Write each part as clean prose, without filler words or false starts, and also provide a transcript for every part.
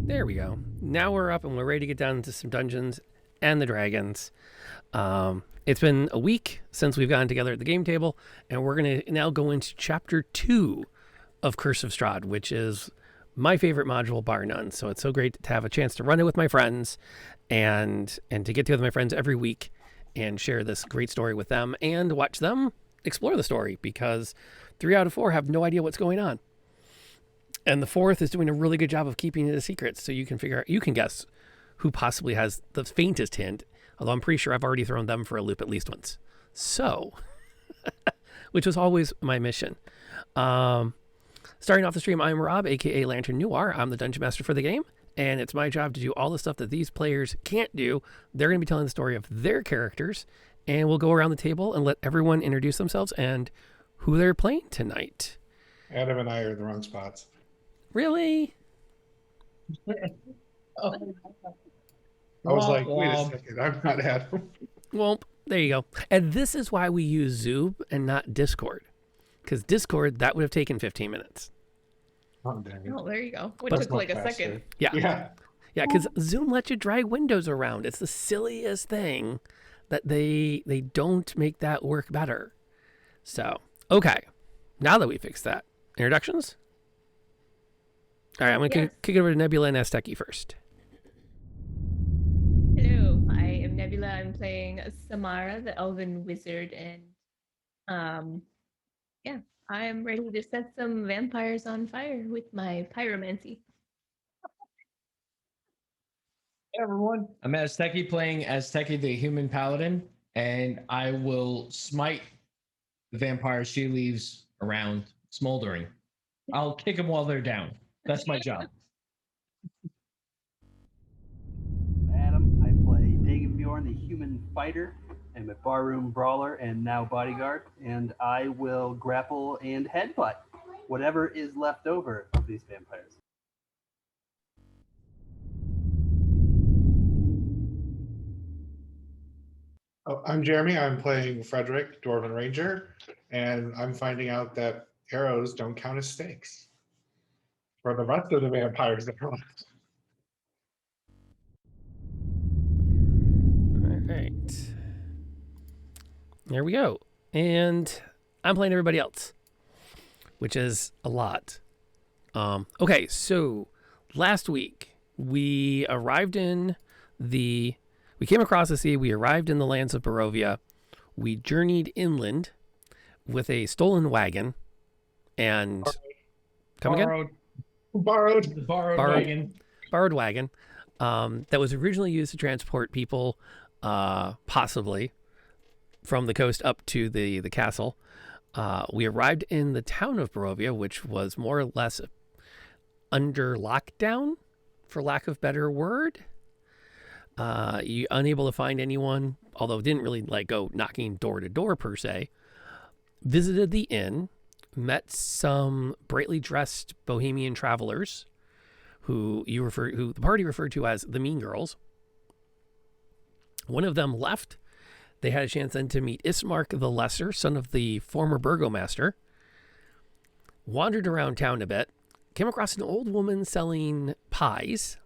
There we go. Now we're up and we're ready to get down into some Dungeons and the Dragons. It's been a week since we've gotten together at the game table, and we're going to now go into Chapter 2 of Curse of Strahd, which is my favorite module, bar none. So it's so great to have a chance to run it with my friends and to get together with my friends every week and share this great story with them and watch them explore the story, because 3 out of 4 have no idea what's going on. And the 4th is doing a really good job of keeping it a secret, so you can guess who possibly has the faintest hint, although I'm pretty sure I've already thrown them for a loop at least once. So, which was always my mission. Starting off the stream, I'm Rob, aka Lantern Noir. I'm the Dungeon Master for the game, and it's my job to do all the stuff that these players can't do. They're going to be telling the story of their characters, and we'll go around the table and let everyone introduce themselves and who they're playing tonight. Adam and I are in the wrong spots. Really? I was like, wait a second, I'm not Adam. Well, there you go. And this is why we use Zoom and not Discord. Because Discord, that would have taken 15 minutes. Oh, there you go. It That's took like a faster. second. Yeah, because Zoom lets you drag windows around. It's the silliest thing that they don't make that work better. So, okay. Now that we fixed that, introductions? All right, I'm going to kick it over to Knebula and Asteki first. Hello, I am Knebula. I'm playing Samara, the elven wizard, and I am ready to set some vampires on fire with my pyromancy. Hey everyone, I'm Asteki playing Asteki the human paladin, and I will smite the vampires she leaves around smoldering. I'll kick them while they're down. That's my job. Adam, I play Dagenbjorn, the human fighter. I'm a barroom brawler and now bodyguard, and I will grapple and headbutt whatever is left over of these vampires. Oh, I'm Jeremy. I'm playing Frederick, Dwarven Ranger, and I'm finding out that arrows don't count as stakes for the rest of the vampires that are left. All right. There we go. And I'm playing everybody else, which is a lot. Okay, so last week we came across the sea, we arrived in the lands of Barovia, we journeyed inland with a stolen wagon, and Borrowed wagon. Borrowed wagon that was originally used to transport people, possibly from the coast up to the castle. We arrived in the town of Barovia, which was more or less under lockdown, for lack of better word. You unable to find anyone, although didn't really go knocking door to door per se. Visited the inn, met some brightly dressed bohemian travelers who the party referred to as the Mean Girls. One of them left. They had a chance then to meet Ismark the Lesser, son of the former burgomaster. Wandered around town a bit, came across an old woman selling pies.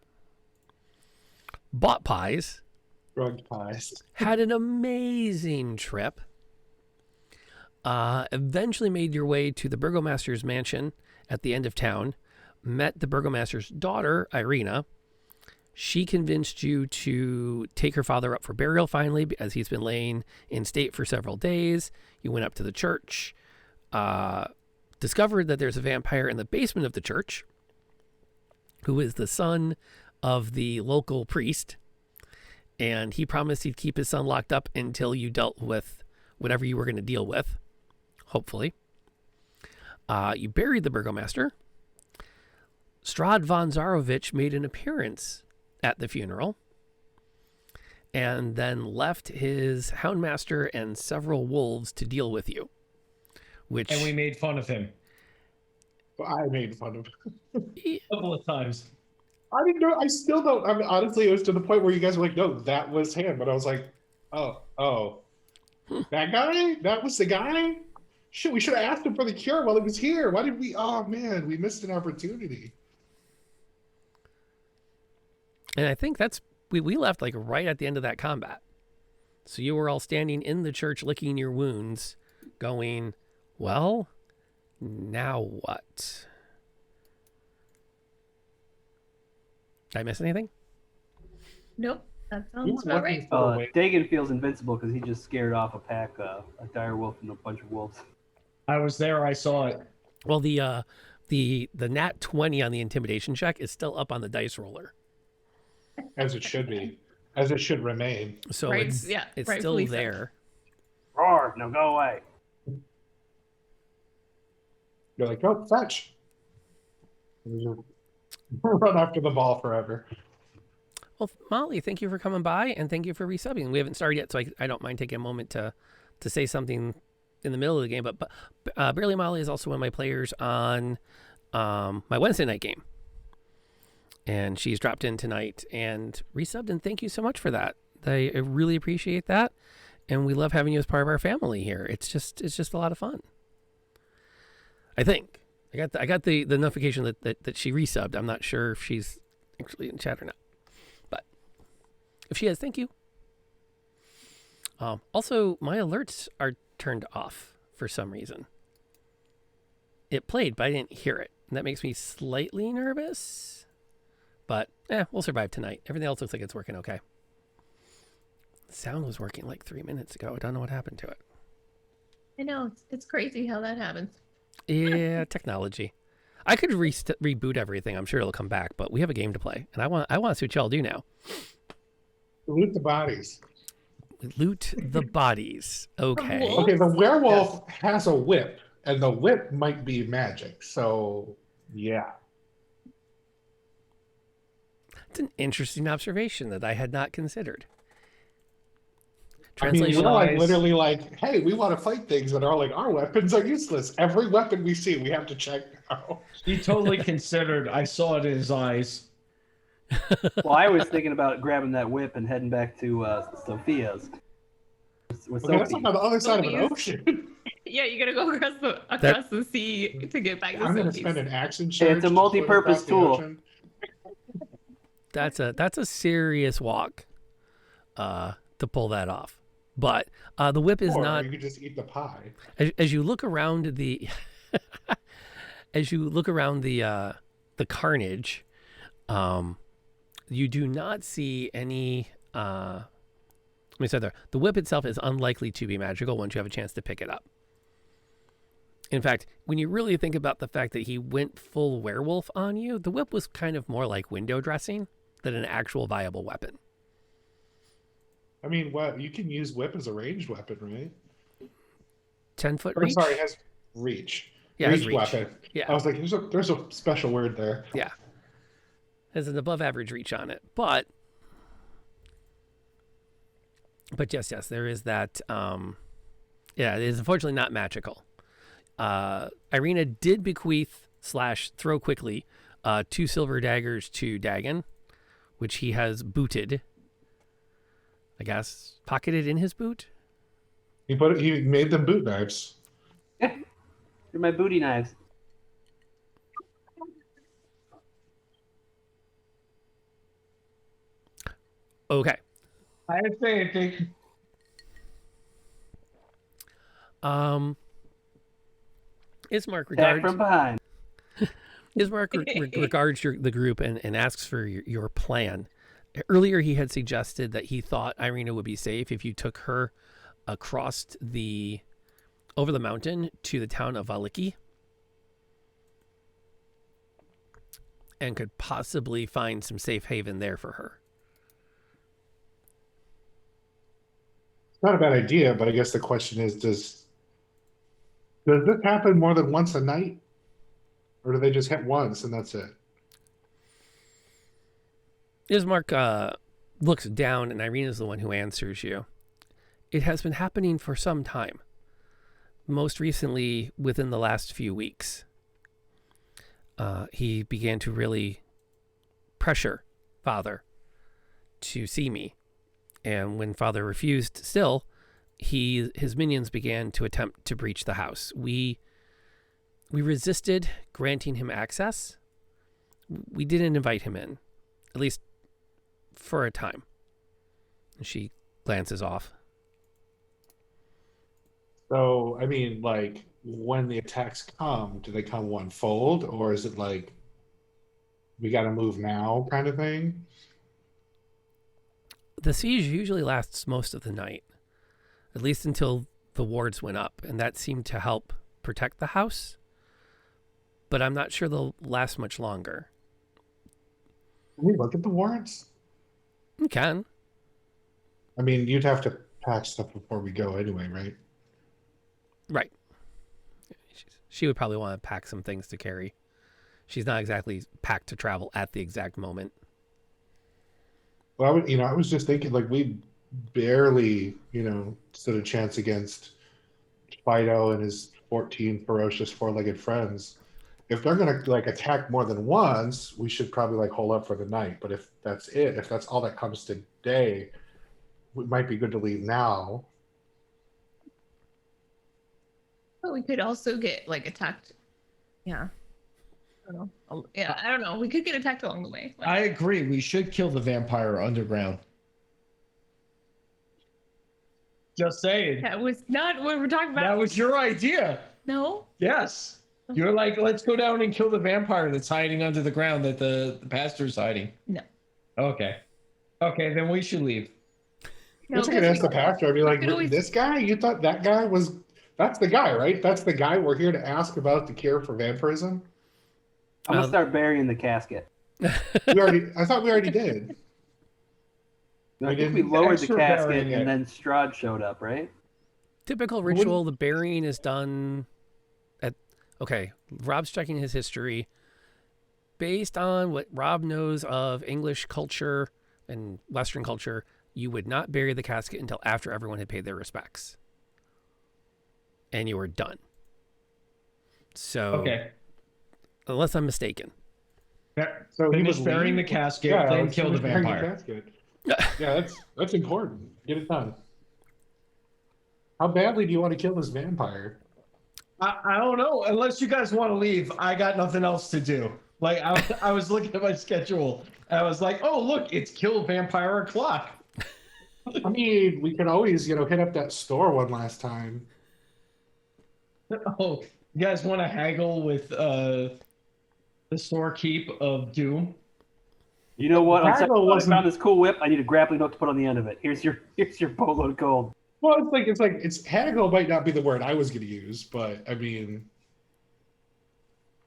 Bought pies. Drugged pies. Had an amazing trip. Eventually made your way to the burgomaster's mansion at the end of town. Met the burgomaster's daughter, Ireena. She convinced you to take her father up for burial finally, as he's been laying in state for several days. You went up to the church. Discovered that there's a vampire in the basement of the church who is the son of the local priest, and he promised he'd keep his son locked up until you dealt with whatever you were going to deal with, hopefully. You buried the burgomaster. Strahd von Zarovich made an appearance at the funeral, and then left his houndmaster and several wolves to deal with you. And we made fun of him. I made fun of him A couple of times. I didn't know. I still don't. I mean, honestly, it was to the point where you guys were like, "No, that was him," but I was like, "Oh, that guy? That was the guy? Shit, we should have asked him for the cure while he was here. Why did we? Oh man, we missed an opportunity." And I think we left like right at the end of that combat. So you were all standing in the church licking your wounds, going, well, now what? Did I miss anything? Nope, that You sounds were about looking right. for a way. Dagon feels invincible because he just scared off a pack, a dire wolf and a bunch of wolves. I was there. I saw it. Well, the nat 20 on the intimidation check is still up on the dice roller. As it should be. As it should remain. So Right, it's yeah, still rightfully so. there. Roar! Now go away. You're like, go fetch. And you run after the ball forever. Well, Molly, thank you for coming by and thank you for resubbing. We haven't started yet, so I don't mind taking a moment to say something in the middle of the game. But Barely Molly is also one of my players on my Wednesday night game. And she's dropped in tonight and resubbed, and thank you so much for that. I really appreciate that. And we love having you as part of our family here. It's just a lot of fun. I think. I got the notification that she resubbed. I'm not sure if she's actually in chat or not. But if she is, thank you. Also, my alerts are turned off for some reason. It played, but I didn't hear it. And that makes me slightly nervous. But, we'll survive tonight. Everything else looks like it's working okay. The sound was working like 3 minutes ago. I don't know what happened to it. I know, it's crazy how that happens. Yeah, technology. I could reboot everything. I'm sure it'll come back, but we have a game to play. And I want to see what y'all do now. Loot the bodies. Loot the bodies. Okay. wolves? Okay, the werewolf has a whip, and the whip might be magic. So, yeah. It's an interesting observation that I had not considered. I mean, Translation. we're like literally like, hey, we want to fight things that are like, our weapons are useless. Every weapon we see, we have to check out. He totally considered. I saw it in his eyes. Well, I was thinking about grabbing that whip and heading back to Sophia's. With Okay, that's Sophie. like on the other side of an Sophie's. ocean. Yeah, you gotta go across the sea to get back to I'm going to Sophie's. spend an action It's charge. a to swim multi-purpose across the tool. ocean. That's a serious walk to pull that off. But the whip is Or not. you could just eat the pie. As you look around the the carnage, you do not see any. Let me say there. The whip itself is unlikely to be magical once you have a chance to pick it up. In fact, when you really think about the fact that he went full werewolf on you, the whip was kind of more like window dressing than an actual viable weapon. I mean, what you can use whip as a ranged weapon, right? 10-foot Or reach. sorry, it has reach. Yeah, it has reach. Weapon. Yeah. I was like, there's a special word there. Yeah. Has an above average reach on it. But yes, there is that. Yeah, it is unfortunately not magical. Ireena did bequeath / throw quickly 2 silver daggers to Dagon, which he has booted. I guess pocketed in his boot. He made them boot knives. They're my booty knives. Okay. I didn't say anything. Ismark Attack regards from behind. regards the group and asks for your plan. Earlier, he had suggested that he thought Ireena would be safe if you took her across over the mountain to the town of Valiki and could possibly find some safe haven there for her. It's not a bad idea, but I guess the question is, does this happen more than once a night? Or do they just hit once and that's it? Ismark looks down, and Ireena's the one who answers you. It has been happening for some time. Most recently, within the last few weeks. He began to really pressure Father to see me. And when Father refused still, his minions began to attempt to breach the house. We resisted granting him access. We didn't invite him in. At least for a time. And she glances off. So, I mean, like, when the attacks come, do they come one fold, or is it like we got to move now kind of thing? The siege usually lasts most of the night, at least until the wards went up, and that seemed to help protect the house. But I'm not sure they'll last much longer. Can we look at the warrants? You can. I mean, you'd have to pack stuff before we go anyway, right? Right. She would probably want to pack some things to carry. She's not exactly packed to travel at the exact moment. Well, I was just thinking, like, we barely, stood a chance against Fido and his 14 ferocious four-legged friends. If they're gonna like attack more than once, we should probably like hold up for the night. But if that's it, if that's all that comes today, it might be good to leave now. But we could also get like attacked. Yeah. I don't know. Yeah, I don't know. We could get attacked along the way. I agree. We should kill the vampire underground. Just saying. That was not what we're talking about. That was your idea. No. Yes. You're like, let's go down and kill the vampire that's hiding under the ground that the pastor's hiding. No. Okay. Okay, then we should leave. No, I could ask the pastor. I'd be like, this guy? You thought that guy was... That's the guy, right? That's the guy we're here to ask about the cure for vampirism? I'm going to start burying the casket. I thought we already did. No, I think we lowered the Extra casket burying and it. then Strahd showed up, right? Typical ritual, the burying is done at... Okay, Rob's checking his history. Based on what Rob knows of English culture and Western culture, you would not bury the casket until after everyone had paid their respects. And you were done. So... Okay. Unless I'm mistaken. So he Finish was burying the leaving? casket, Yeah, then let's kill the finish burying vampire. casket. Yeah, that's important. Get it done. How badly do you want to kill this vampire? I don't know. Unless you guys want to leave, I got nothing else to do. Like, I was looking at my schedule, and I was like, oh, look, it's kill vampire o'clock. I mean, we can always, hit up that store one last time. Oh, you guys want to haggle with the storekeep of Doom? You know what? Haggle I found this cool whip. I need a grappling hook to put on the end of it. Here's your boatload of gold. Well, it's haggle might not be the word I was going to use, but I mean,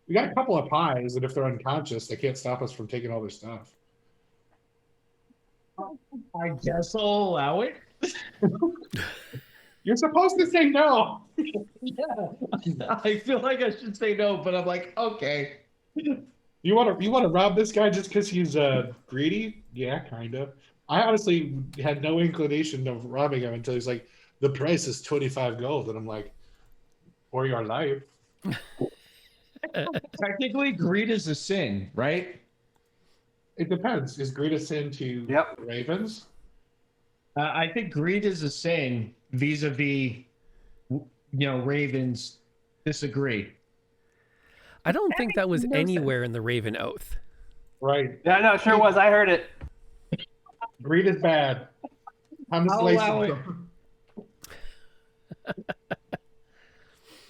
we got a couple of pies, and if they're unconscious, they can't stop us from taking all their stuff. I guess I'll allow it. You're supposed to say no. Yeah, I feel like I should say no, but I'm like, okay. You want to rob this guy just because he's greedy? Yeah, kind of. I honestly had no inclination of robbing him until he's like, the price is 25 gold, and I'm like, for your life. Technically, greed is a sin, right? It depends. Is greed a sin to ravens? I think greed is a sin vis-a-vis, ravens disagree. I don't think that was no anywhere in the Raven Oath. Right. Yeah, no, it sure was. I heard it. Greed is bad. I'm I'll allow it.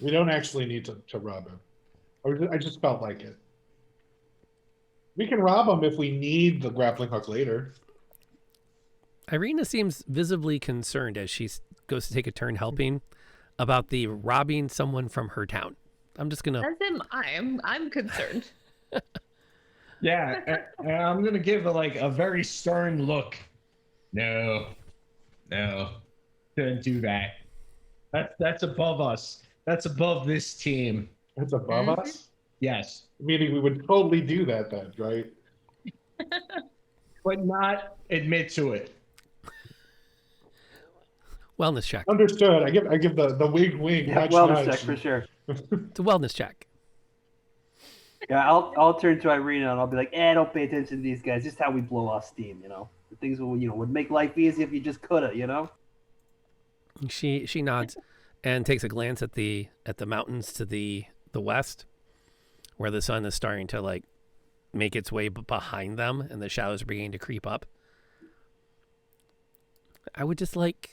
We don't actually need to rob him. I just felt like it. We can rob him if we need the grappling hook later. Ireena seems visibly concerned as she goes to take a turn helping about the robbing someone from her town. I'm just gonna. As am I'm concerned. Yeah, and I'm gonna give a very stern look. No, don't do that. That's above us. That's above this team. That's above us? Yes, Meaning we would totally do that then, right? but not admit to it. Wellness check. Understood. I give the wink. Yeah, nudge, wellness nudge. check for sure. It's a wellness check. Yeah, I'll turn to Ireena and I'll be like, don't pay attention to these guys. Just how we blow off steam, The things would make life easy if you just coulda, She nods and takes a glance at the mountains to the west, where the sun is starting to make its way behind them, and the shadows are beginning to creep up. I would just like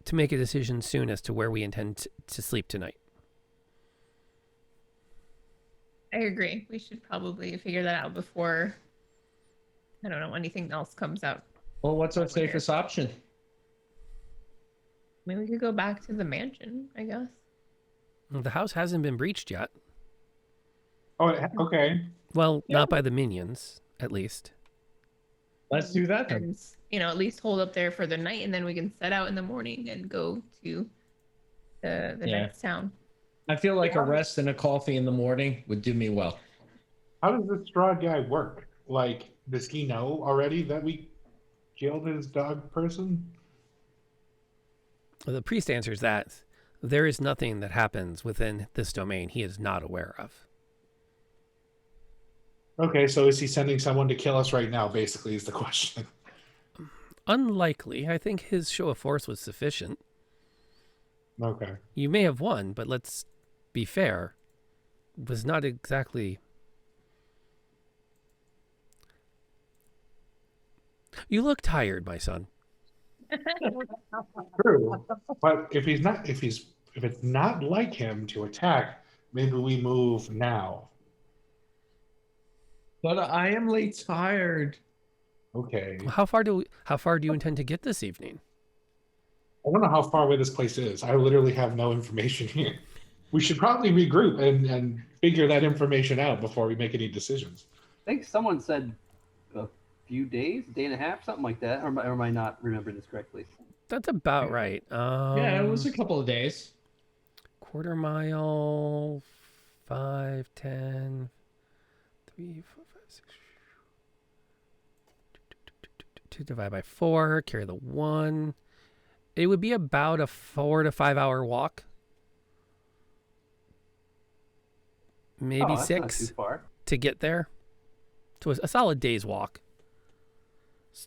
to make a decision soon as to where we intend to sleep tonight. I agree. We should probably figure that out before, I don't know, anything else comes out. Well, what's our Over here. safest option? I mean, we could go back to the mansion, I guess. The house hasn't been breached yet. Oh, okay. Well, not by the minions, at least. Let's do that then. And, you know, at least hold up there for the night, and then we can set out in the morning and go to the next town. I feel like a rest and a coffee in the morning would do me well. How does this Strahd guy work? Like, does he know already that we killed his dog person? The priest answers that there is nothing that happens within this domain he is not aware of. Okay, so is he sending someone to kill us right now, basically, is the question. Unlikely. I think his show of force was sufficient. Okay. You may have won, but let's be fair. Was not exactly... You look tired, my son. True. But if it's not like him to attack, maybe we move now. But I am late tired. Okay. How far do you intend to get this evening? I don't know how far away this place is. I literally have no information here. We should probably regroup and figure that information out before we make any decisions. I think someone said a few days, day and a half, something like that. Or am I not remembering this correctly? That's about right. Yeah, it was a couple of days. Quarter mile, 5, 10, 3, 4, 5, 6. 2 divided by 4, carry the 1. It would be about a 4 to 5 hour walk. Maybe That's not 6 too far. to get there. So a solid day's walk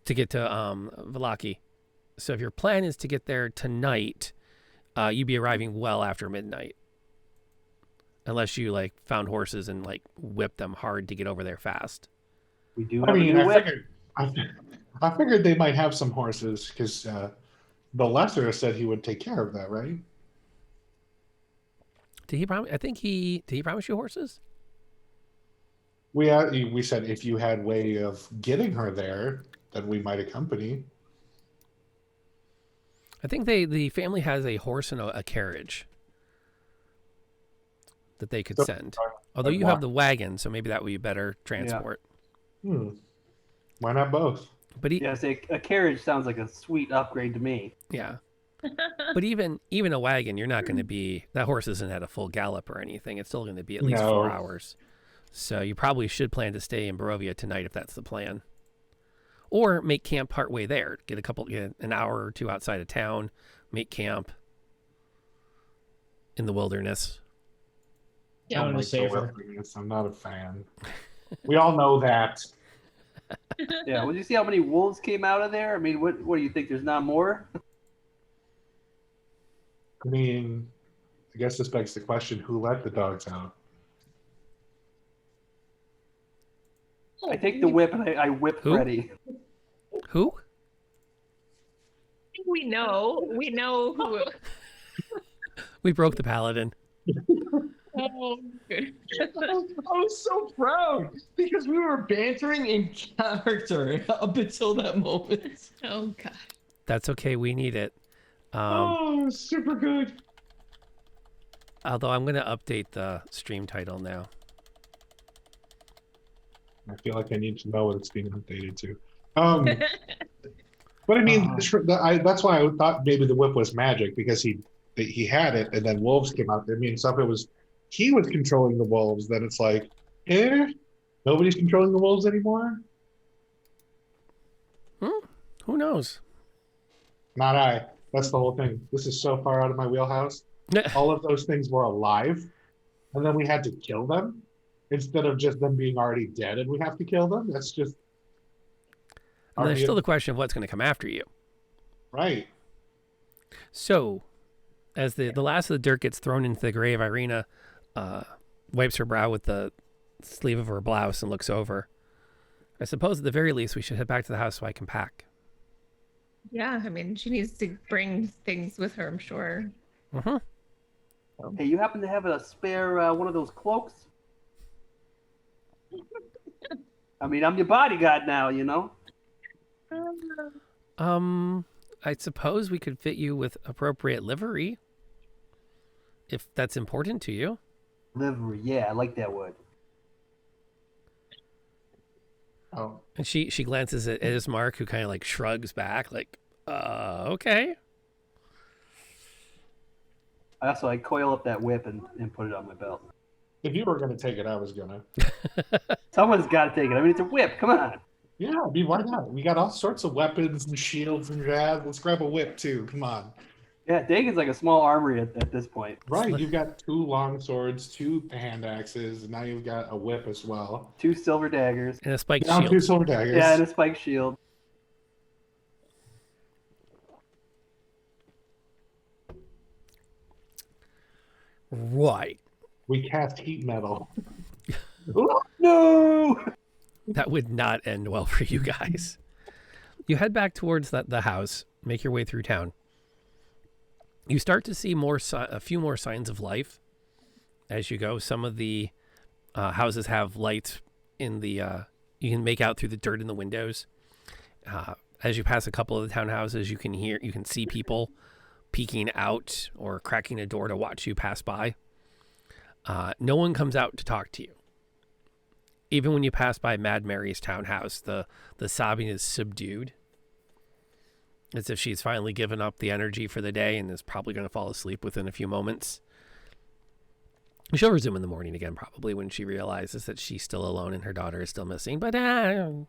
to get to Vallaki. So if your plan is to get there tonight, you'd be arriving well after midnight. Unless you like found horses and like whipped them hard to get over there fast. We do I have mean, a new whip. I figured they might have some horses because the lesser said he would take care of that, right? Did he promise? Did he promise you horses? We said if you had way of getting her there, then we might accompany. I think the family has a horse and a carriage that they could send. Although you have the wagon, so maybe that would be better transport. Why not both? But Yes, a carriage sounds like a sweet upgrade to me. yeah. But even a wagon, you're not going to be, that horse isn't at a full gallop or anything. It's still going to be at least 4 hours. So you probably should plan to stay in Barovia tonight if that's the plan. Or make camp partway there. Get an hour or 2 outside of town, make camp in the wilderness. Yeah. I don't like the Safer. wilderness. I'm not a fan. We all know that. Yeah, when you see how many wolves came out of there, I mean, what do you think? There's not more? I mean, I guess this begs the question: who let the dogs out? I take the whip and I whip Who? Freddy. Who? We know who. We broke the paladin. Oh, good. I was so proud because we were bantering in character up until that moment. Oh god. That's okay. We need it. Super good. Although I'm going to update the stream title now. I feel like I need to know what it's being updated to. But I mean, that's why I thought maybe the whip was magic because he had it, and then wolves came out. I mean, so if it was he was controlling the wolves, then it's like, nobody's controlling the wolves anymore. Who knows? Not I. That's the whole thing. This is so far out of my wheelhouse. All of those things were alive, and then we had to kill them instead of just them being already dead, and we have to kill them. That's just. And there's still the question of what's going to come after you. Right. So, as the last of the dirt gets thrown into the grave, Ireena wipes her brow with the sleeve of her blouse and looks over. I suppose at the very least we should head back to the house so I can pack. Yeah, I mean, she needs to bring things with her, I'm sure. Mm-hmm. Hey, you happen to have a spare one of those cloaks? I mean, I'm your bodyguard now, you know? I suppose we could fit you with appropriate livery, if that's important to you. Livery, yeah, I like that word. Oh, And she glances at Ismark, who kind of like shrugs back, like, okay. I coil up that whip and put it on my belt. if you were gonna take it, I was gonna. Someone's got to take it. I mean, it's a whip. Come on. Yeah, I mean, why not? We got all sorts of weapons and shields and jazz. Let's grab a whip too. Come on. Yeah, Dagon's like a small armory at this point. Right, you've got 2 long swords, 2 hand axes, and now you've got a whip as well. 2 silver daggers. And a spiked Now 2 shield. silver daggers. Yeah, and a spike shield. Right. We cast heat metal. Oh, no! That would not end well for you guys. You head back towards the house, make your way through town. You start to see a few more signs of life as you go. Some of the houses have lights in the. You can make out through the dirt in the windows. As you pass a couple of the townhouses, you can see people peeking out or cracking a door to watch you pass by. No one comes out to talk to you. Even when you pass by Mad Mary's townhouse, the sobbing is subdued. As if she's finally given up the energy for the day and is probably going to fall asleep within a few moments. She'll resume in the morning again, probably, when she realizes that she's still alone and her daughter is still missing. But, courtesy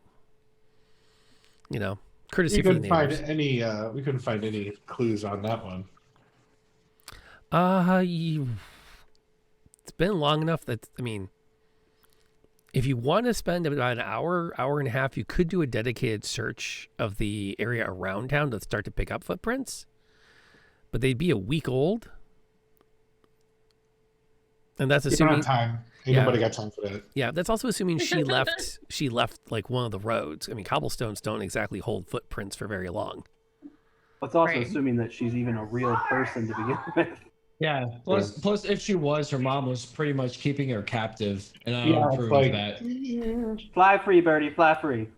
We for the couldn't find neighbors. we couldn't find any clues on that one. It's been long enough that, if you want to spend about an hour and a half, you could do a dedicated search of the area around town to start to pick up footprints. But they'd be a week old. And that's We don't assuming have time. Ain't Yeah. nobody got time for that. Yeah, that's also assuming she left like one of the roads. I mean, cobblestones don't exactly hold footprints for very long. It's also Right. assuming that she's even a real person to begin with. Yeah. Plus, if she was, her mom was pretty much keeping her captive, and I Yeah, don't it's approve like- of that. Fly free, Birdie, fly free.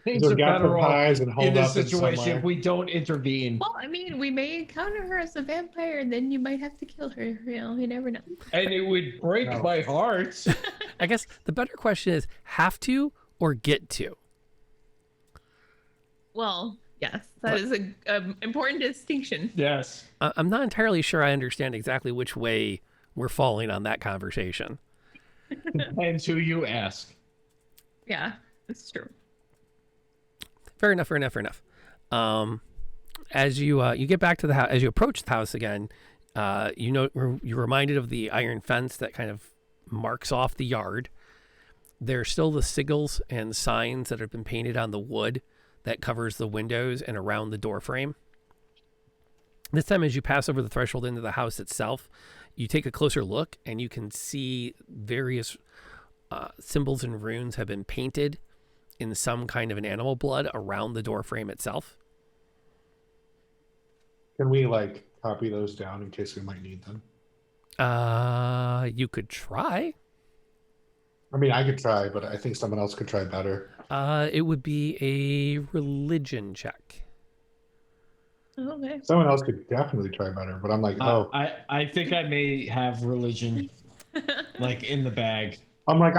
Things They're are better off pies and in hold this up in situation somewhere. if we don't intervene. Well, I mean, we may encounter her as a vampire, and then you might have to kill her. You never know. And it would break No. my heart. I guess the better question is have to or get to. Well, yes, that is a important distinction. Yes. I'm not entirely sure I understand exactly which way we're falling on that conversation. Depends who you ask. Yeah, that's true. Fair enough. As you get back to the house, as you approach the house again, you're reminded of the iron fence that kind of marks off the yard. There's still the sigils and signs that have been painted on the wood that covers the windows and around the door frame. This time, as you pass over the threshold into the house itself, you take a closer look and you can see various symbols and runes have been painted in some kind of an animal blood around the door frame itself. Can we copy those down in case we might need them? You could try. I mean, I could try, but I think someone else could try better. It would be a religion check. Okay. Someone else could definitely try better, but I'm like, I think I may have religion like in the bag. I'm gonna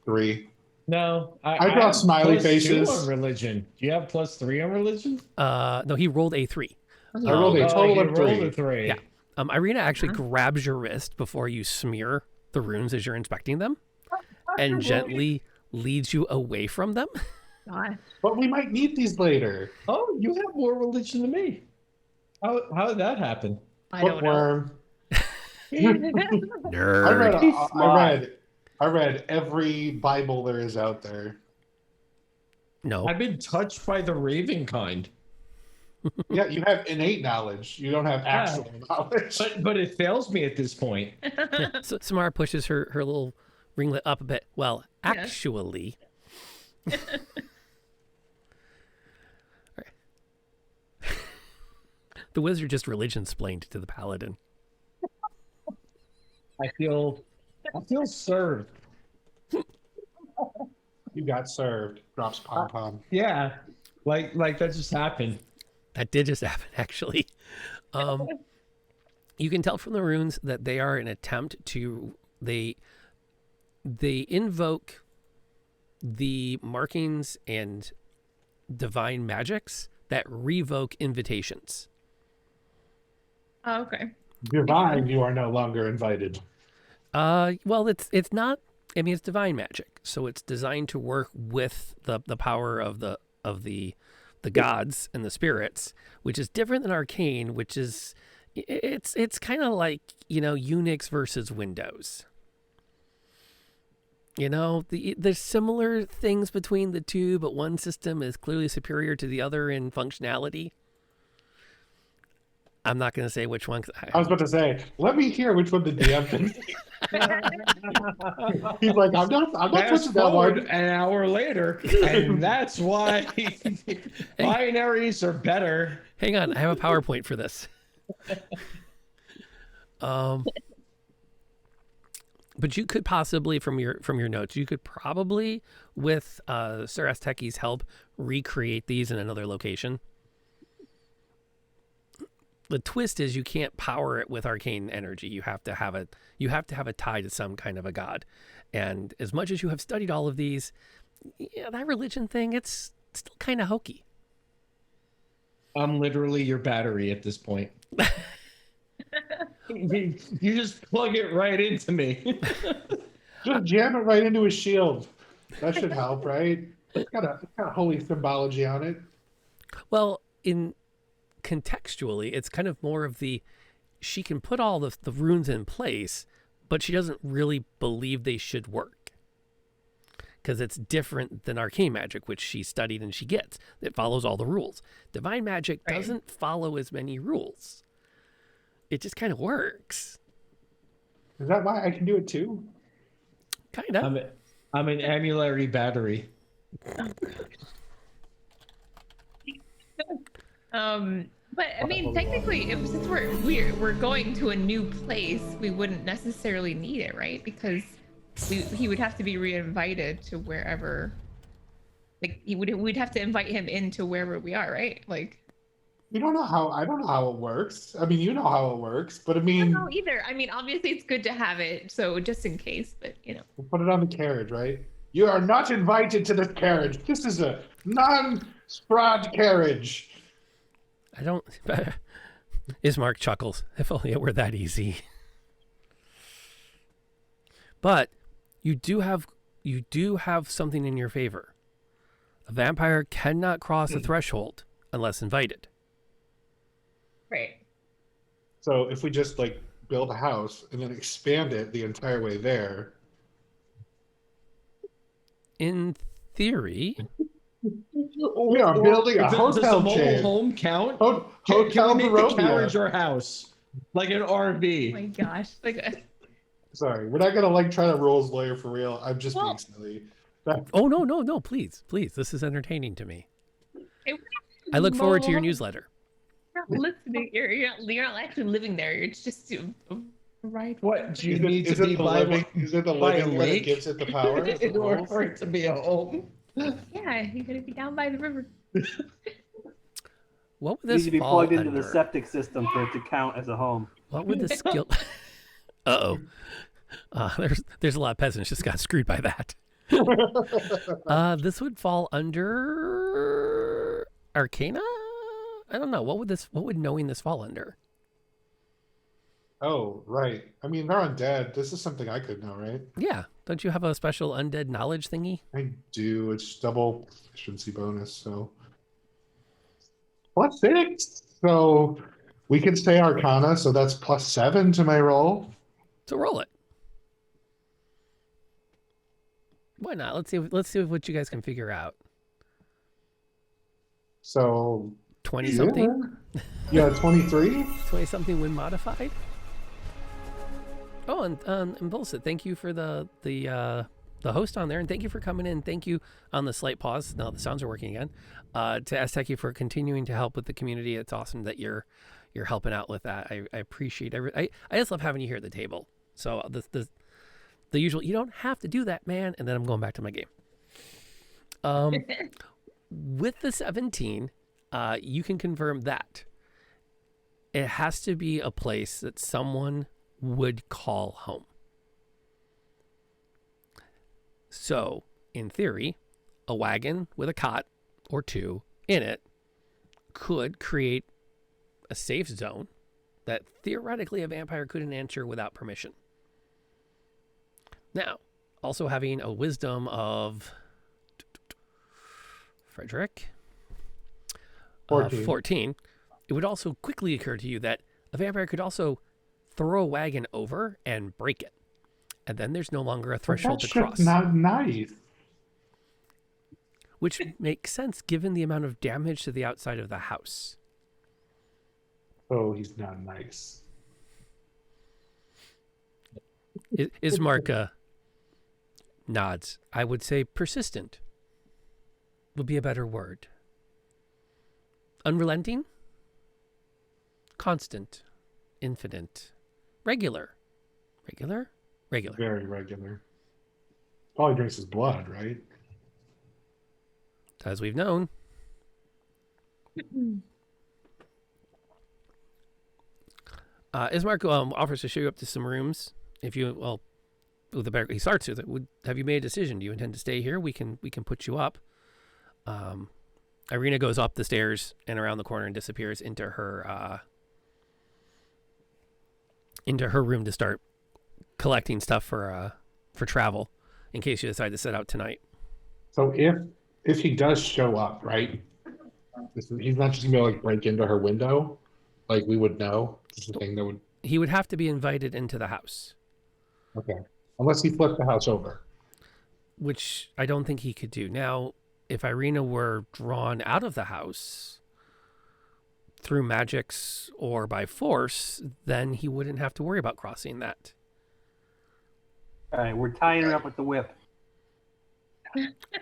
3. No, I draw have smiley +2 faces. on religion. Do you have +3 on religion? No, he rolled a 3. I rolled a total he of rolled 3. a 3. Yeah. Ireena actually grabs your wrist before you smear the runes as you're inspecting them, and gently leads you away from them. God. But we might need these later. Oh, you have more religion than me. How did that happen? I don't know. Bookworm. Nerd. I read every Bible there is out there. No. I've been touched by the raven kind, Yeah, you have innate knowledge. You don't have actual knowledge. but it fails me at this point. Yeah. So Samara pushes her little ringlet up a bit. Well, actually, The wizard just religion-splained to the paladin. I feel served. You got served. Drops pom pom. Yeah, like that just happened. That did just happen, actually. You can tell from the runes that they are an attempt to they invoke the markings and divine magics that revoke invitations. Oh, okay. Divine, you are no longer invited. Well, it's not. I mean, it's divine magic, so it's designed to work with the power of the gods and the spirits, which is different than arcane, which is it's kind of like, you know, Unix versus Windows. You know, there's similar things between the two, but one system is clearly superior to the other in functionality. I'm not going to say which one. I was about to say, let me hear which one the DM thinks. He's like, I'm not Fast touching that forward one. an hour later, and that's why binaries are better. Hang on, I have a PowerPoint for this. But you could possibly, from your notes, you could probably, with InternAsteki's help, recreate these in another location. The twist is you can't power it with arcane energy. You have to have a tie to some kind of a god. And as much as you have studied all of these, yeah, that religion thing, it's still kind of hokey. I'm literally your battery at this point. You just plug it right into me. Just jam it right into his shield. That should help, right? It's got a holy symbology on it. Well, contextually, it's kind of more of she can put all the runes in place, but she doesn't really believe they should work. Because it's different than arcane magic, which she studied and she gets. It follows all the rules. Divine magic doesn't follow as many rules. It just kind of works. Is that why I can do it too? Kind of. I'm an amulary battery. But I mean, technically, since we're going to a new place, we wouldn't necessarily need it, right? Because he would have to be re-invited to wherever. Like we'd have to invite him into wherever we are, right? Like. I don't know how it works. I mean, you know how it works, but I I mean, don't know either. I mean, obviously it's good to have it, so just in case. But you know. we'll put it on the carriage, right? You are not invited to this carriage. This is a non-Strahd carriage. I don't. Ismark chuckles. If only it were that easy. But you do have something in your favor. A vampire cannot cross a threshold unless invited. Right. So if we just like build a house and then expand it the entire way there. In theory. We are building a Does a hotel mobile chain. home count? Hotel Can we make the carriage Barovia. or house? Like an Oh RV. my gosh. Like. Sorry, we're not gonna like try to rules lawyer for real. I'm just Well- being silly. Oh no! Please! This is entertaining to me. I look forward to your newsletter. You're not listening. You're not actually living there. It's just right. What do you Is need it to be the by living? Is it the by a living that lake? gives it the power? in order for it to be a home? Yeah, you're gonna be down by the river. What would It needs this to be fall plugged into under? the septic system for it to count as a home. What would the skill? There's a lot of peasants just got screwed by that. This would fall under Arcana. I don't know. What would knowing this fall under? Oh, right. I mean, they're undead. This is something I could know, right? Yeah. Don't you have a special undead knowledge thingy? I do. It's double efficiency bonus, so +6. So we could say Arcana, so that's +7 to my roll. So roll it. Why not? Let's see what you guys can figure out. So 20 something. Yeah, 23. 20 something when modified. Oh, and Volsit, thank you for the the host on there, and thank you for coming in. Thank you on the slight pause. Now the sounds are working again. To Asteki for continuing to help with the community. It's awesome that you're helping out with that. I appreciate I just love having you here at the table. So the usual, you don't have to do that, man. And then I'm going back to my game. With the 17, you can confirm that it has to be a place that someone would call home. So, in theory, a wagon with a cot or two in it could create a safe zone that theoretically a vampire couldn't enter without permission. Now, also having a wisdom of Frederick 14, it would also quickly occur to you that a vampire could also throw a wagon over and break it. And then there's no longer a threshold to cross. That's not nice. Which makes sense given the amount of damage to the outside of the house. Oh, he's not nice. Ismark nods. I would say persistent would be a better word. Unrelenting? Constant. Infinite. Regular. Regular? Regular. Very regular. All he drinks is blood, right? As we've known. Ismark offers to show you up to some rooms. If you, well, with the back, he starts with it. Have you made a decision? Do you intend to stay here? We can put you up. Ireena goes up the stairs and around the corner and disappears into her room to start collecting stuff for travel in case you decide to set out tonight. So if he does show up, right? He's not just gonna be able to like break into her window, like we would know. This is the thing that would. He would have to be invited into the house. Okay, unless he flipped the house over. Which I don't think he could do. Now, if Ireena were drawn out of the house through magics or by force, then he wouldn't have to worry about crossing that. All right, we're tying her up with the whip.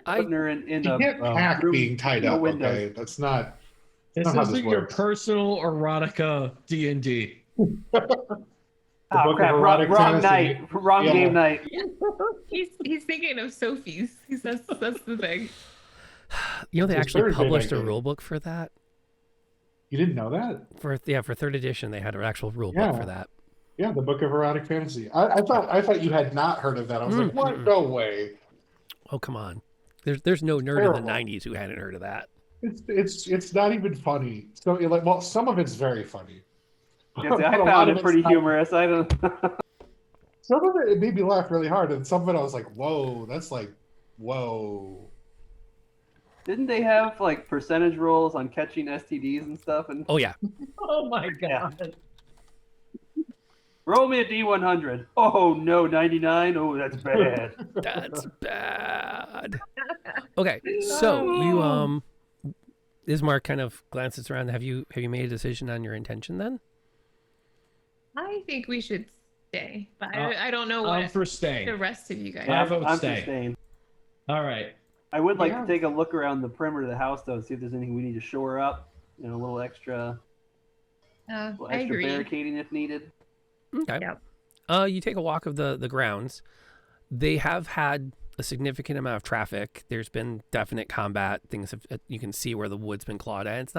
Putting her in You a can't hack room, being tied no up. windows. Okay, that's not. This not how this isn't your works. personal erotica D&D. Oh crap! Wrong night. Wrong Yeah. game night. He's thinking of Sophie's. That's the thing. You know, they It's actually Thursday published a night game. rule book for that. You didn't know that? For 3rd edition, they had an actual rule Yeah. book for that. Yeah, the Book of Erotic Fantasy. I thought you had not heard of that. I was like, what? No way. Oh, come on. There's no nerd Terrible. in the 90s who hadn't heard of that. It's not even funny. So like, well, some of it's very funny. Yeah, see, I But a lot found of it it's pretty not. humorous. I don't. Some of it made me laugh really hard, and some of it I was like, whoa, that's like, whoa. Didn't they have like percentage rolls on catching STDs and stuff? And Oh, yeah. Oh my god. roll me a D100. Oh no, 99. Oh, that's bad. That's bad. Okay, so you Ismark kind of glances around. Have you made a decision on your intention then? I think we should stay, but I don't know I'm what for staying. the rest of you guys. I vote I'm stay. staying. All right. I would like Yeah. to take a look around the perimeter of the house though, and see if there's anything we need to shore up. You know, a little extra I extra agree. barricading if needed. Okay. Yep. You take a walk of the grounds. They have had a significant amount of traffic. There's been definite combat. Things have, you can see where the wood's been clawed at.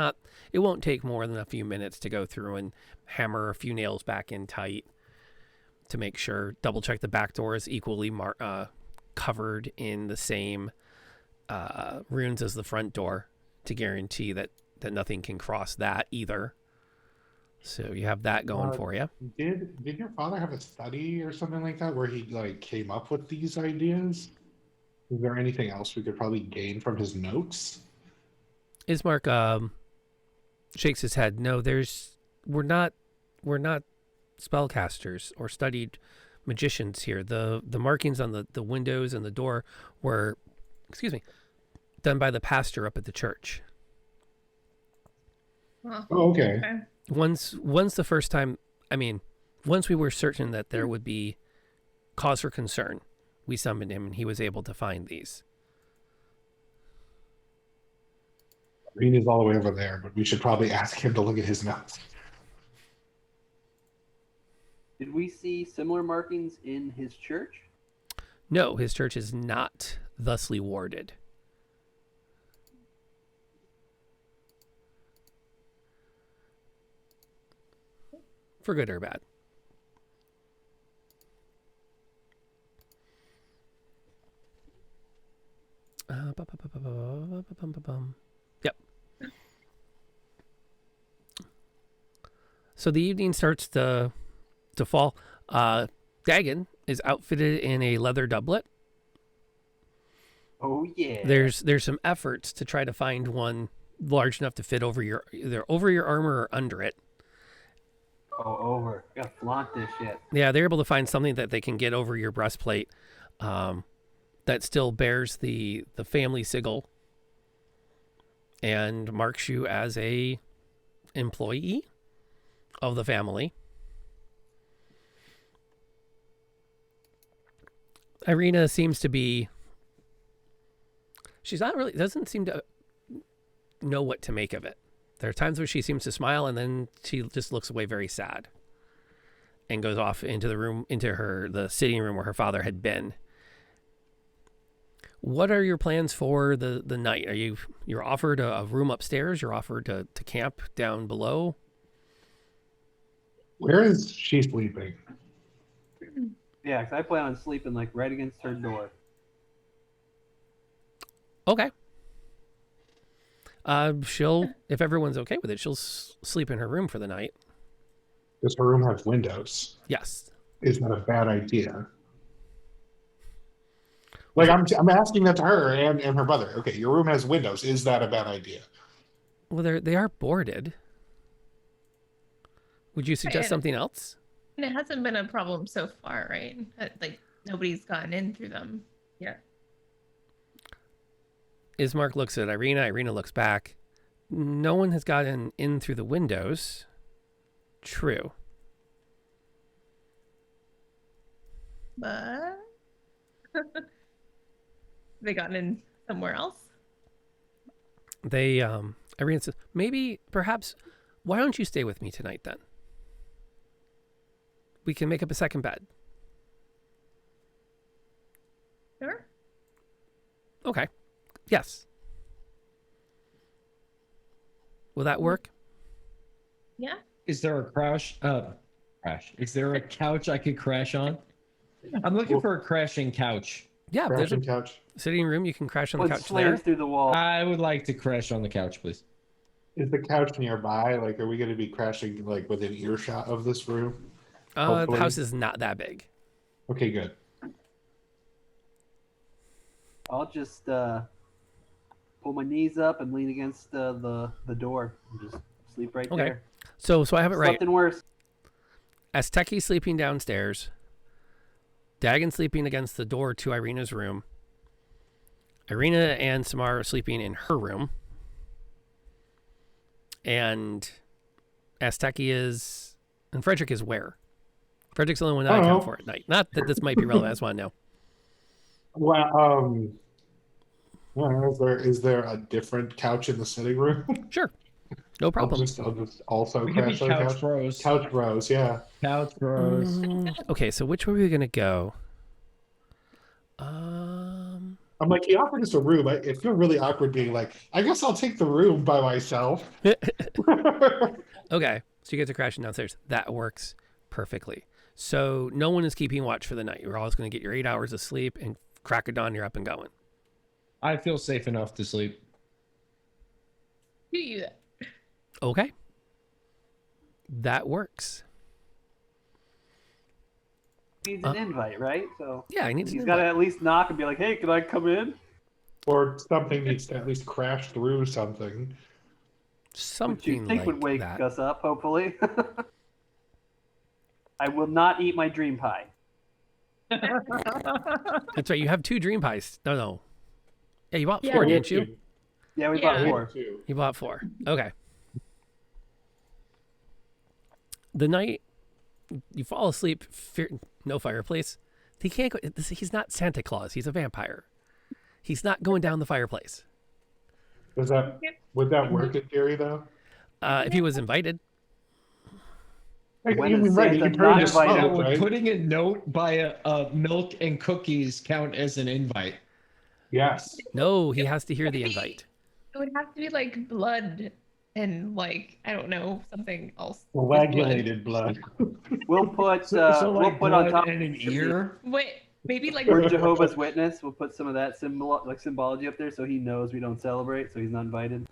It won't take more than a few minutes to go through and hammer a few nails back in tight to make sure, double check the back door is equally covered in the same runes as the front door to guarantee that nothing can cross that either. So you have that going for you. Did your father have a study or something like that where he like came up with these ideas? Is there anything else we could probably gain from his notes? Ismark shakes his head. No, we're not spellcasters or studied magicians here. The markings on the windows and the door were, done by the pastor up at the church. Oh, okay. Once the first time, once we were certain that there would be cause for concern, we summoned him and he was able to find these. Green is all the way over there, but we should probably ask him to look at his notes. Did we see similar markings in his church? No, his church is not thusly warded. For good or bad. Yep. So the evening starts to fall. Dagon is outfitted in a leather doublet. Oh yeah. There's some efforts to try to find one large enough to fit over your either over your armor or under it. Oh, over. Gotta flaunt this shit. Yeah, they're able to find something that they can get over your breastplate that still bears the family sigil and marks you as a employee of the family. Ireena seems to be... She's not really... doesn't seem to know what to make of it. There are times where she seems to smile and then she just looks away very sad and goes off into the room, the sitting room where her father had been. What are your plans for the night? You're offered a room upstairs? You're offered to camp down below? Where is she sleeping? Yeah, because I plan on sleeping like right against her door. Okay. She'll, if everyone's okay with it, she'll sleep in her room for the night. Does her room have windows? Yes. Is that a bad idea? Like, I'm asking that to her and her brother. Okay, your room has windows. Is that a bad idea? Well, they are boarded. Would you suggest Right. something else? And it hasn't been a problem so far, right? Like nobody's gotten in through them. Yeah. Ismark looks at Ireena. Ireena looks back. No one has gotten in through the windows. True. But they gotten in somewhere else. They, Ireena says, maybe, perhaps, why don't you stay with me tonight then? We can make up a second bed. Sure. Okay. Yes. Will that work? Yeah. Is there a crash? Is there a couch I could crash on? I'm looking for a crashing couch. Yeah, there's Crashing a couch. sitting room. You can crash on the Let's couch slam there. through the wall. I would like to crash on the couch, please. Is the couch nearby? Like, are we going to be crashing like within earshot of this room? The Hopefully. house is not that big. Okay, good. I'll just pull my knees up and lean against the door and just sleep right Okay. there. So I have it right. Something worse. Asteki sleeping downstairs. Dagon sleeping against the door to Ireena's room. Ireena and Samara are sleeping in her room. And Asteki is... And Frederick is where? Frederick's the only one that I count for at night. Not that this might be relevant. I just want to know. Well, is there a different couch in the sitting room? Sure. No problem. I'll just also We could be crash on the couch couch. bros. Couch bros, yeah. Couch bros. Okay, so which way are we going to go? I'm like, he offered us a room. It feel really awkward being like, I guess I'll take the room by myself. Okay, so you get to crashing downstairs. That works perfectly. So no one is keeping watch for the night. You're always going to get your 8 hours of sleep, and crack of dawn, you're up and going. I feel safe enough to sleep. Do you that? Okay. That works. Needs an invite, right? So Yeah, I need to he's know got to that. at least knock and be like, "Hey, can I come in?" Or something needs to at least crash through something. Which you Something think like would wake that. us up, hopefully. I will not eat my dream pie. That's right. You have 2 dream pies. No. Yeah, you bought Yeah. 4, We have didn't you? two. Yeah, we Yeah. bought We 4. have two. You bought 4. Okay. The night you fall asleep, no fireplace. He can't go. He's not Santa Claus. He's a vampire. He's not going down the fireplace. Would that work in theory though? If he was invited. When You is mean, right, you Santa can turn not to invited? smoke, Would right? putting a note by a milk and cookies count as an invite? Yes. No, he has to hear the invite. It would have to be like blood and like I don't know something else. with blood. Coagulated blood. We'll put So we'll like put on blood top and an ear. Wait, maybe like for Jehovah's Witness. We'll put some of that symbology up there so he knows we don't celebrate, so he's not invited.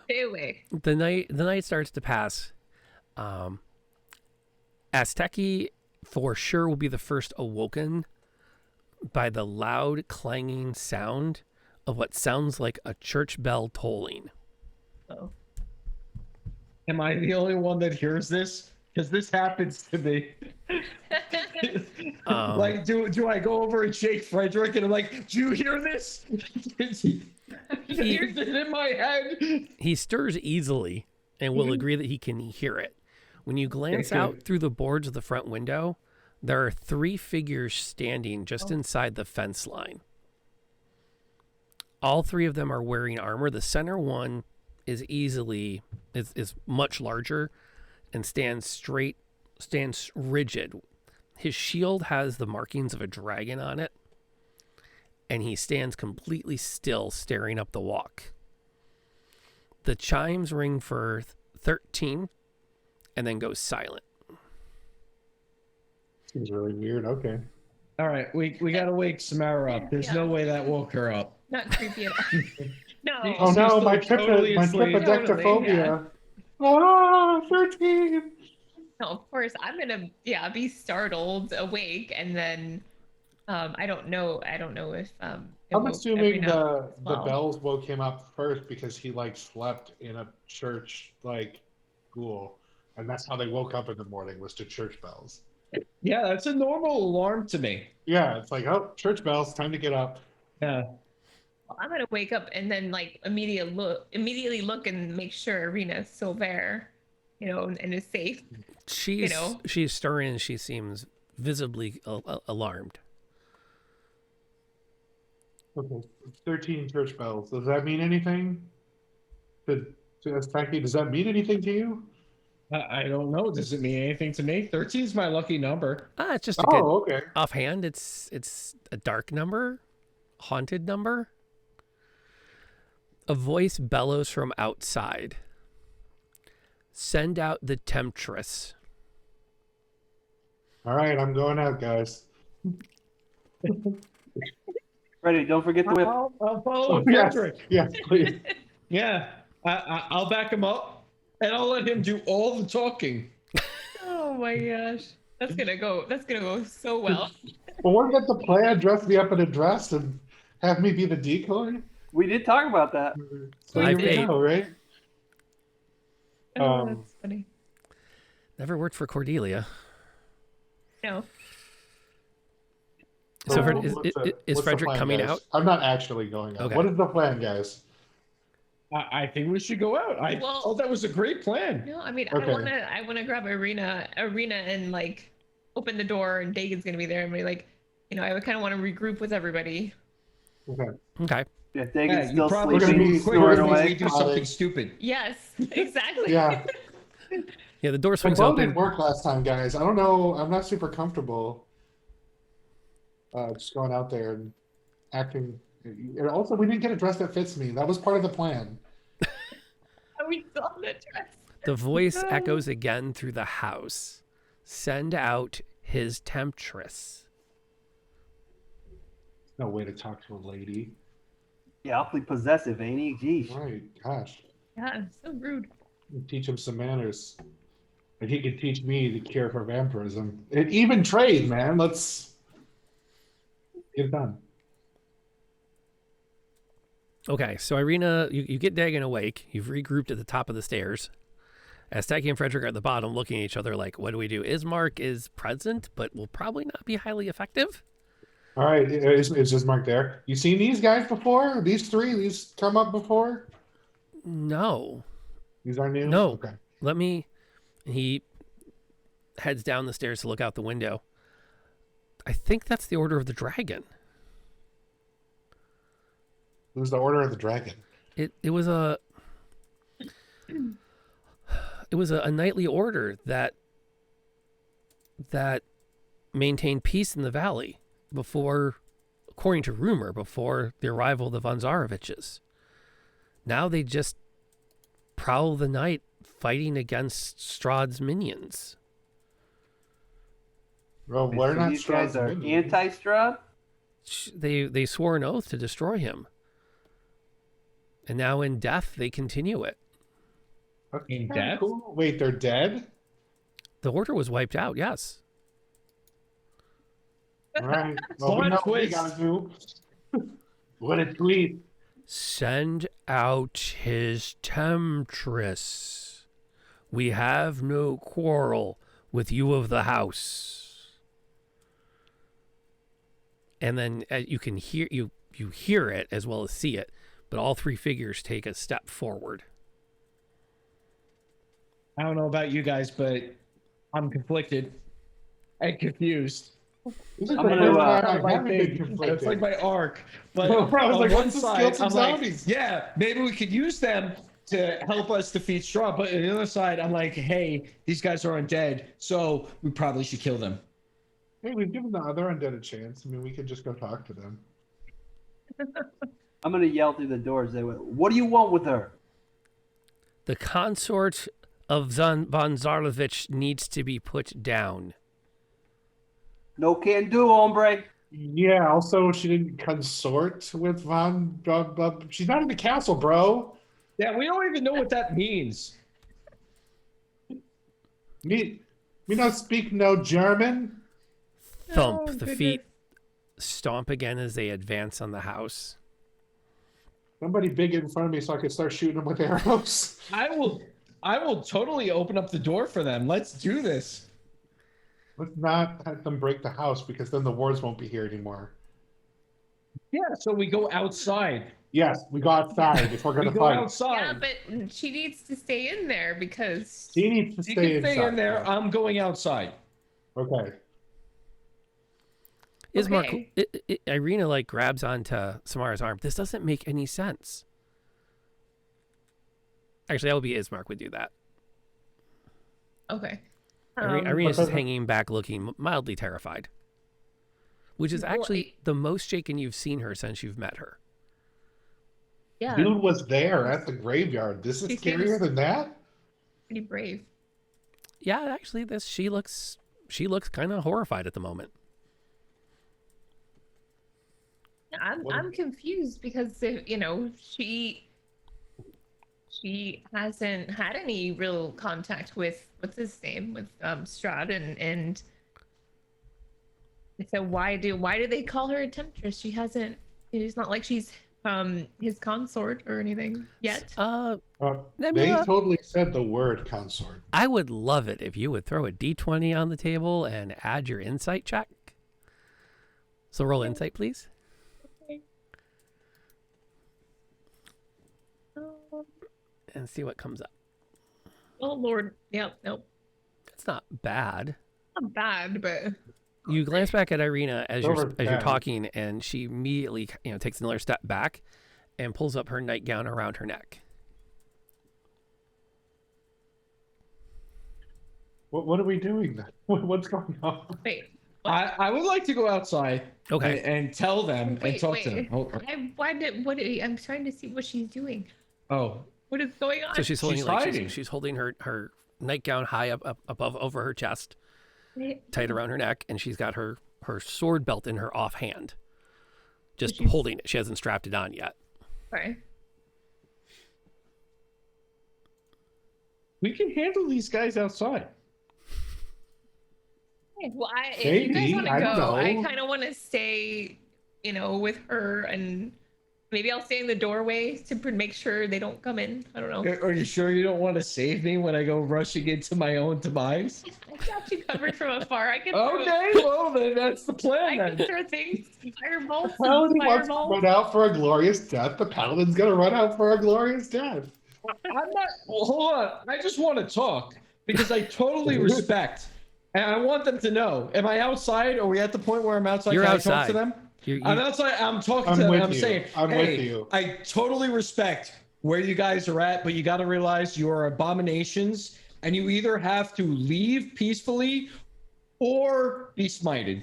stay away. The night starts to pass. Asteki for sure will be the first awoken by the loud clanging sound of what sounds like a church bell tolling. Oh. Am I the only one that hears this? Because this happens to me. Like, do I go over and shake Frederick and I'm like, do you hear this? Is it in my head? He stirs easily and will agree that he can hear it. When you glance Okay. out through the boards of the front window, there are 3 figures standing just inside the fence line. All 3 of them are wearing armor. The center one is much larger and stands rigid. His shield has the markings of a dragon on it, and he stands completely still, staring up the walk. The chimes ring for 13 and then go silent. Seems really weird. Okay. All right, we gotta wake Samara up. There's no way that woke her up. Not creepy at all. No. Oh She's no, still my totally asleep. tripodectophobia. Ah, 13. No, of course I'm gonna be startled, awake, and then I don't know if it I'm woke assuming Ireena the as well. bells woke him up first because he like slept in a church like school, and that's how they woke up in the morning was to church bells. Yeah, that's a normal alarm to me. Yeah, it's like, oh, church bells, time to get up. Yeah. I'm gonna wake up and then like immediately look and make sure Ireena is still there, and is safe. She's stirring and she seems visibly alarmed. Okay, 13 church bells. Does that mean anything? To Asteki, does that mean anything to you? I don't know. Does it mean anything to me? 13 is my lucky number. It's just a good Okay. offhand. It's a dark number, haunted number. A voice bellows from outside. Send out the temptress. All right, I'm going out, guys. Ready? Don't forget the whip. I'll follow yes, Frederick. yes, please. Yeah, I'll back him up, and I'll let him do all the talking. Oh my gosh, that's gonna go so well. Well, wasn't that the plan? Dress me up in a dress and have me be the decoy? We did talk about that. So Live here we bait. go, right? Oh, that's funny. Never worked for Cordelia. No. So What's is the Frederick plan, coming guys? out? I'm not actually going out. Okay. What is the plan, guys? I think we should go out. I Well- thought that was a great plan. No, I mean Okay. I wanna grab Ireena and like open the door and Dagon's gonna be there and be like, I would kind of want to regroup with everybody. Okay. Okay. Yeah, Yeah, Dagon's you still probably We're gonna sleeping, be should quit snoring before away. we do something stupid. Yes, exactly. Yeah. Yeah, the door The swings bow open. didn't work last time, guys. I don't know. I'm not super comfortable just going out there and acting. And also, we didn't get a dress that fits me. That was part of the plan. Are we still on the dress? The voice echoes again through the house. Send out his temptress. No way to talk to a lady. Yeah, awfully possessive, ain't he? Geesh. Right. Gosh. Yeah, so rude. Teach him some manners. And he can teach me the cure for vampirism. And even trade, man. Let's get it done. Okay, so Ireena, you get Dagon awake. You've regrouped at the top of the stairs. Asteki and Frederick are at the bottom looking at each other like, what do we do? Ismark is present, but will probably not be highly effective. All right. Is Ismark there? You seen these guys before? These three? These come up before? No. These are new? No. Okay. Let me... He heads down the stairs to look out the window. I think that's the Order of the Dragon. It was the Order of the Dragon. It was a knightly order that maintained peace in the valley before, according to rumor, before the arrival of the von Zaroviches. Now they just prowl the night fighting against Strahd's minions. Well, we're So not these guys Strahd's are minions. anti-Strahd? They swore an oath to destroy him. And now in death, they continue it. That's In kinda death? cool. Wait, they're dead? The order was wiped out, yes. All right. Well, we Plot know what we twist. gotta do. What a tweet. Send out his temptress. We have no quarrel with you of the house. And then you can hear you hear it as well as see it, but all three figures take a step forward. I don't know about you guys, but I'm conflicted and confused. This is I'm the gonna, first uh, time I My haven't been thing. It's conflicted. like my arc. But I was on like, one let's just side, kill some I'm like, zombies. yeah, maybe we could use them to help us defeat Strahd. But on the other side, I'm like, hey, these guys are undead, so we probably should kill them. Hey, we've given the other undead a chance. I mean, we could just go talk to them. I'm gonna yell through the doors. They went, "What do you want with her?" The consort of von Zarovich needs to be put down. No can do, hombre. Yeah, also, she didn't consort with Von... she's not in the castle, bro. Yeah, we don't even know what that means. Me don't speak no German. Thump. Oh, The goodness. feet stomp again as they advance on the house. Somebody big in front of me so I can start shooting them with arrows. I will totally open up the door for them. Let's do this. Let's not have them break the house because then the wards won't be here anymore. Yeah, so we go outside. Yes, we go outside if we're We going to go fight. outside. Yeah, but she needs to stay in there because She needs to You stay can inside. stay in there. I'm going outside. Okay. Ismark, Okay. Ireena like grabs onto Samara's arm. This doesn't make any sense. Actually, that would be Ismark would do that. okay. Ireena's just Okay. hanging back, looking mildly terrified, which is Well, actually the most shaken you've seen her since you've met her. Yeah, Dude was there at the graveyard. This is She scarier seems- than that? pretty brave. Yeah, actually, she looks kind of horrified at the moment. What- I'm confused because she hasn't had any real contact with what's his name with Strahd and so why do they call her a temptress? She hasn't. It's not like she's his consort or anything yet. They Knebula, totally said the word consort. I would love it if you would throw a d20 on the table and add your insight check. So roll insight, please. And see what comes up. Oh Lord, yep, nope, It's not bad. not bad, but You glance back at Ireena as you're Over as you're 10. talking, and she immediately takes another step back and pulls up her nightgown around her neck. What are we doing then? What's going on? wait. I would like to go outside Okay. and tell them and Wait, talk to them. wait. I'm trying to see what she's doing. Oh, What is going on? So she's holding She's like hiding. she's holding her nightgown high up above over her chest, tight around her neck, and she's got her sword belt in her offhand, just she's- holding it. She hasn't strapped it on yet. Okay. we can handle these guys outside. Well, if you guys Maybe, want to I go, don't I know. kind of want to stay, with her, and maybe I'll stay in the doorway to make sure they don't come in. I don't know. Are you sure you don't want to save me when I go rushing into my own demise? I got you covered from afar. I can Okay, well then that's the throw, I plan can then. throw things. Fireballs. Paladin wants to Fireballs. run out for a glorious death. The paladin's gonna run out for a glorious death. I'm not. Well, hold on. I just want to talk because I totally respect And I want them to know. Am I outside? Are we at the point where I'm outside? You're Can outside. I talk to them? I'm outside. I'm talking I'm to them. with I'm you. saying, I'm hey, with you. I totally respect where you guys are at, but you got to realize you are abominations, and you either have to leave peacefully or be smited.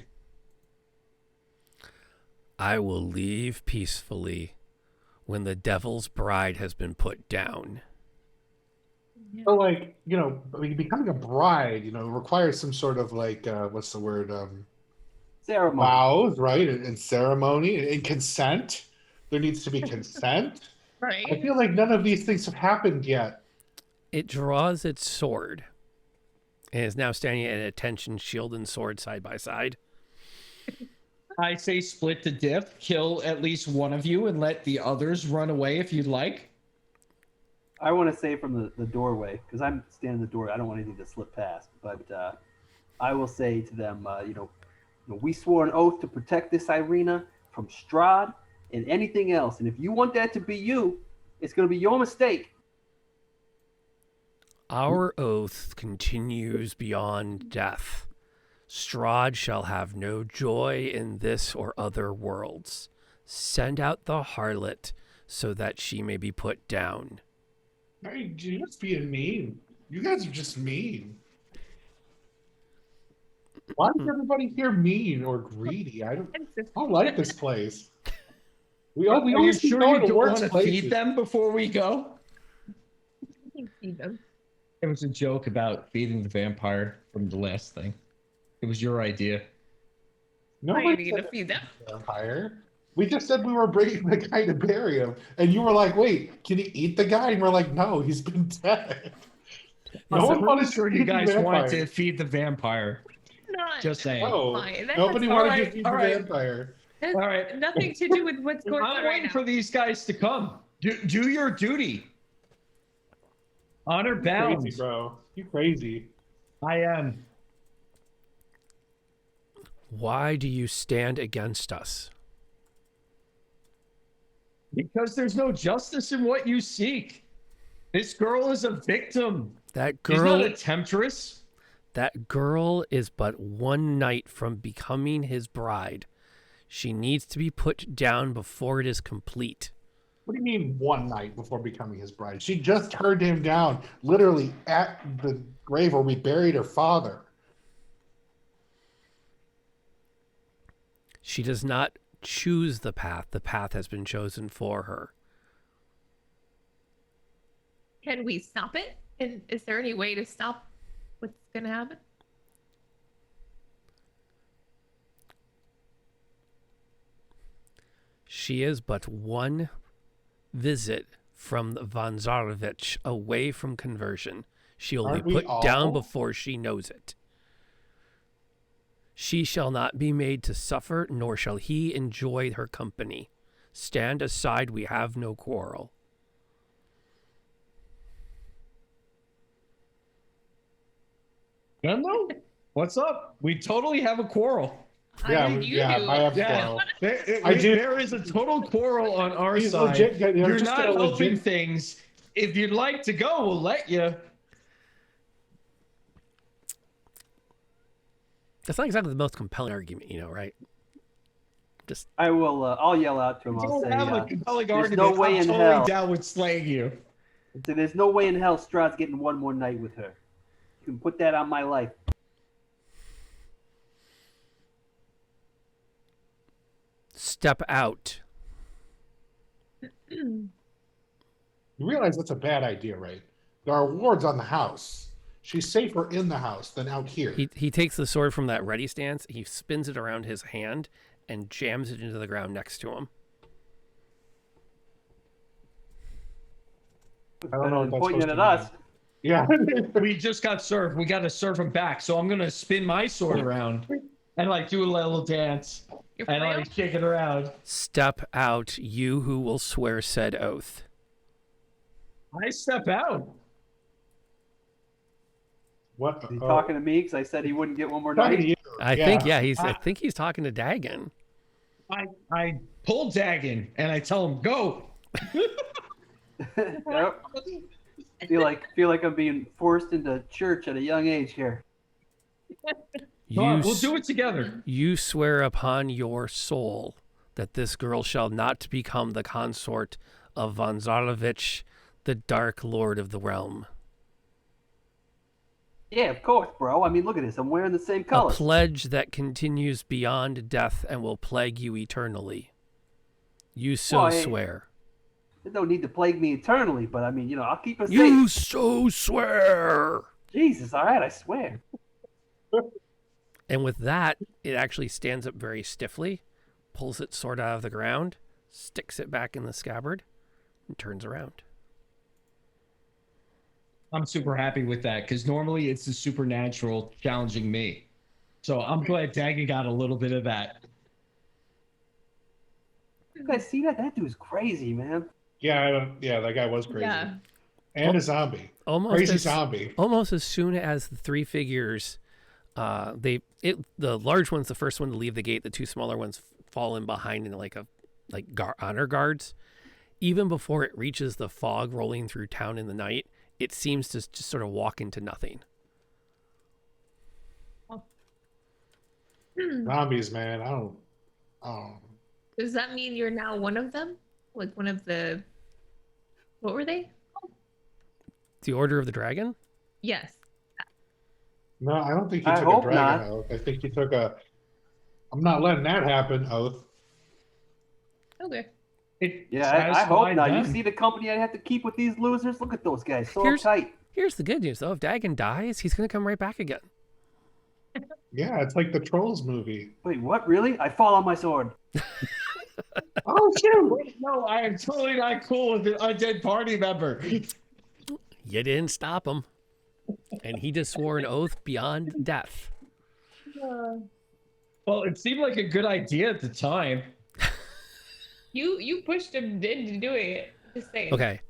I will leave peacefully when the devil's bride has been put down. So, like, you know, I mean, becoming a bride, you know, requires some sort of like, what's the word? Ceremony. Vows, right? And ceremony and consent. There needs to be consent. I Right. feel like none of these things have happened yet. It draws its sword and is now standing at attention, shield and sword side by side. I say split the diff, kill at least one of you, and let the others run away if you'd like. I want to say from the doorway, because I'm standing in the door. I don't want anything to slip past. But I will say to them, we swore an oath to protect this Ireena from Strahd and anything else. And if you want that to be you, it's going to be your mistake. Our oath continues beyond death. Strahd shall have no joy in this or other worlds. Send out the harlot so that she may be put down. Hey, you're just being mean. You guys are just mean. Why is everybody here mean or greedy? I don't like this place. We Are you always keep sure going you to don't worse want to places. feed them before we go? Feed them. It was a joke about feeding the vampire from the last thing. It was your idea. Why are Nobody you gonna said feed them? vampire. We just said we were bringing the guy to bury him, and you were like, "Wait, can he eat the guy?" And we're like, "No, he's been dead." No one I'm wanted to sure you feed the guys wanted to vampire. feed the vampire. Not. Just saying. No, Fine. That nobody has- wanted Alright, to feed the alright. vampire. That's All right. nothing to do with what's going on I'm right waiting now. for these guys to come. Do your duty. Honor You bound. crazy, bro. You crazy. I am. Why do you stand against us? Because there's no justice in what you seek. This girl is a victim. That She's not girl, a temptress. that girl is but one night from becoming his bride. She needs to be put down before it is complete. What do you mean one night before becoming his bride? She just turned him down, literally at the grave where we buried her father. She does not choose the path. The path has been chosen for her. Can we stop it? And is there any way to stop what's gonna happen? She is but one visit from von Zarovich away from conversion. She will Aren't be we put down all? before she knows it. She shall not be made to suffer, nor shall he enjoy her company. Stand aside, we have no quarrel. No. What's up? We totally have a quarrel. Yeah, You yeah, do. I have Yeah. quarrel. There, do- there is a total quarrel on our He's side. legit. They're You're just not gonna helping legit. things. If you'd like to go, we'll let you. That's not exactly the most compelling argument, right? Just I will. I'll yell out to him. I'll Don't say, have a compelling there's argument. no way I'm in totally hell. down with slaying you. "There's no way in hell Strahd's getting one more night with her. You can put that on my life." step out. You realize that's a bad idea, right? There are wards on the house. She's safer in the house than out here. He takes the sword from that ready stance, he spins it around his hand, and jams it into the ground next to him. I don't know what that's Pointing it supposed at to us. mean. Yeah. We just got served. We got to serve him back. So I'm gonna spin my sword around and do a little dance You're and frail? shake it around. Step out, you who will swear said oath. I step out. What? Is he talking to me? Because I said he wouldn't get one more night. Talking to you. I think he's talking to Dagon. I pull Dagon and I tell him go. Yep. Feel like I'm being forced into church at a young age here. Come on, we'll do it together. You swear upon your soul that this girl shall not become the consort of von Zarovich, the Dark Lord of the Realm. Yeah, of course, bro. I mean, look at this. I'm wearing the same A colors. pledge that continues beyond death and will plague you eternally. You so Well, swear. There's no need to plague me eternally, but I mean, I'll keep us You safe. so swear. Jesus, all right, I swear. And with that, it actually stands up very stiffly, pulls its sword out of the ground, sticks it back in the scabbard, and turns around. I'm super happy with that because normally it's the supernatural challenging me. So I'm glad Dagon got a little bit of that. You guys see that? That dude's crazy, man. Yeah, that guy was crazy. Yeah. And a zombie. Crazy zombie. Almost as soon as the three figures, the large one's the first one to leave the gate. The two smaller ones fall in behind in honor guards. Even before it reaches the fog rolling through town in the night, it seems to just sort of walk into nothing. Zombies, man. I don't. Does that mean you're now one of them? Like one of the... What were they? The Order of the Dragon? Yes. No, I don't think he I took a hope dragon not. oath. I think he took a I'm not letting that happen oath. Okay. Yeah, I hope not. You Them. see the company I have to keep with these losers? Look at those guys. So Here's- tight. Here's the good news, though. If Dagon dies, he's going to come right back again. Yeah, it's like the Trolls movie. Wait, what? Really? I fall on my sword. Oh shoot! No, I am totally not cool with an undead party member. You didn't stop him. And he just swore an oath beyond death. Well, it seemed like a good idea at the time. You pushed him into doing it. Just saying. Okay.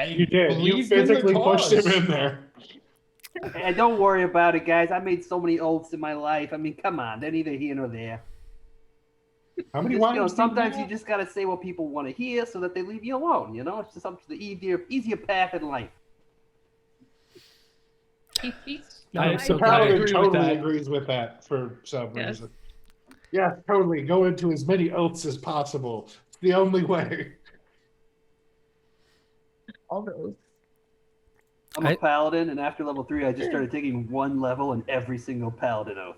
You did. You believed in the physically pushed him cause. in there. And don't worry about it, guys. I made so many oaths in my life. I mean, come on. They're neither here nor there. How many Just, wives? do sometimes you you just gotta say what people want to hear so that they leave you alone. It's just up to the easier path in life. I am so have? glad. I Paladin agree with totally that. agrees with that for some Yes. reason. Yeah, totally. Go into as many oaths as possible. It's the only way. All those. I'm a paladin, and after level 3, I just started taking one level in every single paladin oath.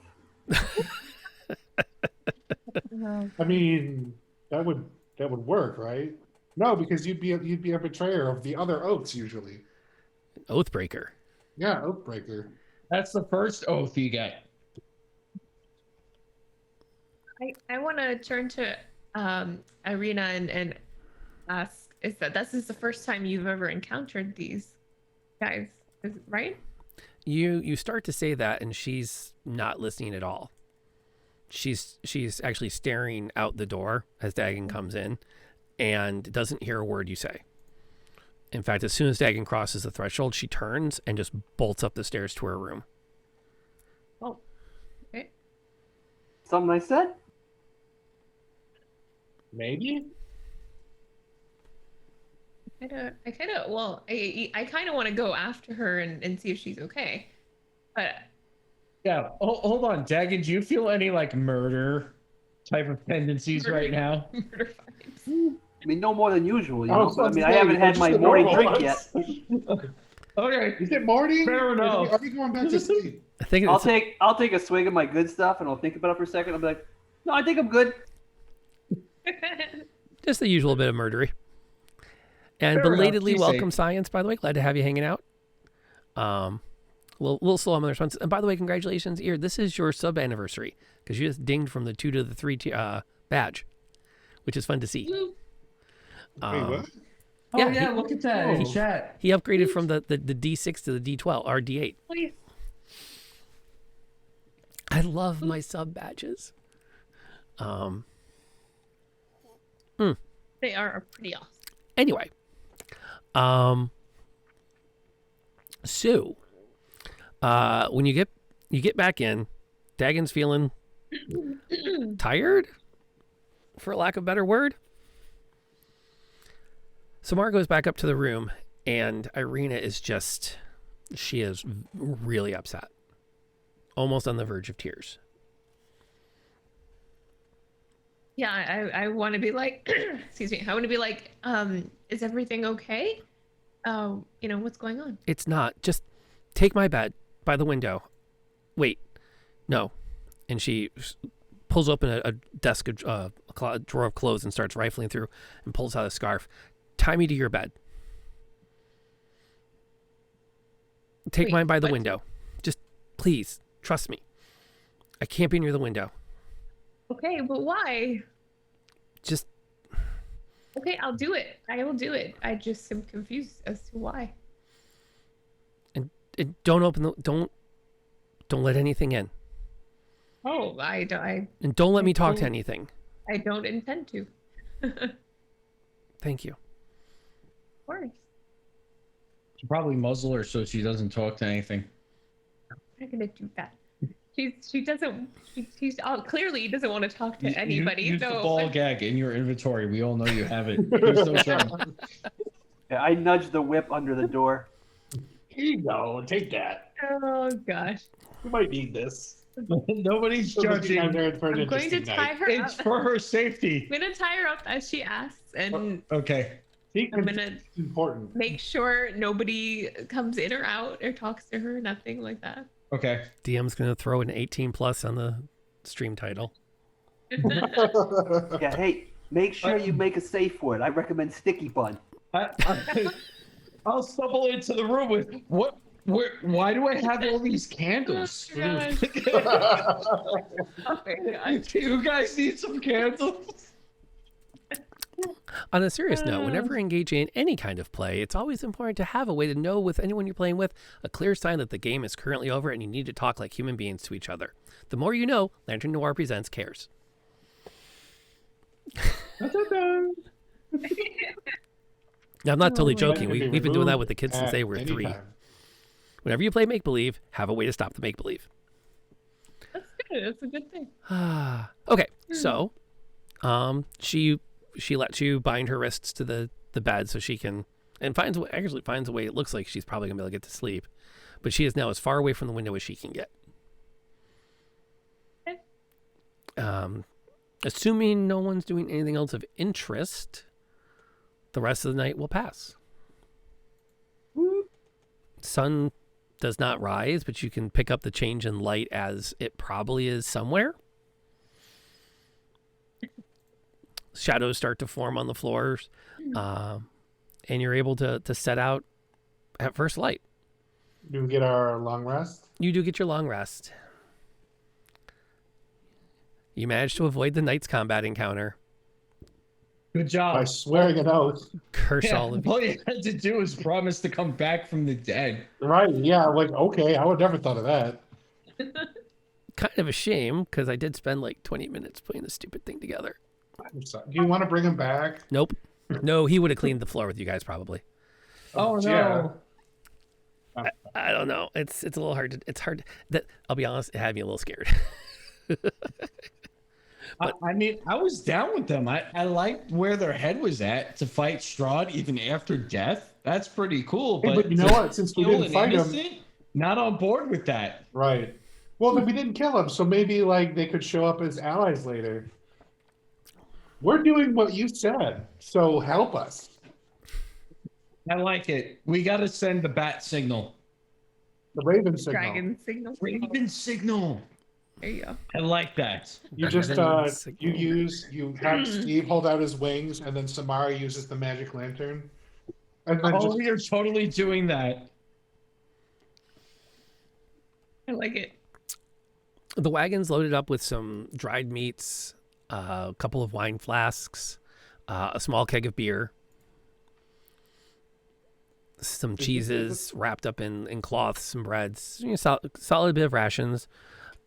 I mean, that would work, right? No, because you'd be a betrayer of the other oaths usually. Oathbreaker. Yeah, oathbreaker. That's the first oath you get. I want to turn to Ireena and ask, is this is the first time you've ever encountered these guys, right? You start to say that, and she's not listening at all. She's actually staring out the door as Dagon comes in, and doesn't hear a word you say. In fact, as soon as Dagon crosses the threshold, she turns and just bolts up the stairs to her room. Oh, okay. Something I said? Maybe. I kind of want to go after her and see if she's okay. But Yeah. Hold on, Dagon. Do you feel any murder type of tendencies right now? murder vibes. I mean, no more than usual. I was I about to mean, I say, haven't had just my the morning normal drink yet. ones. Okay. Is it morning? Fair enough. Are we going back to sleep? I think I'll it's take a swig of my good stuff, and I'll think about it for a second. I'll be like, no, I think I'm good. just the usual bit of murdery. And Fair enough. belatedly Be welcome safe. Science, by the way. Glad to have you hanging out. Little slow on the response. And by the way, congratulations, Ear. This is your sub anniversary because you just dinged from the 2 to the 3 badge, which is fun to see. Woo. Wait, what? Oh Yeah, yeah, he- look at that in Oh. chat. He upgraded from the D6 to the D12 or D8. Please. I love my sub badges. They are pretty awesome. Anyway, so when you get back in, Dagon's feeling tired, for lack of a better word. Samar goes back up to the room, and Ireena is really upset. almost on the verge of tears. Yeah, I want to be like, excuse me. I want to be like, is everything okay? What's going on? It's not. Just take my bed by the window. Wait, no. And she pulls open a desk, a drawer of clothes, and starts rifling through and pulls out a scarf. Tie me to your bed. Take Wait, mine by the what? window. Just please, trust me. I can't be near the window. Okay, but why? Just Okay, I'll do it. I will do it. I just am confused as to why. and don't open the don't let anything in. Oh, And don't let me talk to anything. I don't intend to. Of Thank you. course. Should probably muzzle her so she doesn't talk to anything. I'm not gonna do that. She doesn't. She's clearly doesn't want to talk to anybody. Use so the ball gag in your inventory. We all know you have it. You're so sharp. Yeah, I nudged the whip under the door. Here you go. Take that. Oh gosh. You might need this. Nobody's I'm judging. I'm going to tie her It's up. for her safety. I'm gonna tie her up as she asks, and Okay. I'm gonna Important. make sure nobody comes in or out or talks to her. Nothing like that. Okay. DM's gonna throw an 18 plus on the stream title. Yeah, hey, make sure you make a safe word. I recommend sticky bun. I'll stumble into the room with what? Why do I have all these candles? Oh, gosh. Oh my God. Do you guys need some candles? On a serious note, whenever engaging in any kind of play, it's always important to have a way to know with anyone you're playing with a clear sign that the game is currently over and you need to talk like human beings to each other. The more you know, Lantern Noir Presents cares. Now, I'm not totally joking. We've been doing that with the kids since they were 3. Anytime. Whenever you play make-believe, have a way to stop the make-believe. That's good. That's a good thing. Okay, so she lets you bind her wrists to the bed so she can, and finds a way. It looks like she's probably gonna be able to get to sleep, but she is now as far away from the window as she can get. Okay. Assuming no one's doing anything else of interest, the rest of the night will pass. Sun does not rise, but you can pick up the change in light as it probably is somewhere. Shadows start to form on the floors, and you're able to set out at first light. Do we get our long rest? You do get your long rest. You manage to avoid the night's combat encounter. Good By job. swearing it out. Curse Yeah, all of you. all you had to do was promise to come back from the dead. Right, yeah, like, okay, I would never thought of that. Kind of a shame, because I did spend like 20 minutes putting this stupid thing together. I'm sorry. Do you want to bring him back? Nope. No, he would have cleaned the floor with you guys probably. Oh no. Yeah. I don't know. It's a little hard. It's hard. That I'll be honest, it had me a little scared. I mean, I was down with them. I liked where their head was at to fight Strahd even after death. That's pretty cool. Hey, but you know what? Since we kill didn't an fight him, innocent, not on board with that. right? Well, but we didn't kill him, so maybe like they could show up as allies later. We're doing what you said, so help us. I like it. We got to send the bat signal. The Raven signal. Dragon signal. Raven signal. There you go. I like that. You just Raven signal. you have Steve hold out his wings, and then Samara uses the magic lantern, and then Oh, just we are totally doing that. I like it. The wagon's loaded up with some dried meats, a couple of wine flasks, a small keg of beer, some cheeses wrapped up in cloths, some breads, solid bit of rations.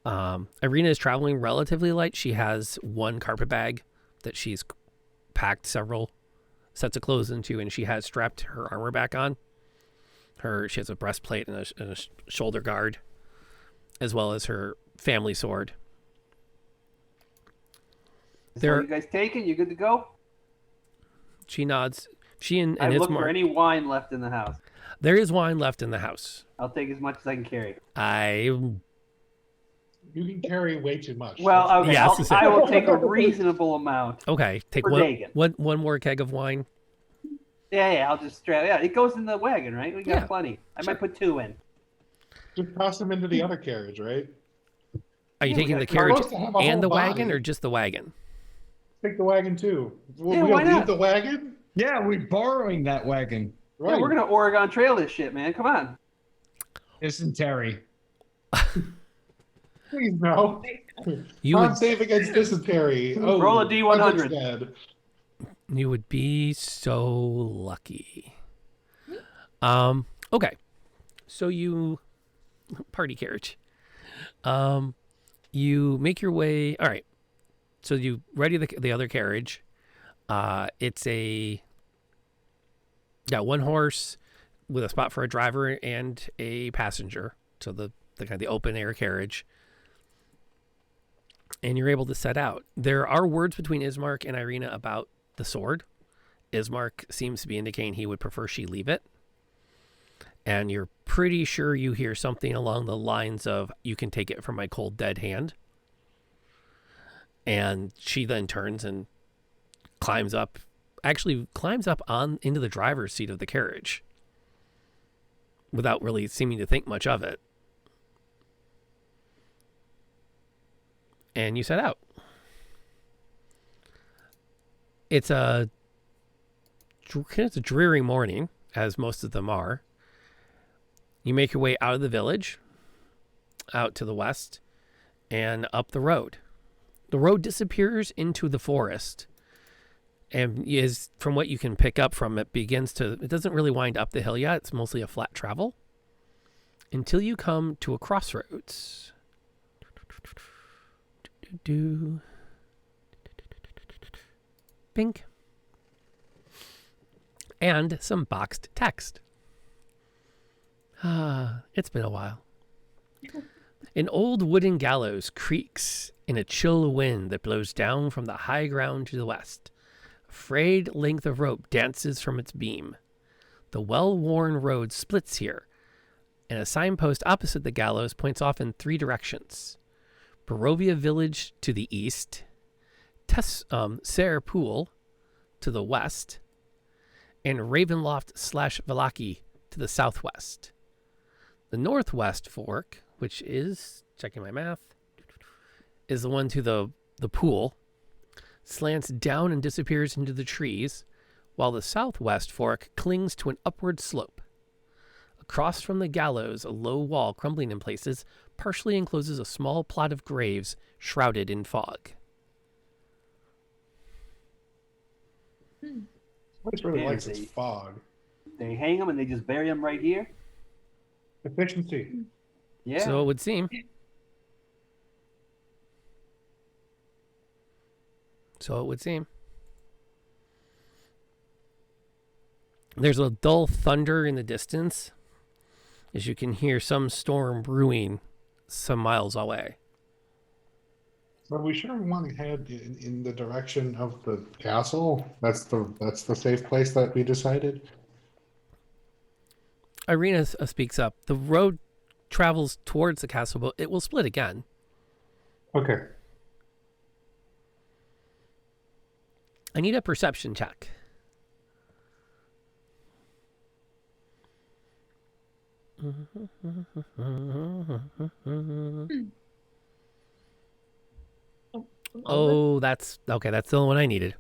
Ireena is traveling relatively light. She has one carpet bag that she's packed several sets of clothes into, and she has strapped her armor back on. She has a breastplate and a shoulder guard, as well as her family sword. Is There- all you guys taken? You good to go? She nods. She and I look for Ismark. any wine left in the house. There is wine left in the house. I'll take as much as I can carry. You can carry way too much. Well, okay, Yeah, I was gonna say- I will take a reasonable amount. Okay, take For Dagan. one more keg of wine. Yeah, I'll just strap. Yeah, it goes in the wagon, right? We got Yeah, plenty. I sure. might put 2 in. Just toss them into the other carriage, right? Are you Yeah, we taking got the a carriage supposed to have a and whole the wagon, body. or just the wagon? Take the wagon too. Yeah, We'll why leave not? the wagon. Yeah, we're borrowing that wagon. Right. Yeah, we're gonna Oregon Trail this shit, man. Come on. Dysentery. Please no. You Con would save against dysentery. Oh, Roll a D100. Frederick's dead. you would be so lucky. Okay. So you party carriage. You make your way. All right. So you ready the other carriage. It's one horse with a spot for a driver and a passenger. So the kind of the open air carriage. And you're able to set out. There are words between Ismark and Ireena about the sword. Ismark seems to be indicating he would prefer she leave it. And you're pretty sure you hear something along the lines of, "You can take it from my cold dead hand." And she then turns and climbs up on into the driver's seat of the carriage without really seeming to think much of it. And you set out. It's a dreary morning, as most of them are. You make your way out of the village, out to the west, and up the road. The road disappears into the forest, and is, from what you can pick up from it, it doesn't really wind up the hill yet. It's mostly a flat travel until you come to a crossroads. Pink. And some boxed text. It's been a while. An old wooden gallows creaks in a chill wind that blows down from the high ground to the west. A frayed length of rope dances from its beam. The well-worn road splits here, and a signpost opposite the gallows points off in 3 directions. Barovia Village to the east, Ser Pool to the west, and Ravenloft / Valaki to the southwest. The northwest fork, which is, checking my math, is the one to the pool, slants down and disappears into the trees, while the southwest fork clings to an upward slope. Across from the gallows, a low wall, crumbling in places, partially encloses a small plot of graves shrouded in fog. This really Yeah, likes they- its fog. They hang them and they just bury them right here. Efficiency. Yeah. So it would seem. There's a dull thunder in the distance, as you can hear some storm brewing some miles away. But we sure want to head in the direction of the castle. That's the safe place that we decided. Ireena speaks up. The road travels towards the castle, but it will split again. Okay. I need a perception check. Oh, that's okay. That's the only one I needed.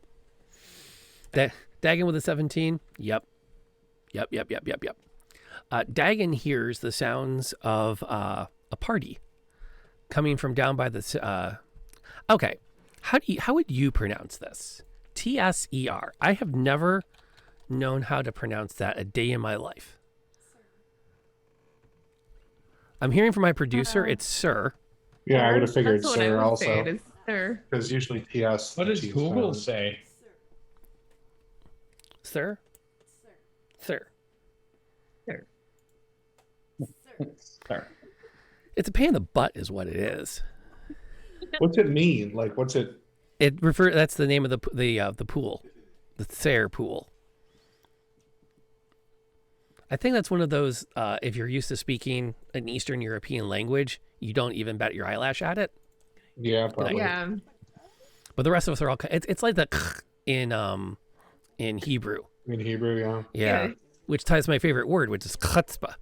Dagon with a 17. Yep. Dagon hears the sounds of a party coming from down by the. Okay, how would you pronounce this? TSER. I have never known how to pronounce that a day in my life. I'm hearing from my producer. It's Sir. Yeah, I would have figured That's what I sir would say. It also. is sir. Because usually TS. What does T's Google found. say? Sir. Sir. Sir. It's a pain in the butt, is what it is. What's it mean? Like, what's it? That's the name of the pool, the Ser pool. I think that's one of those. If you're used to speaking an Eastern European language, you don't even bat your eyelash at it. Yeah, probably. Yeah. But the rest of us are all. It's like the in Hebrew. In Hebrew, yeah. Yeah. Yeah. Which ties to my favorite word, which is chutzpah.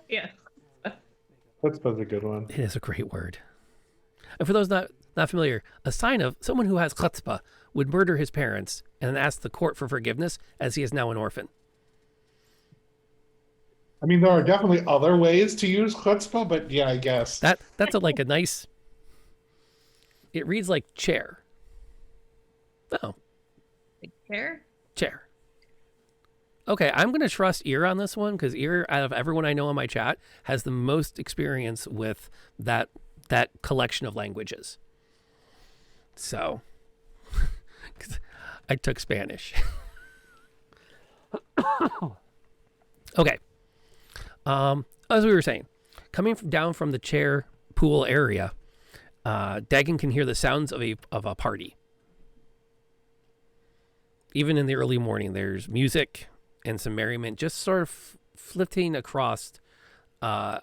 Yeah. That's a good one. It is a great word. And for those not familiar, a sign of someone who has chutzpah would murder his parents and then ask the court for forgiveness, as he is now an orphan. I mean, there are definitely other ways to use chutzpah, but yeah, I guess. That's like a nice. It reads like chair. Oh, Hair? chair. Okay, I'm going to trust Ear on this one because Ear, out of everyone I know in my chat, has the most experience with that collection of languages. So, 'cause I took Spanish. Okay. As we were saying, coming down from the chair pool area, Dagon can hear the sounds of a party. Even in the early morning, there's music and some merriment just sort of flitting across on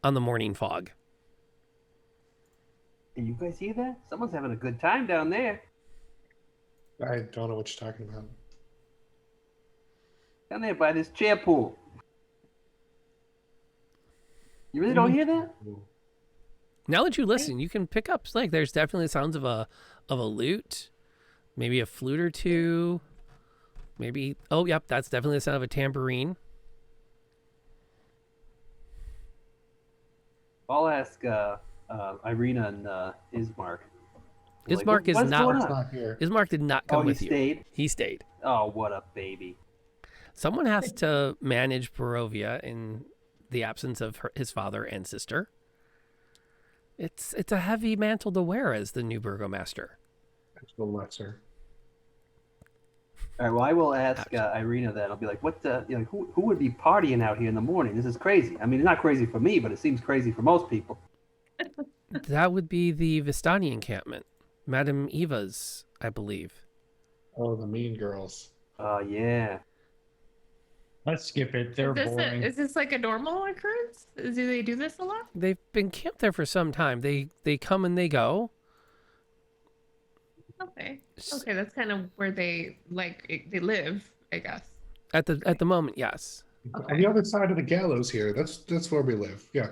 the morning fog. Hey, you guys hear that? Someone's having a good time down there. I don't know what you're talking about. Down there by this chair pool. You really don't hear that? Now that you listen, you can pick up like there's definitely sounds of a lute, maybe a flute or two, maybe yep, that's definitely the sound of a tambourine. I'll ask Ireena and Ismark. Ismark is what's not- going It's on? not here. Ismark did not come Oh, he with you. stayed? He stayed. Oh, what a baby. Someone has to manage Barovia in the absence of his father and sister. It's a heavy mantle to wear as the new burgomaster. It's the lesser. All right, well, I will ask Ireena then. I'll be like, who would be partying out here in the morning? This is crazy. I mean, it's not crazy for me, but it seems crazy for most people. That would be the Vistani encampment, Madame Eva's, I believe. Oh, the mean girls. Oh, yeah. Let's skip it. They're boring. Is this like a normal occurrence? Do they do this a lot? They've been camped there for some time. They come and they go. Okay. Okay, that's kind of where they they live, I guess. At the moment, yes. On the other side of the gallows here. That's where we live. Yeah.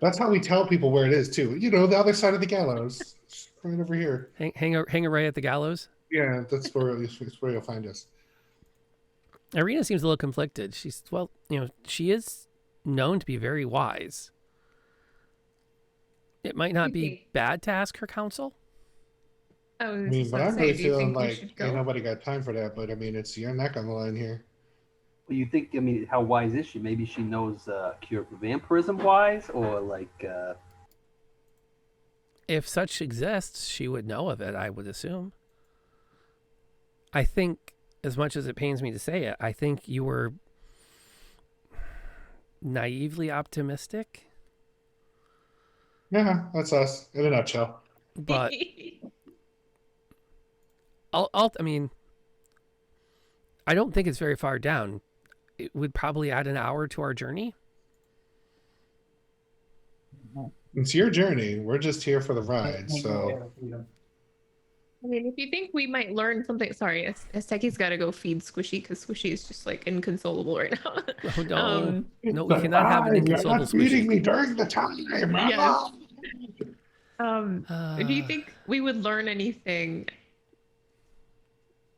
That's how we tell people where it is too. You know, the other side of the gallows. It's right over here. Hang right at the gallows. Yeah, that's where you'll find us. Ireena seems a little conflicted. She is known to be very wise. It might not be bad to ask her counsel. I was I mean, just but gonna I'm say, really do you feeling think we like should ain't go? nobody got time for that. But I mean, it's your neck on the line here. Well, you think, I mean, how wise is she? Maybe she knows cure for vampirism wise, or If such exists, she would know of it, I would assume. I think, as much as it pains me to say it, I think you were naively optimistic. Yeah, that's us in a nutshell. But I mean, I don't think it's very far down. It would probably add an hour to our journey. It's your journey. We're just here for the ride. So I mean, if you think we might learn something, sorry, Asteki's got to go feed Squishy because Squishy is just like inconsolable right now. Oh no, no, we cannot have an You're inconsolable not feeding Squishy. me during the time. Yes. Do you think we would learn anything?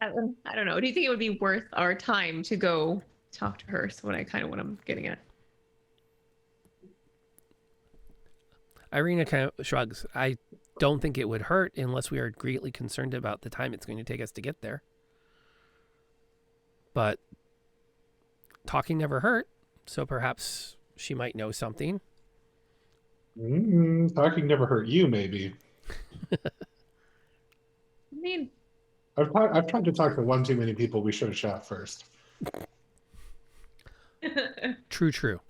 I don't know. Do you think it would be worth our time to go talk to her? So what I'm getting at. Ireena kind of shrugs. I don't think it would hurt unless we are greatly concerned about the time it's going to take us to get there. But talking never hurt, so perhaps she might know something. Talking never hurt you, maybe. I mean, I've tried to talk to one too many people. We should have shot first. True,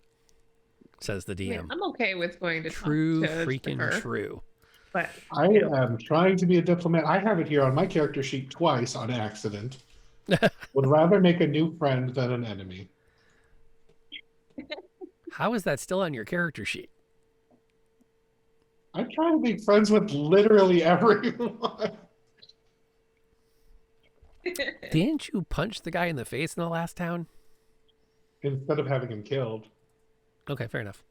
says the I mean, DM. I'm okay with going to True, talk to freaking her, true. but I am trying to be a diplomat. I have it here on my character sheet twice on accident. Would rather make a new friend than an enemy. How is that still on your character sheet? I try to be friends with literally everyone. Didn't you punch the guy in the face in the last town? Instead of having him killed. Okay, fair enough.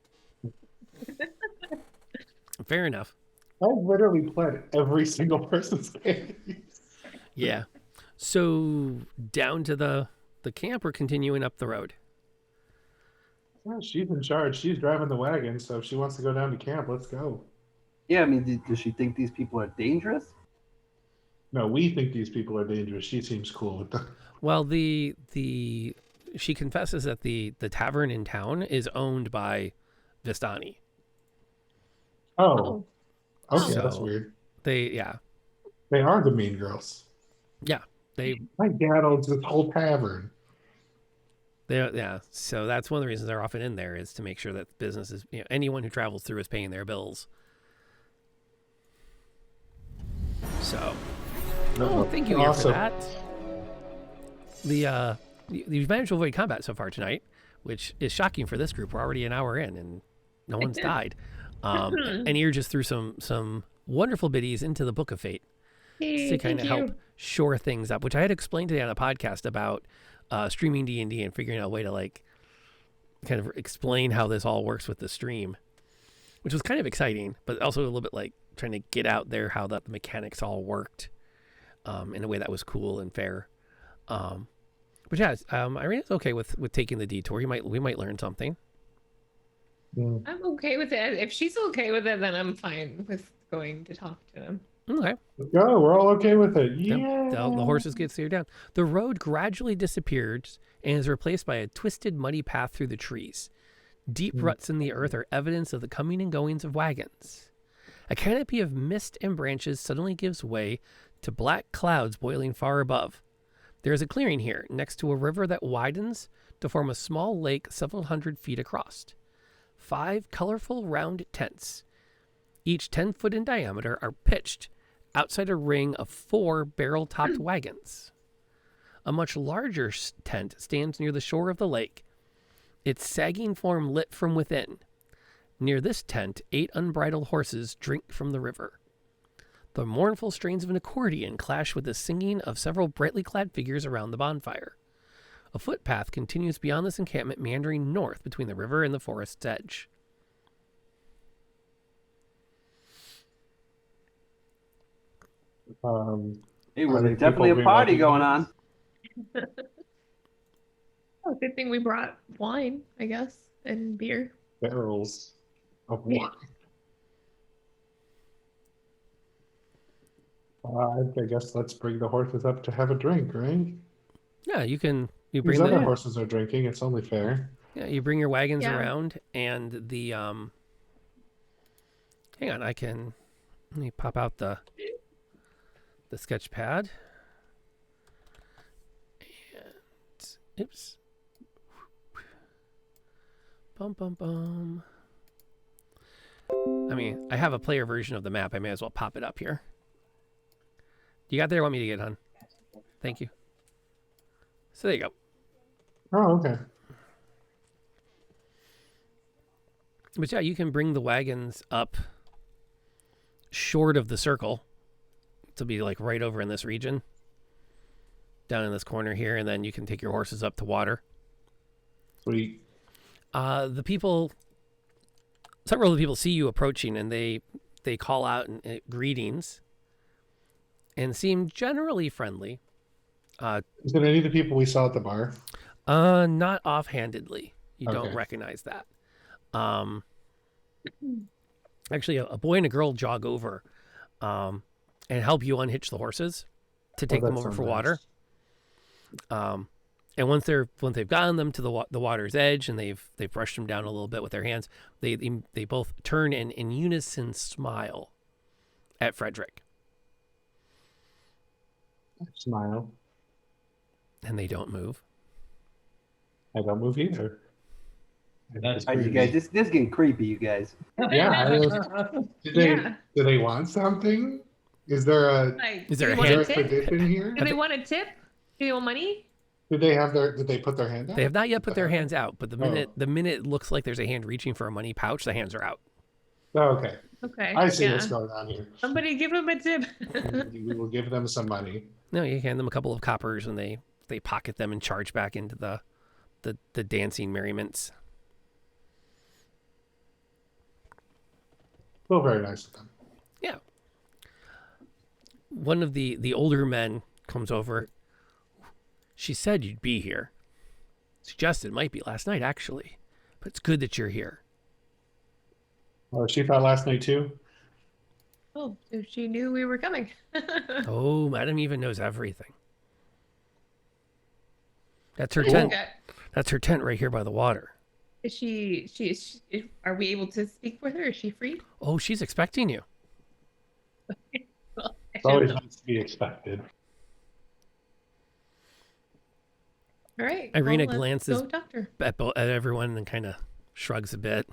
Fair enough. I literally pled every single person's case. Yeah. So down to the camp or continuing up the road? Yeah, she's in charge. She's driving the wagon, so if she wants to go down to camp, let's go. Yeah, I mean, does she think these people are dangerous? No, we think these people are dangerous. She seems cool with them. Well, she confesses that the tavern in town is owned by Vistani. Oh, okay, So- that's weird. They They are the mean girls. they My dad owns this whole tavern. so that's one of the reasons they're often in there, is to make sure that business is, anyone who travels through is paying their bills. So thank you, Ear, for Awesome. that. You've managed to avoid combat so far tonight, which is shocking for this group. We're already an hour in and no one's died. And Ear just threw some wonderful biddies into the Book of Fate to kind of help shore things up, which I had explained today on a podcast about streaming D&D and figuring out a way to like kind of explain how this all works with the stream, which was kind of exciting, but also a little bit like trying to get out there how that the mechanics all worked in a way that was cool and fair. But yeah, Ireena's okay with taking the detour. We might learn something. Mm. I'm okay with it. If she's okay with it, then I'm fine with going to talk to them. Okay. Let's go. We're all okay with it. Yep. Yeah. The horses get steered down. The road gradually disappears and is replaced by a twisted, muddy path through the trees. Deep ruts in the earth are evidence of the coming and goings of wagons. A canopy of mist and branches suddenly gives way to black clouds boiling far above. There is a clearing here, next to a river that widens to form a small lake several hundred feet across. 5 colorful round tents, each 10 foot in diameter, are pitched outside a ring of 4 barrel-topped wagons. A much larger tent stands near the shore of the lake, its sagging form lit from within. Near this tent, 8 unbridled horses drink from the river. The mournful strains of an accordion clash with the singing of several brightly clad figures around the bonfire. A footpath continues beyond this encampment, meandering north between the river and the forest's edge. Hey, well, Are there's there definitely a people party being going on. Oh, good thing we brought wine, I guess, and beer. Barrels of Yeah. wine. I guess let's bring the horses up to have a drink, right? Yeah, you bring These other the horses are drinking. It's only fair. you bring your wagons Yeah. around, and the hang on, let me pop out the sketch pad. And oops. Bum bum bum. I mean, I have a player version of the map. I may as well pop it up here. You got there? Want me to get on? Thank you. So there you go. Oh, okay. But yeah, you can bring the wagons up short of the circle to be like right over in this region, down in this corner here, and then you can take your horses up to water. Sweet. The people, several of the people see you approaching, and they call out greetings and seem generally friendly. Is it any of the people we saw at the bar? Not offhandedly. You don't Okay. recognize that. Actually, a boy and a girl jog over and help you unhitch the horses to take Oh, them that over sounds for nice. water. And once they've gotten them to the water's edge and they've brushed them down a little bit with their hands, they both turn and in unison smile at Frederick, Smile. and they don't move. I don't move either. That's All right, you guys, this is getting creepy, you guys. Yeah. Do they want something? Is there a Like, Is there do a they is want there a a tip? tradition here? Do they want a tip? Do they want money? Did they put their hand out? They have not yet put their hands out, but Oh. the minute it looks like there's a hand reaching for a money pouch, the hands are out. Oh, okay. Okay. I see yeah. what's going on here. Somebody give him a tip. We will give them some money. No, you hand them a couple of coppers and they pocket them and charge back into the dancing merriments. Still very nice of them. Yeah. One of the older men comes over. She said you'd be here. Suggested it might be last night, actually. But it's good that you're here. Oh, she thought last night too? Oh, so she knew we were coming. Oh, Madame Eva knows everything. That's her Cool. tent. That's her tent right here by the water. Is she, are we able to speak with her? Is she free? Oh, she's expecting you. Well, It's always nice to be expected. all right. Ireena let's glances go talk to her. at everyone and kind of shrugs a bit.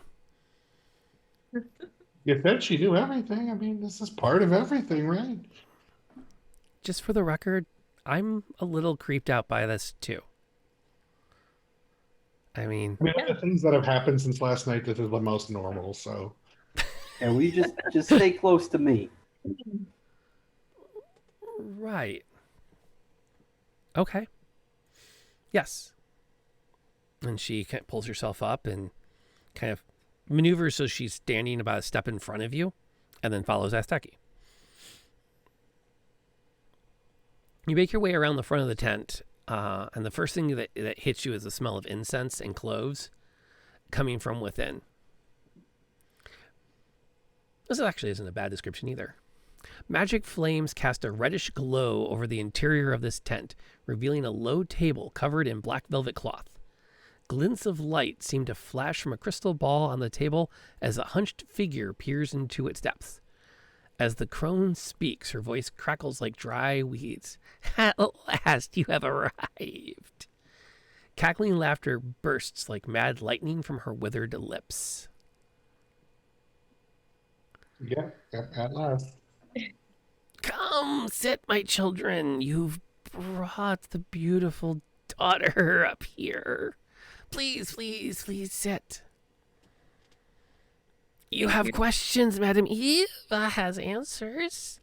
You said she knew everything. I mean, this is part of everything, right? Just for the record, I'm a little creeped out by this too. I mean, I mean, of the things that have happened since last night, this is the most normal, so. And we just stay close to me. right. Okay. Yes. And she kind of pulls herself up and kind of maneuvers so she's standing about a step in front of you and then follows Asteki. You make your way around the front of the tent, and the first thing that hits you is the smell of incense and cloves coming from within. This actually isn't a bad description either. Magic flames cast a reddish glow over the interior of this tent, revealing a low table covered in black velvet cloth. Glints of light seem to flash from a crystal ball on the table as a hunched figure peers into its depths. As the crone speaks, her voice crackles like dry weeds. At last you have arrived. Cackling laughter bursts like mad lightning from her withered lips. Yeah, at last. Come, sit, my children. You've brought the beautiful daughter up here. Please, please, please sit. You have questions, Madame Eva has answers.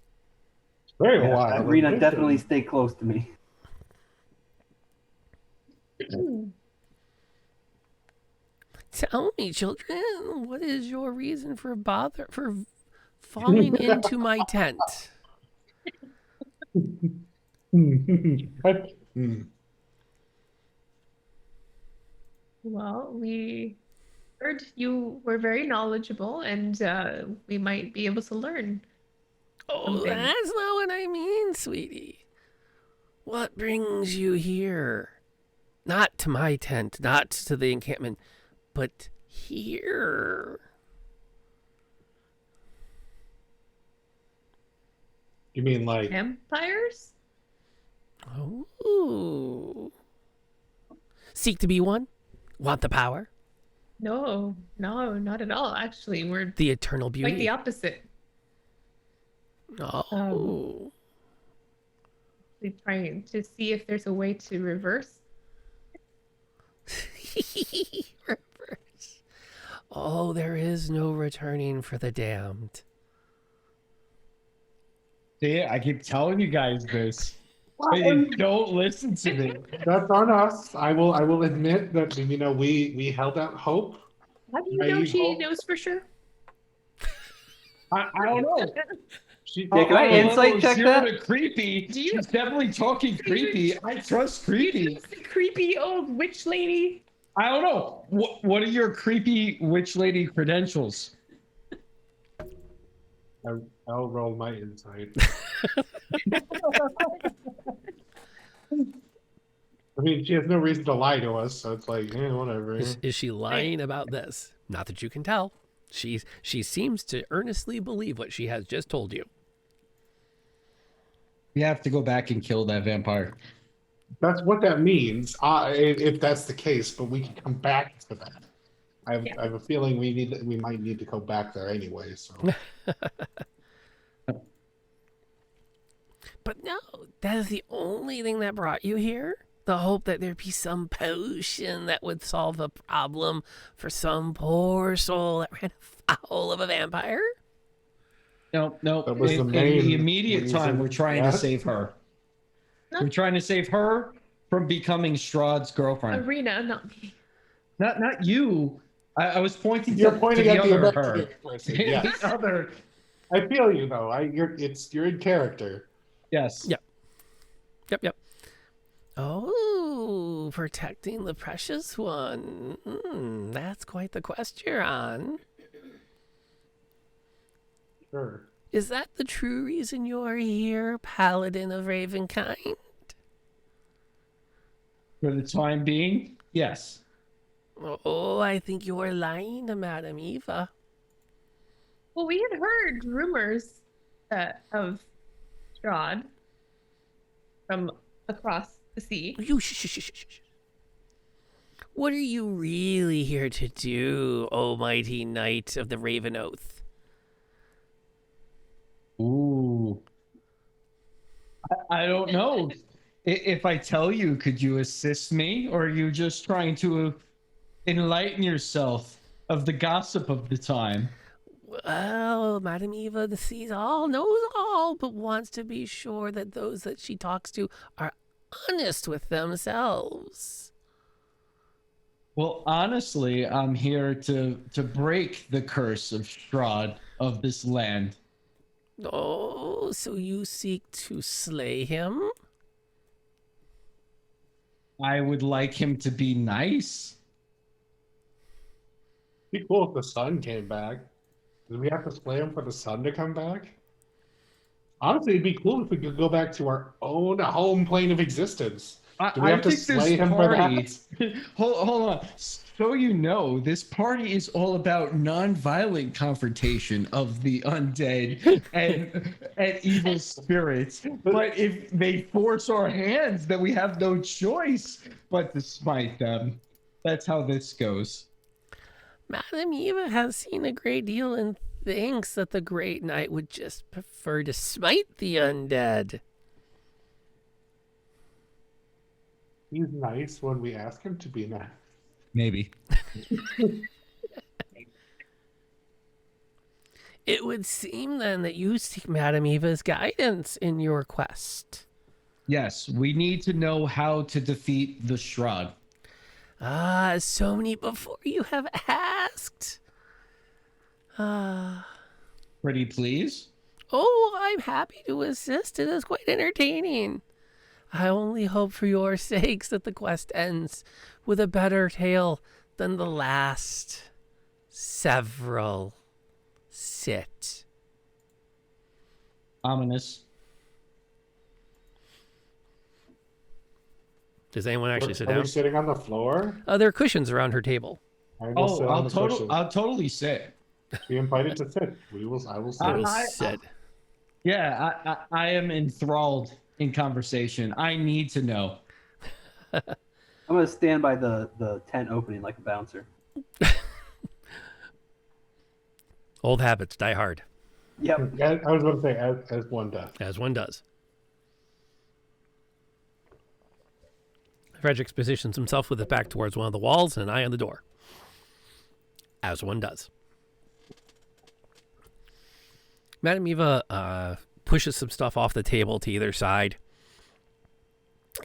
Very Yeah, wild. Ireena, definitely stay close to me. Tell me, children, what is your reason for falling into my tent? Well, we heard you were very knowledgeable, and we might be able to learn. Oh, Something. that's not what I mean, sweetie. What brings you here? Not to my tent, not to the encampment, but here. You mean like Vampires? Oh. Seek to be one? Want the power? No, not at all. Actually, we're The eternal beauty? like the opposite. Oh. We're trying to see if there's a way to reverse. Reverse. Oh, there is no returning for the damned. See, I keep telling you guys this. But you don't listen to me. that's on us. I will admit that we held out hope. How do you know Naive she hope. knows for sure? I don't know. Yeah, can I insight check Zero that? to creepy. Do you- She's definitely talking creepy. I trust creepy. The creepy old witch lady. I don't know. What are your creepy witch lady credentials? I'll roll my insight. I mean, she has no reason to lie to us, so it's like, whatever. Is she lying about this? Not that you can tell. She seems to earnestly believe what she has just told you. We have to go back and kill that vampire. That's what that means, if that's the case. But we can come back to that. I have a feeling we might need to go back there anyway. So But no, that is the only thing that brought you here? The hope that there'd be some potion that would solve a problem for some poor soul that ran afoul of a vampire? No. That was the In main the immediate time, reason. we're trying to Yes. save her. No. We're trying to save her from becoming Strahd's girlfriend. Ireena, not me. Not you. I was pointing You're to pointing the at the other her. imaginary person. Yes. The other. I feel you though. You're in character. Yes. Yeah. Yep. Oh, protecting the precious one. That's quite the quest you're on. Sure. Is that the true reason you're here, Paladin of Ravenkind? For the time being, yes. Oh, I think you're lying to Madame Eva. Well, we had heard rumors of Strahd from across the sea. You shh. What are you really here to do, O mighty knight of the Raven Oath? Ooh. I don't know. If I tell you, could you assist me? Or are you just trying to enlighten yourself of the gossip of the time? Well, Madame Eva sees all, knows all, but wants to be sure that those that she talks to are honest with themselves. Well, honestly, I'm here to break the curse of Strahd of this land. Oh, so you seek to slay him? I would like him to be nice. Be cool if the sun came back. Did we have to slay him for the sun to come back? Honestly, it'd be cool if we could go back to our own home plane of existence. Do we have to slay him for that? Hold on. So you know, this party is all about non-violent confrontation of the undead and evil spirits. But if they force our hands, then we have no choice but to smite them. That's how this goes. Madame Eva has seen a great deal and thinks that the Great Knight would just prefer to smite the undead. He's nice when we ask him to be nice. Maybe. It would seem then that you seek Madame Eva's guidance in your quest. Yes, we need to know how to defeat the Strahd. Ah, so many before you have asked. Pretty please? Oh, I'm happy to assist. It is quite entertaining. I only hope for your sakes that the quest ends with a better tale than the last several. Sit. Ominous. Does anyone actually sit Are down? we sitting on the floor? There are cushions around her table. I will sit on the cushion. I'll totally sit. Be invited to sit. I will sit. I will sit. Yeah, I am enthralled in conversation. I need to know. I'm gonna stand by the tent opening like a bouncer. Old habits die hard, Yep. Yeah, I was going to say, as one does. as one does. Frederick positions himself with his back towards one of the walls and an eye on the door, as one does. Madame Eva pushes some stuff off the table to either side,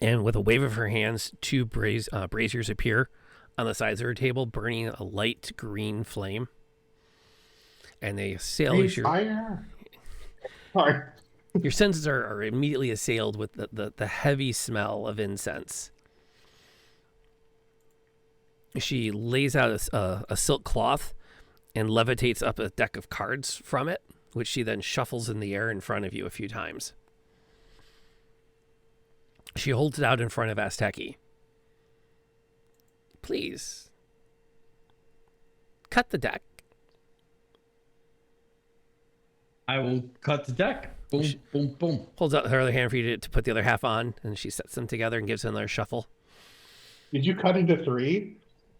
and with a wave of her hands, two braziers appear on the sides of her table, burning a light green flame. And they assail as Fire. Sorry. your senses are immediately assailed with the heavy smell of incense. She lays out a silk cloth and levitates up a deck of cards from it, which she then shuffles in the air in front of you a few times. She holds it out in front of Asteki. Please, cut the deck. I will cut the deck. Boom, boom, boom. Holds out her other hand for you to put the other half on, and she sets them together and gives it another shuffle. Did you cut into 3?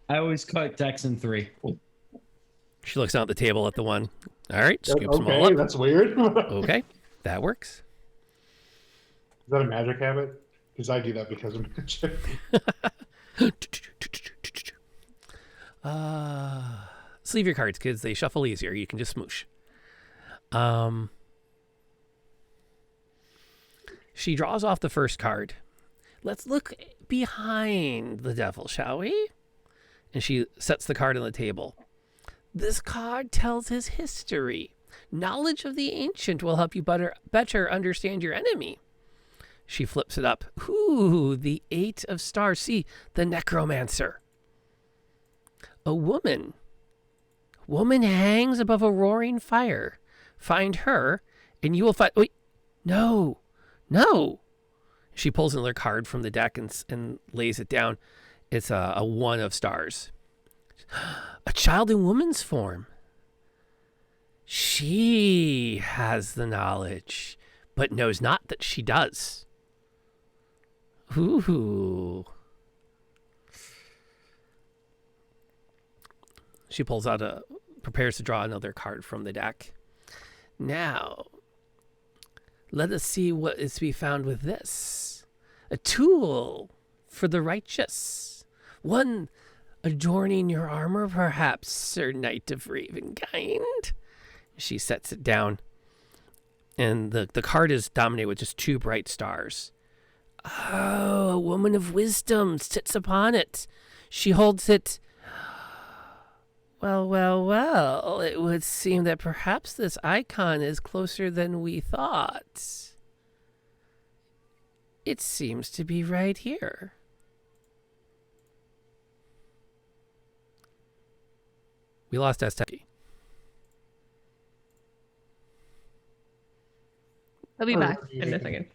I always cut decks in 3. She looks down at the table at the one. All right, scoops them all Okay, up. that's weird. Is Okay, that works. that a magic habit? Because I do that because of magic. Sleeve your cards, kids. They shuffle easier. You can just smoosh. She draws off the first card. Let's look behind the devil, shall we? And she sets the card on the table. This card tells his history. Knowledge of the ancient will help you better understand your enemy. She flips it up. Ooh, the 8 of stars. See, the necromancer. A woman. Woman hangs above a roaring fire. Find her, and you will find... Wait, no. She pulls another card from the deck and lays it down. It's a 1 of stars. A child in woman's form. She has the knowledge, but knows not that she does. Ooh. She prepares to draw another card from the deck. Now, let us see what is to be found with this. A tool for the righteous. One adorning your armor, perhaps, Sir Knight of Ravenkind. She sets it down. And the card is dominated with just 2 bright stars. Oh, a woman of wisdom sits upon it. She holds it. Well, it would seem that perhaps this icon is closer than we thought. It seems to be right here. We lost Asteki. I'll be back in a second.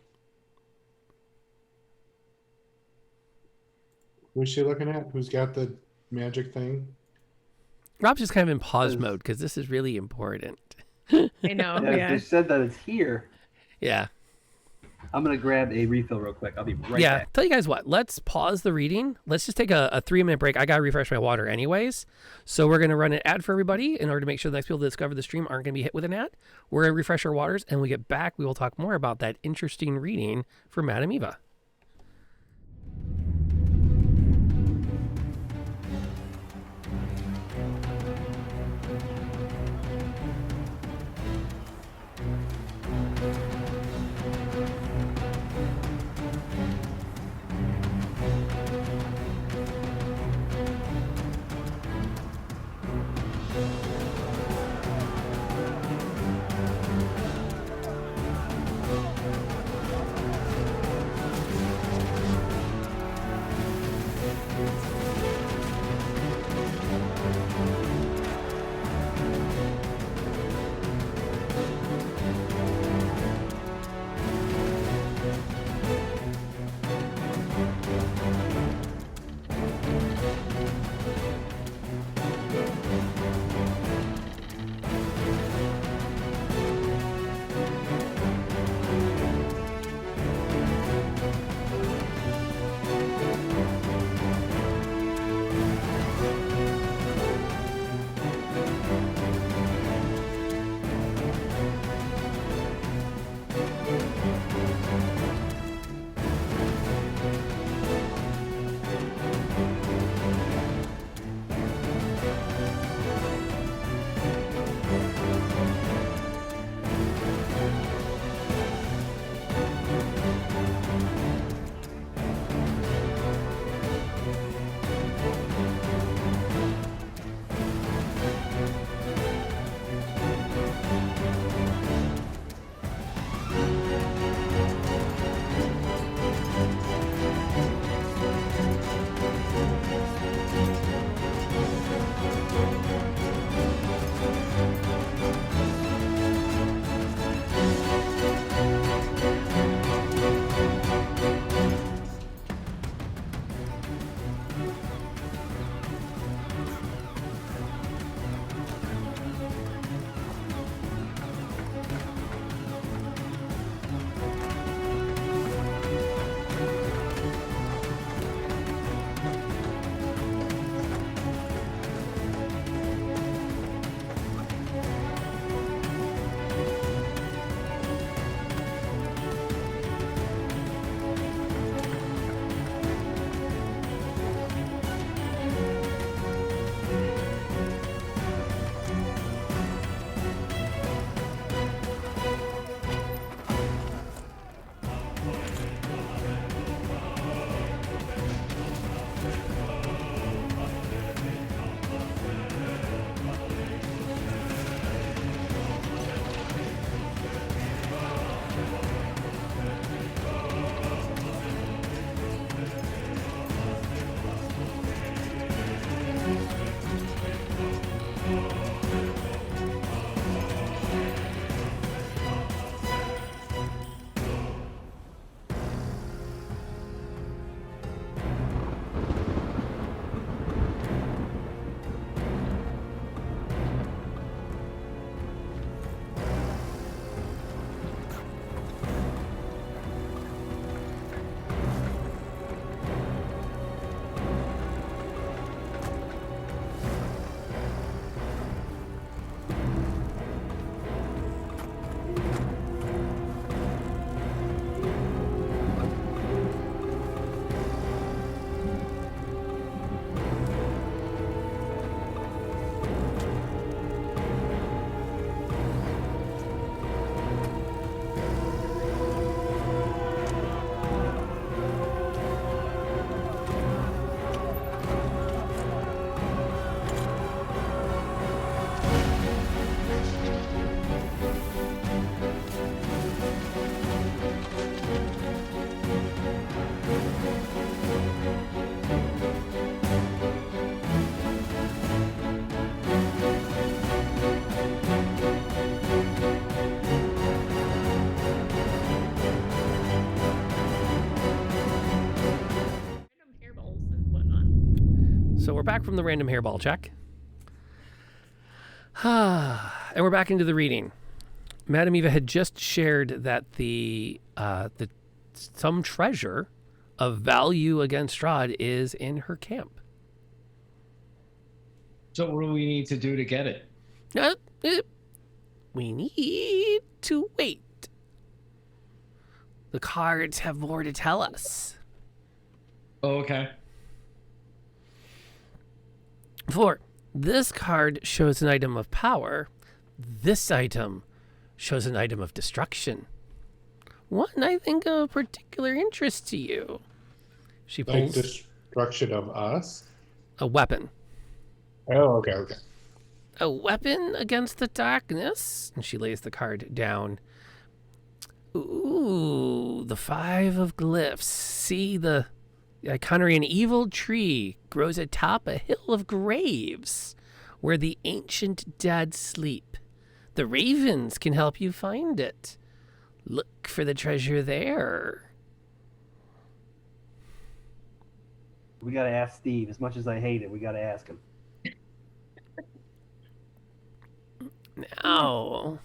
Who's she looking at? Who's got the magic thing? Rob's just kind of in pause mode because this is really important. I know. Yeah, they said that it's here. Yeah. I'm gonna grab a refill real quick. I'll be right back. Tell you guys what. Let's pause the reading. Let's just take a 3-minute break. I gotta refresh my water anyways. So we're gonna run an ad for everybody in order to make sure the next people to discover the stream aren't gonna be hit with an ad. We're gonna refresh our waters, and when we get back, we will talk more about that interesting reading for Madame Eva. So we're back from the random hairball check. And we're back into the reading. Madame Eva had just shared that some treasure of value against Strahd is in her camp. So what do we need to do to get it? We need to wait. The cards have more to tell us. Oh, okay. For this card shows an item of power. This item shows an item of destruction. One I think of particular interest to you. She Like pulls destruction of us? a weapon. Oh, okay. A weapon against the darkness. And she lays the card down. Ooh, the Five of Glyphs. See, the Iconarian evil tree grows atop a hill of graves where the ancient dead sleep. The ravens can help you find it. Look for the treasure there. We gotta ask Steve. As much as I hate it, we gotta ask him. Now,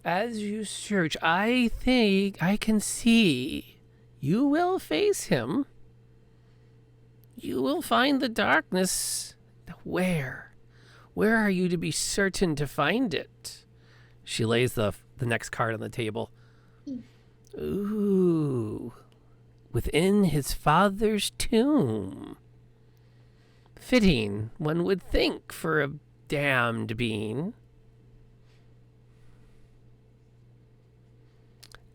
as you search, I think I can see you will face him. You will find the darkness. Where? Where are you to be certain to find it? She lays the next card on the table. Ooh. Within his father's tomb. Fitting, one would think, for a damned being.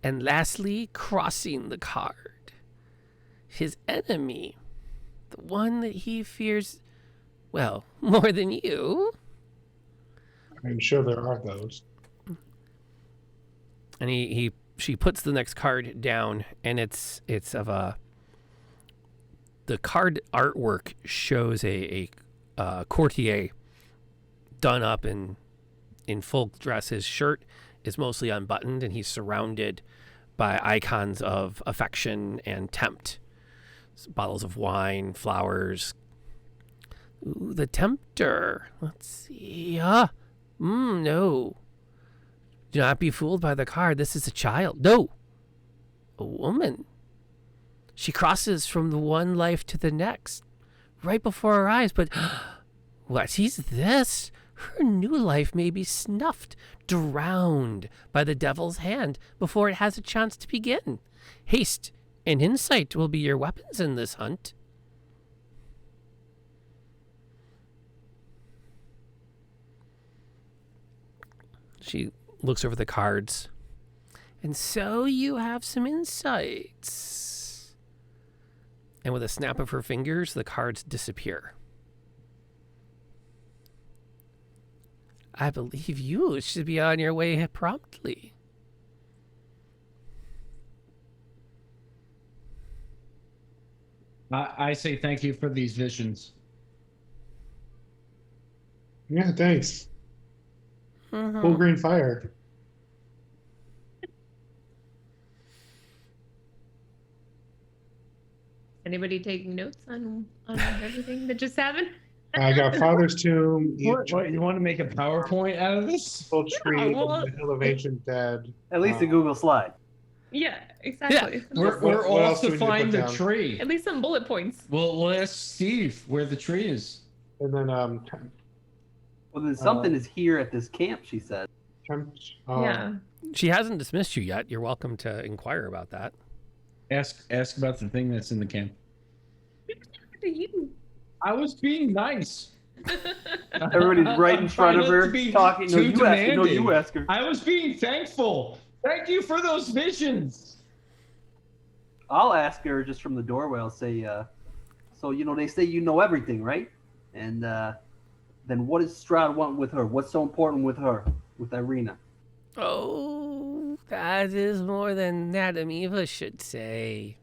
And lastly, crossing the card. His enemy. The one that he fears, well, more than you. I'm sure there are those. And she puts the next card down, and it's of the card artwork shows a courtier done up in full dress. His shirt is mostly unbuttoned, and he's surrounded by icons of affection and tempt. Bottles of wine, flowers. Ooh, the tempter. Let's see. No. Do not be fooled by the card. This is a child. No. A woman. She crosses from the one life to the next, right before our eyes. But what is this? Her new life may be snuffed, drowned by the devil's hand before it has a chance to begin. Haste and insight will be your weapons in this hunt. She looks over the cards. And so you have some insights. And with a snap of her fingers, the cards disappear. I believe you should be on your way promptly. I say thank you for these visions. Yeah, thanks. Mm-hmm. Cool green fire. Anybody taking notes on everything that just happened? I got Father's Tomb, What, you want to make a PowerPoint out of this? Full Tree, well- the Hill of Ancient Dead. At least a Google slide. Yeah, exactly. We're What off else do to we need to find put the down? tree. At least some bullet points. We'll ask Steve where the tree is. And then Well, then something is here at this camp, she said. tempt. Yeah. She hasn't dismissed you yet. You're welcome to inquire about that. Ask about the thing that's in the camp. What are you? I was being nice. Everybody's right in front of Try not her, to be talking. No, too you ask her. No, demanding. you ask her. I was being thankful. Thank you for those visions. I'll ask her just from the doorway. I'll say, so, they say you know everything, right? And then what does Strahd want with her? What's so important with her, with Ireena? Oh, that is more than Madame Eva should say.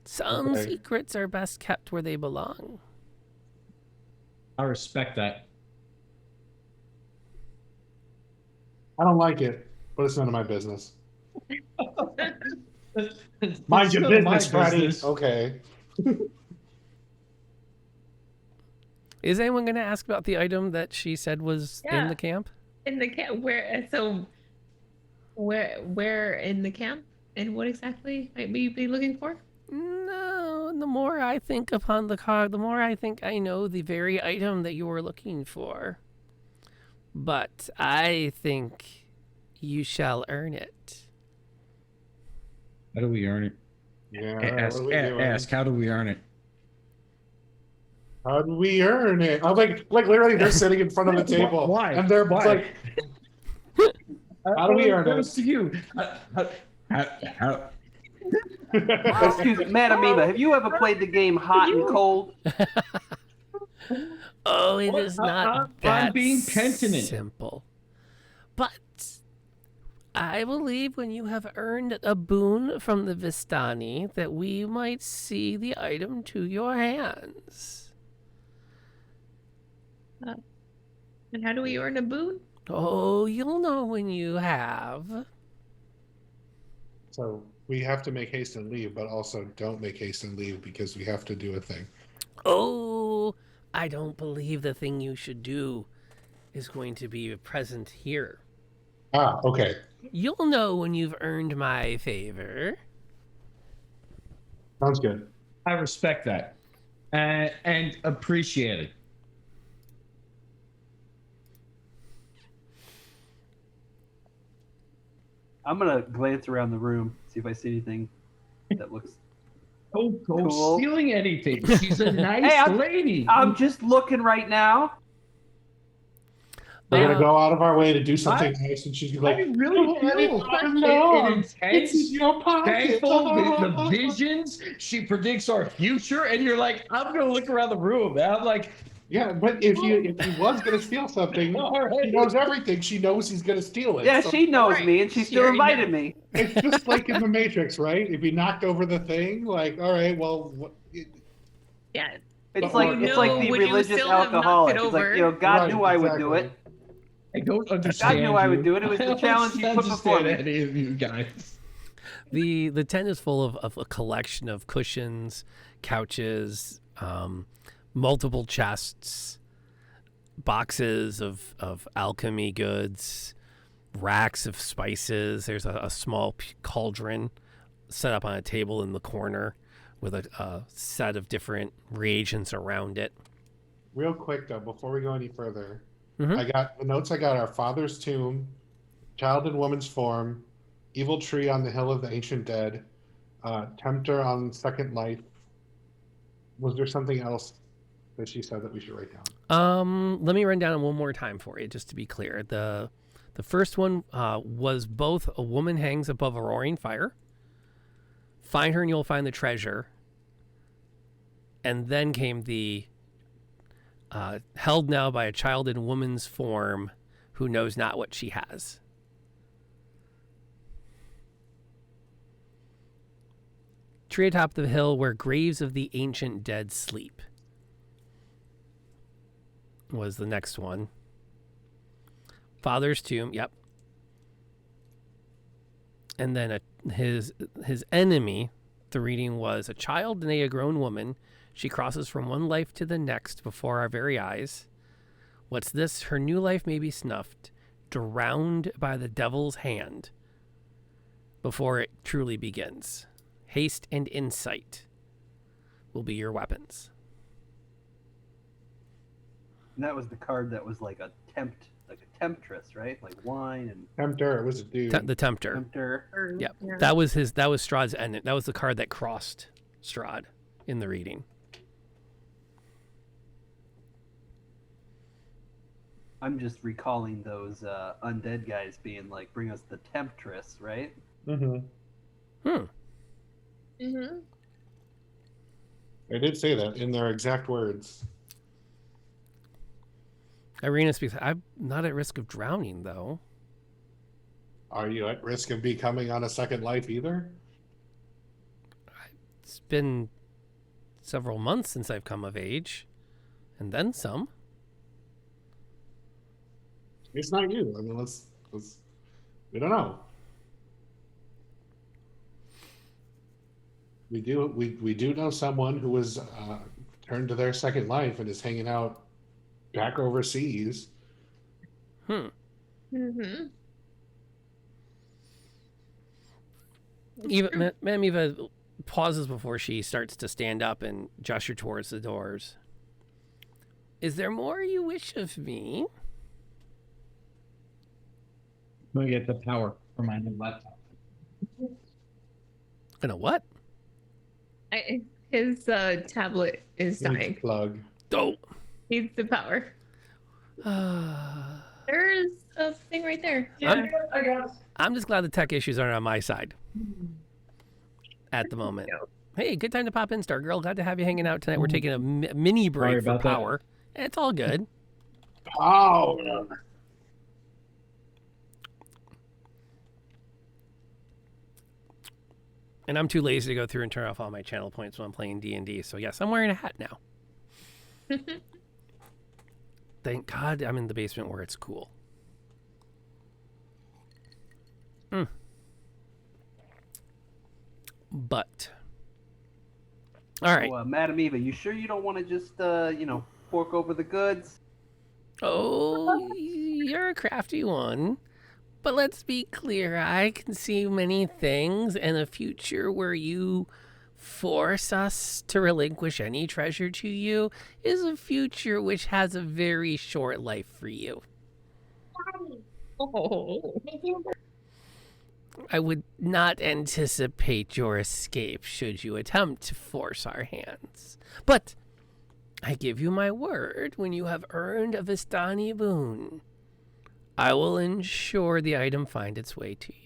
Some Okay. secrets are best kept where they belong. I respect that. I don't like it, but it's none of my business. Mind It's your none of my business, Freddie. business. Okay. Is anyone going to ask about the item that she said was in the camp? In the camp? Where? So, where in the camp? And what exactly might we be looking for? No, the more I think upon the card, the more I think I know the very item that you were looking for. But I think you shall earn it. How do we earn it? Yeah. Ask, what are we doing? ask, how do we earn it? How do we earn it? I'm like literally, they're sitting in front of the table. Why? And they're like, how do we earn it? To you. How? Excuse me, Madame Eva, have you ever played the game Hot and Cold? Oh, it is not that I'm being penitent. simple. But I believe when you have earned a boon from the Vistani that we might see the item to your hands. And how do we earn a boon? Oh, you'll know when you have. So we have to make haste and leave, but also don't make haste and leave because we have to do a thing. Oh, I don't believe the thing you should do is going to be present here. Ah, okay. You'll know when you've earned my favor. Sounds good. I respect that and appreciate it. I'm gonna glance around the room, see if I see anything that looks. Don't go Cool. stealing anything. She's a nice lady. I'm just looking right now. We're gonna go out of our way to do something nice, and she's like, I really feel an intense, it's in your pocket. thankful, the visions. She predicts our future, and you're like, I'm gonna look around the room. And I'm like, Yeah, but if he was gonna steal something, she knows everything. She knows he's gonna steal it. Yeah, So she knows Right. me, and she She still already invited knows. me. it's just like in the Matrix, right? If he knocked over the thing, like, all right, well, Yeah. It's But like you it's like know, the would you religious still have knocked alcoholic. it It's like, over? you know, God Right, knew I would do it. I don't understand. God knew I would you. do it. It was the I don't challenge he put before understand me. any of you guys. The tent is full of a collection of cushions, couches, multiple chests, boxes of alchemy goods, racks of spices. There's a small cauldron set up on a table in the corner with a set of different reagents around it. real quick though, before we go any further, Mhm. I got the notes. I got our father's tomb, child in woman's form, evil tree on the hill of the ancient dead, tempter on second life. Was there something else that she said that we should write down? Let me run down it one more time for you, just to be clear. The first one was both a woman hangs above a roaring fire. Find her and you'll find the treasure. And then came the held now by a child in woman's form who knows not what she has. Tree atop the hill where graves of the ancient dead sleep was the next one. Father's tomb, yep. And then his enemy, the reading was a child and a grown woman. She crosses from one life to the next before our very eyes. What's this? Her new life may be snuffed, drowned by the devil's hand before it truly begins. Haste and insight will be your weapons. And that was the card that was like a temptress, right? Like wine and Tempter, it was a dude. The Tempter. tempter. Yep. That was Strahd's end. That was the card that crossed Strahd in the reading. I'm just recalling those undead guys being like, "Bring us the temptress," right? Mm-hmm. They did say that in their exact words. Ireena speaks. I'm not at risk of drowning, though. Are you at risk of becoming on a second life either? It's been several months since I've come of age, and then some. It's not you. I mean, let's we don't know. We do know someone who was turned to their second life and is hanging out back overseas. Mm-hmm. Madame Eva pauses before she starts to stand up and gesture towards the doors. Is there more you wish of me? I'm gonna get the power for my new laptop. Gonna what? His tablet is dying. Plug. Oh. Needs the power. There's a thing right there. I got it. I'm just glad the tech issues aren't on my side at the moment. Hey, good time to pop in, Stargirl. Glad to have you hanging out tonight. We're taking a mini break for about that. power. It's all good. Oh. And I'm too lazy to go through and turn off all my channel points when I'm playing D&D. So yes, I'm wearing a hat now. Thank God I'm in the basement where it's cool. But all right. So, Madame Eva, you sure you don't want to just, fork over the goods? Oh, you're a crafty one. But let's be clear, I can see many things, and a future where you force us to relinquish any treasure to you is a future which has a very short life for you. Oh. I would not anticipate your escape should you attempt to force our hands. But I give you my word, when you have earned a Vistani boon, I will ensure the item find its way to you.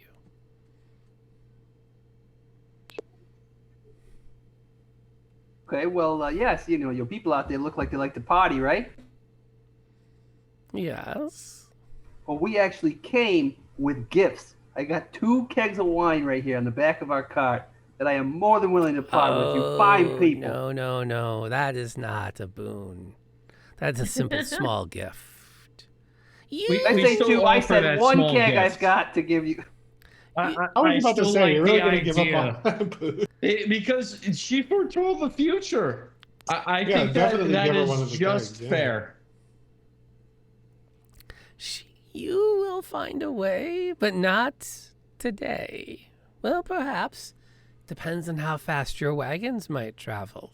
Okay, well, yes, your people out there look like they like to party, right? Yes. Well, we actually came with gifts. I got 2 kegs of wine right here on the back of our cart that I am more than willing to part with you fine people. No. That is not a boon. That's a simple small gift. I said 1 keg gift. I've got to give you. I was about to say, you're really going to give up on booze. Because she foretold the future. I Yeah, think definitely that give her one of is the just kegs, yeah. fair. You will find a way, but not today. Well, perhaps. Depends on how fast your wagons might travel.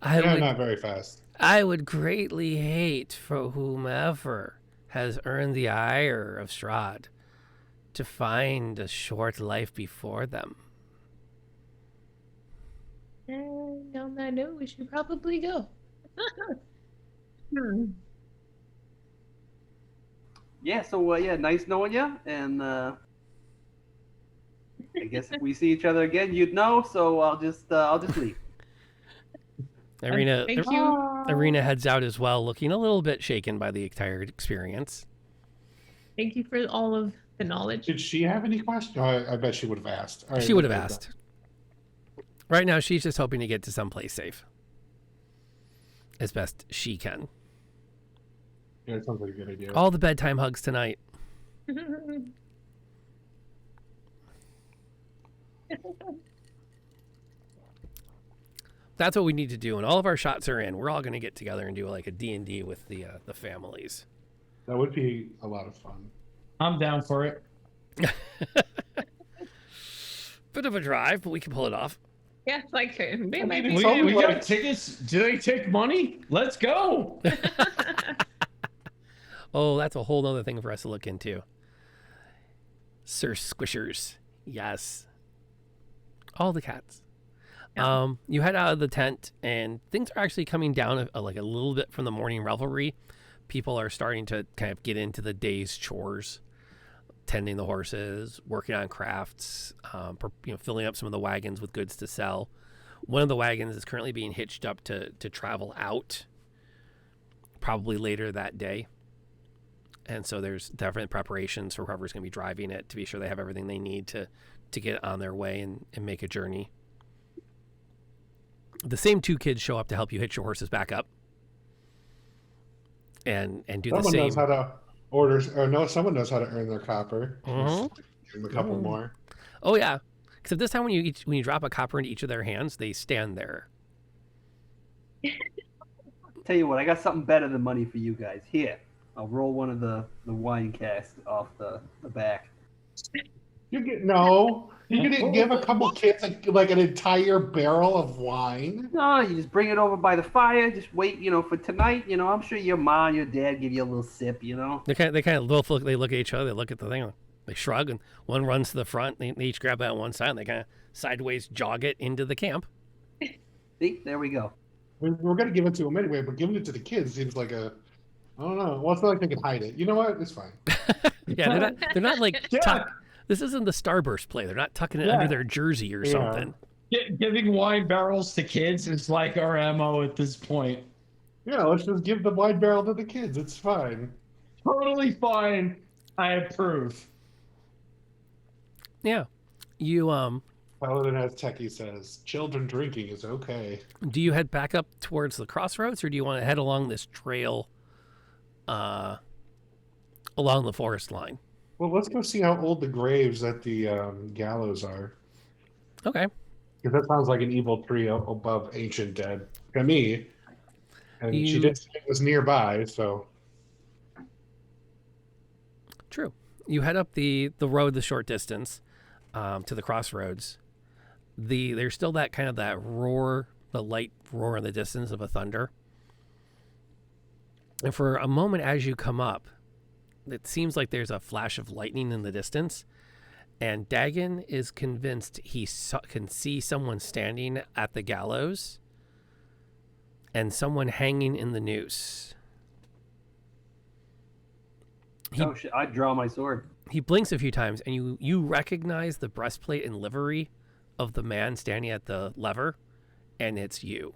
Not very fast. I would greatly hate for whomever has earned the ire of Strahd to find a short life before them. And on that note, we should probably go. Yeah, so, nice knowing you. And I guess if we see each other again, you'd know. So I'll just leave. Ireena, Thank you. Ireena heads out as well, looking a little bit shaken by the entire experience. Thank you for all of the knowledge. Did she have any questions? Oh, I bet she would have asked. All right, She would have asked. Right now, she's just hoping to get to someplace safe as best she can. Yeah, it sounds like a good idea. All the bedtime hugs tonight. That's what we need to do. And all of our shots are in. We're all going to get together and do like a D&D with the families. That would be a lot of fun. I'm down for it. Bit of a drive, but we can pull it off. Yeah, like mean, We got tickets. Do they take money? Let's go. Oh, that's a whole other thing for us to look into. Sir Squishers. Yes. All the cats. Yeah. You head out of the tent, and things are actually coming down like a little bit from the morning revelry. People are starting to kind of get into the day's chores, tending the horses, working on crafts, filling up some of the wagons with goods to sell. One of the wagons is currently being hitched up to travel out, probably later that day. And so there's definite preparations for whoever's going to be driving it to be sure they have everything they need to get on their way and make a journey. The same 2 kids show up to help you hitch your horses back up and do Someone the same. knows how to order, or no, someone knows how to earn their copper. Mhm. Give them a couple more. Oh yeah, except this time when you drop a copper into each of their hands, they stand there. Tell you what, I got something better than money for you guys. Here, I'll roll one of the wine casks off the back. You didn't give a couple kids like an entire barrel of wine. No, you just bring it over by the fire. Just wait, for tonight. I'm sure your mom, your dad give you a little sip. They kind of both look. They look at each other. They look at the thing. They shrug, and one runs to the front. They each grab that on one side, and they kind of sideways jog it into the camp. See, there we go. We're gonna give it to them anyway, but giving it to the kids seems like I don't know. Well, it's not like they can hide it. You know what? It's fine. Yeah, they're not like this isn't the Starburst play. They're not tucking it under their jersey or something. Giving wine barrels to kids is like our MO at this point. Yeah, let's just give the wine barrel to the kids. It's fine. Totally fine. I approve. Yeah. You Paladin Azteki says, children drinking is okay. do you head back up towards the crossroads, or do you want to head along this trail along the forest line? Well, let's go see how old the graves at the gallows are. Okay. Because that sounds like an evil tree above ancient dead to me. And she did say it was nearby, so. True. You head up the road the short distance to the crossroads. There's still that kind of that roar, the light roar in the distance of a thunder. And for a moment as you come up, it seems like there's a flash of lightning in the distance. And Dagon is convinced he can see someone standing at the gallows and someone hanging in the noose. Oh shit! I'd draw my sword. He blinks a few times, and you recognize the breastplate and livery of the man standing at the lever, and it's you.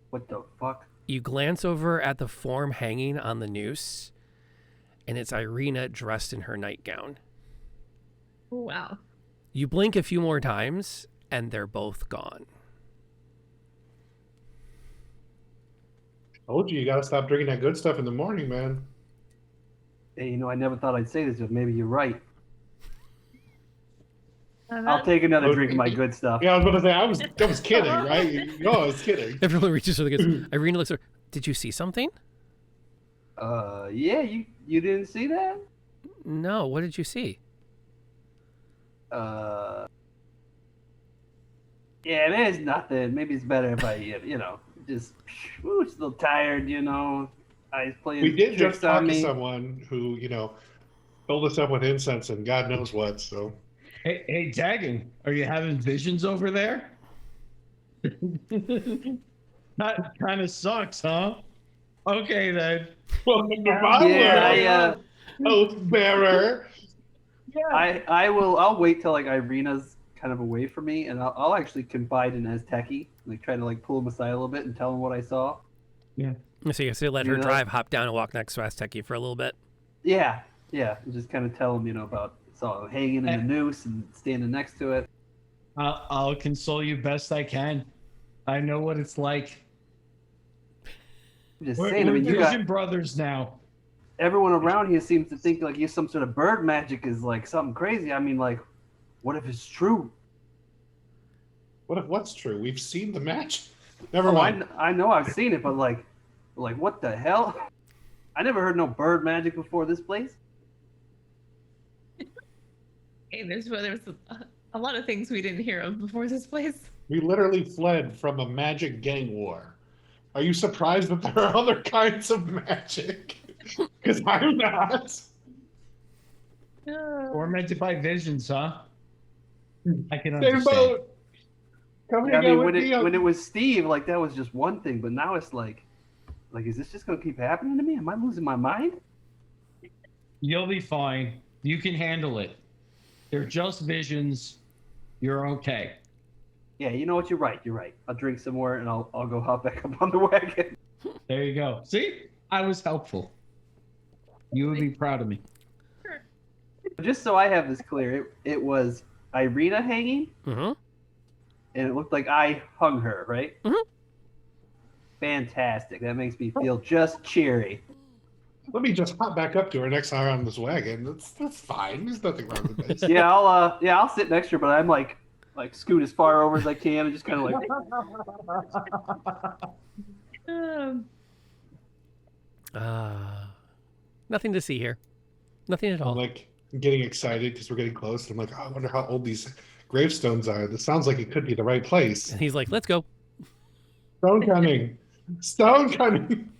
What the fuck? You glance over at the form hanging on the noose, and it's Ireena dressed in her nightgown. Wow. You blink a few more times, and they're both gone. Told you gotta stop drinking that good stuff in the morning, man. Hey, I never thought I'd say this, but maybe you're right. I'll take another drink of my good stuff. Yeah, I was going to say, I was kidding, right? No, I was kidding. Everyone reaches for the goods. Ireena looks over. Did you see something? Yeah, you didn't see that? No, what did you see? Yeah, man, it's nothing. Maybe it's better if I, just, just a little tired, Eyes playing We did tricks just talk on to me. someone who, filled us up with incense and God knows what, so. Hey, Dagon, are you having visions over there? That kind of sucks, huh? Okay, then. Welcome to my world, oath bearer. Yeah. I'll wait till Ireena's kind of away from me, and I'll actually confide in Azteki, try to pull him aside a little bit and tell him what I saw. Yeah. So you let her drive, hop down, and walk next to Azteki for a little bit. Yeah, and just kind of tell him, about hanging in the noose and standing next to it. I'll console you best I can. I know what it's like. I'm just We're saying, you got brothers now. everyone around here seems to think you're some sort of bird magic is something crazy. I mean, what if it's true? What if what's true? We've seen the match. Never mind. I know I've seen it, but what the hell? I never heard no bird magic before this place. Hey, there's a lot of things we didn't hear of before this place. We literally fled from a magic gang war. Are you surprised that there are other kinds of magic? Because I'm not. Tormented by visions, huh? I can Same understand. boat. Come Yeah, I hang out mean, with me. when it was Steve, that was just one thing, but now it's is this just gonna keep happening to me? Am I losing my mind? You'll be fine. You can handle it. They're just visions. You're okay. Yeah, you know what? You're right. I'll drink some more and I'll go hop back up on the wagon. There you go. See? I was helpful. You would be proud of me. Sure. Just so I have this clear, it was Ireena hanging, Mm-hmm. and it looked like I hung her, right? Mhm. Fantastic. That makes me feel just cheery. Let me just hop back up to her next time on this wagon. That's fine. There's nothing wrong with this. Yeah, I'll sit next to her, but I'm like scoot as far over as I can and just kind of like. Nothing to see here. Nothing at I'm all. like getting excited because we're getting close. I'm like, oh, I wonder how old these gravestones are. This sounds like it could be the right place. And he's like, let's go. Stone cunning. Stone cunning.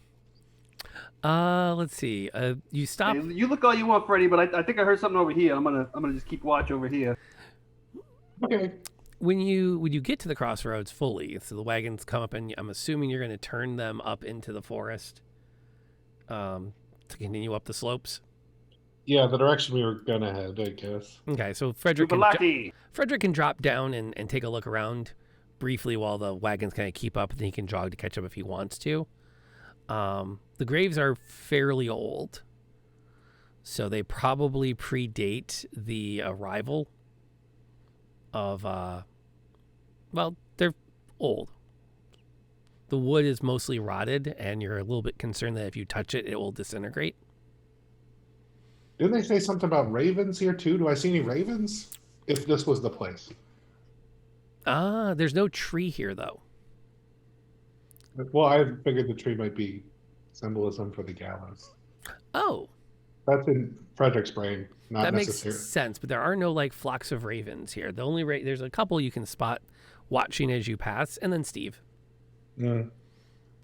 Let's see. You stop. Hey, you look all you want, Freddy, but I think I heard something over here. I'm gonna just keep watch over here. Okay. When you get to the crossroads fully, so the wagons come up, and I'm assuming you're going to turn them up into the forest to continue up the slopes. Yeah, the direction we were gonna head, I guess. Okay, so Frederick can drop down and take a look around briefly while the wagons kind of keep up, and then he can jog to catch up if he wants to. The graves are fairly old, so they probably predate the arrival of, well, they're old. The wood is mostly rotted, and you're a little bit concerned that if you touch it, it will disintegrate. Didn't they say something about ravens here too? Do I see any ravens? If this was the place. There's no tree here, though. Well, I figured the tree might be symbolism for the gallows. Oh, That's in Frederick's brain, not that makes necessary. sense, but there are no like flocks of ravens here. The only there's a couple you can spot watching as you pass, and then Steve,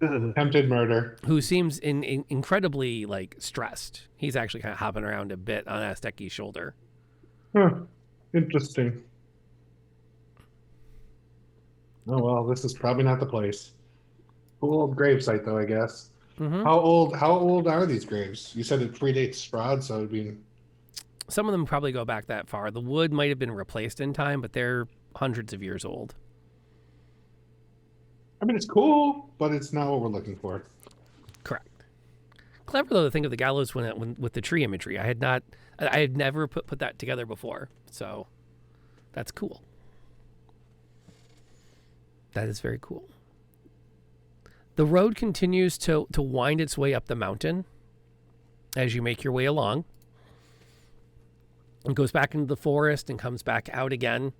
Attempted murder. who seems incredibly like stressed. He's actually kind of hopping around a bit on Asteki's shoulder. Huh. Interesting. Oh well, this is probably not the place. Cool old gravesite though, I guess. Mm-hmm. How old are these graves? You said it predates Strahd, so it'd be. Some of them probably go back that far. The wood might have been replaced in time, but they're hundreds of years old. I mean, it's cool, but it's not what we're looking for. Correct. Clever though to think of the gallows when with the tree imagery. I had never put that together before, so that's cool. That is very cool. The road continues to wind its way up the mountain as you make your way along. It goes back into the forest and comes back out again,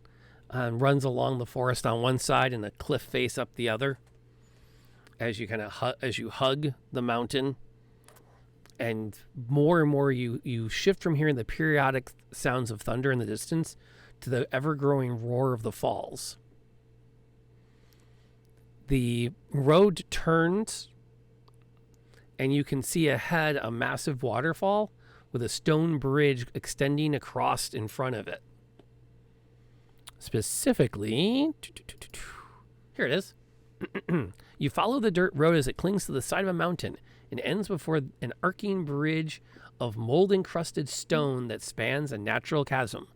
and runs along the forest on one side and a cliff face up the other. As you kind of hug the mountain, and more you shift from hearing the periodic sounds of thunder in the distance to the ever-growing roar of the falls. The road turns, and you can see ahead a massive waterfall with a stone bridge extending across in front of it. Specifically, here it is. You follow the dirt road as it clings to the side of a mountain and ends before an arcing bridge of mold-encrusted stone that spans a natural chasm.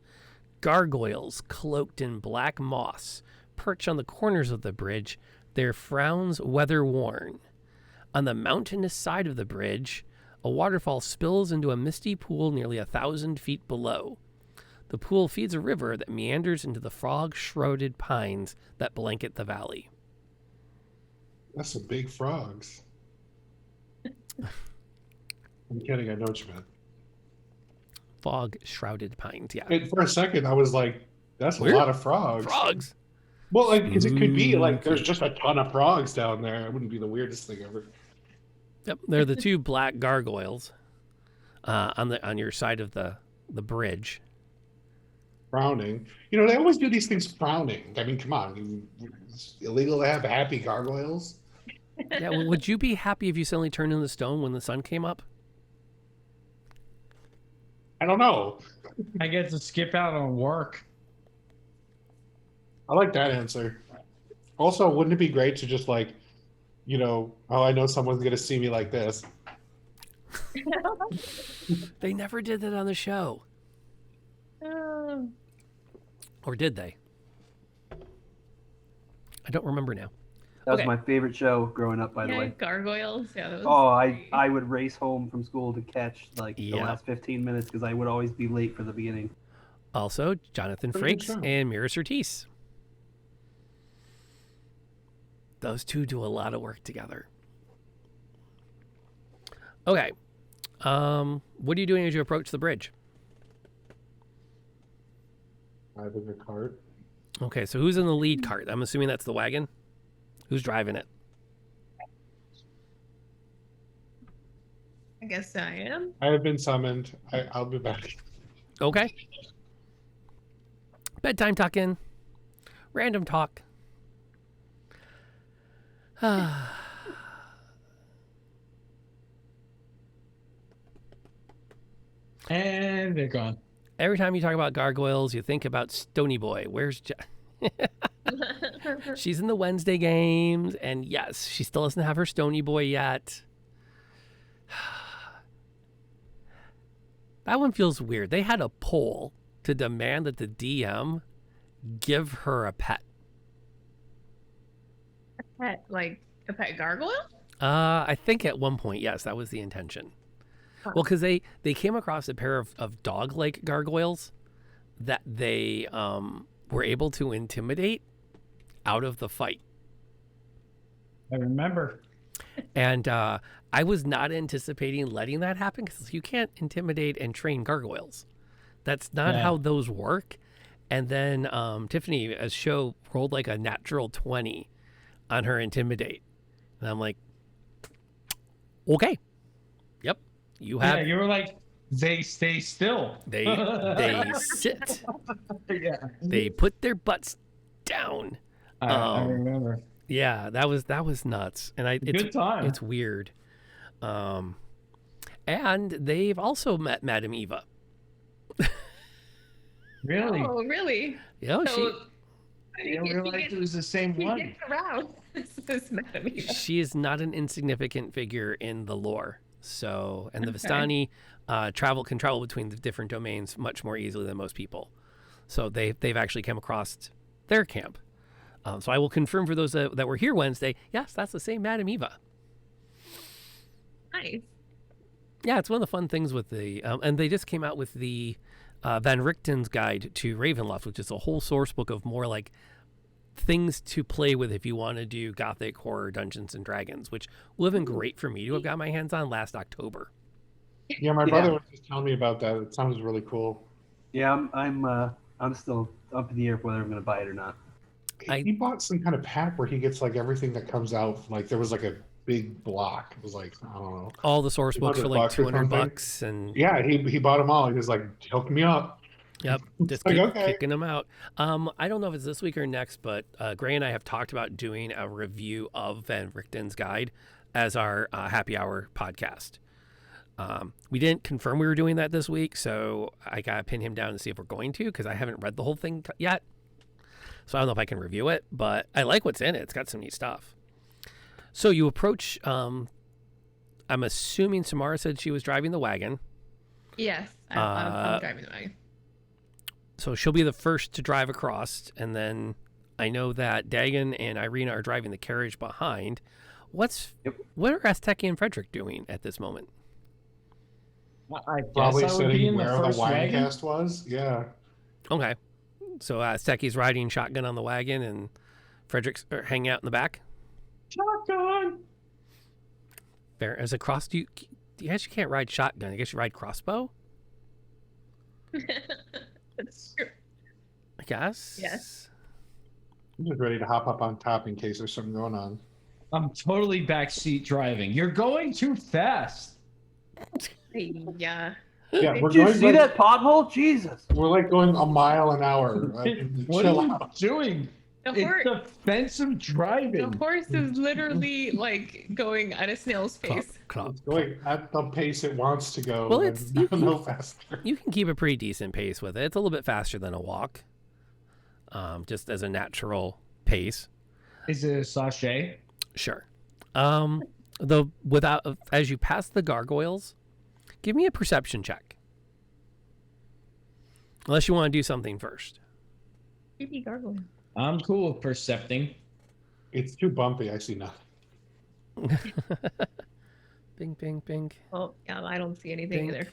Gargoyles, cloaked in black moss, perch on the corners of the bridge, their frowns weather-worn. On the mountainous side of the bridge, a waterfall spills into a misty pool nearly 1,000 feet below. The pool feeds a river that meanders into the frog-shrouded pines that blanket the valley. That's some big frogs. I'm kidding. I know what you meant. Fog-shrouded pines, yeah. And for a second, I was like, "That's Weird. a lot of frogs." Frogs! Well, like, because it could be like there's just a ton of frogs down there. It wouldn't be the weirdest thing ever. Yep, they're the two black gargoyles on your side of the bridge. Frowning. You know, they always do these things frowning. I mean, come on. It's illegal to have happy gargoyles. Yeah, well, would you be happy if you suddenly turned into stone when the sun came up? I don't know. I get to skip out on work. I like that answer. Also, wouldn't it be great to just like, you know, oh, I know someone's going to see me like this. They never did that on the show. Or did they? I don't remember now. That was Okay. my favorite show growing up, by the Yeah, way. Gargoyles. Yeah, that was Oh, great. I would race home from school to catch like the Yeah. last 15 minutes because I would always be late for the beginning. Also, Jonathan Pretty good Frakes show. and Mira Surtees. Those two do a lot of work together. Okay. What are you doing as you approach the bridge? Driving a cart. Okay, so who's in the lead cart? I'm assuming that's the wagon. Who's driving it? I guess I am. I have been summoned. I'll be back. Okay. Bedtime tuck in. Random talk. And they're gone. Every time you talk about gargoyles, you think about Stony Boy. Where's She's in the Wednesday games, and yes, she still doesn't have her Stony Boy yet. That one feels weird. They had a poll to demand that the DM give her a pet. Like a pet gargoyle? I think at one point, yes, that was the intention. Huh. Well, because they came across a pair of dog-like gargoyles that they were able to intimidate out of the fight. I remember. And I was not anticipating letting that happen because you can't intimidate and train gargoyles. That's not how those work. And then Tiffany, as show, rolled like a natural 20 on her intimidate. And I'm like, okay. Yep. You have. Yeah, you were like, they stay still. They sit. Yeah. They put their butts down. I remember. Yeah, that was nuts. And it's Good time. It's weird. And they've also met Madame Eva. Really? Oh, really? Yeah, So, I didn't realize it was the same He one. gets around. This Madame Eva. she is not an insignificant figure in the lore. So, and the Vistani can travel between the different domains much more easily than most people. So they've actually come across their camp. So I will confirm for those that were here Wednesday. Yes, that's the same Madame Eva. Nice. Yeah, it's one of the fun things with the, and they just came out with the Van Richten's Guide to Ravenloft, which is a whole source book of more like things to play with if you want to do Gothic horror Dungeons and Dragons, which would have been great for me to have got my hands on last October. Yeah, my brother was just telling me about that. It sounds really cool. Yeah, I'm still up in the air whether I'm going to buy it or not. He bought some kind of pack where he gets like everything that comes out. Like there was like a big block. It was like, I don't know. All the source books for like $200 or something. $200, and Yeah, he bought them all. He was like, hook me up. yep, just Like, okay. kicking them out. I don't know if it's this week or next, but Gray and I have talked about doing a review of Van Richten's Guide as our happy hour podcast. We didn't confirm we were doing that this week, so I got to pin him down to see if we're going to, because I haven't read the whole thing yet. So I don't know if I can review it, but I like what's in it. It's got some neat stuff. So you approach, I'm assuming Samara said she was driving the wagon. Yes, I'm driving the wagon. So she'll be the first to drive across, and then I know that Dagon and Ireena are driving the carriage behind. What are Asteki and Frederick doing at this moment? I Probably guess I would be sitting in the where the first wine wagon. cast was. Yeah. Okay. So Asteki's riding shotgun on the wagon, and Frederick's hanging out in the back. Shotgun. Fair. As a cross, you guess you can't ride shotgun. I guess you ride crossbow. That's true. I guess. Yes. I'm just ready to hop up on top in case there's something going on. I'm totally backseat driving. You're going too fast. Yeah. Yeah, we're Did you going see like, that pothole? Jesus. We're like going a mile an hour. What Chill are you out. doing? The It's offensive driving. The horse is literally like going at a snail's pace. Clop. It's going at the pace it wants to go. Well, and it's- no faster. You can keep a pretty decent pace with it. It's a little bit faster than a walk, just as a natural pace. Is it a sachet? Sure. Though as you pass the gargoyles, give me a perception check. Unless you want to do something first. Creepy gargoyle. I'm cool with percepting. It's too bumpy. I see nothing. Bing, bing, bing. Oh, yeah, I don't see anything Bing. either.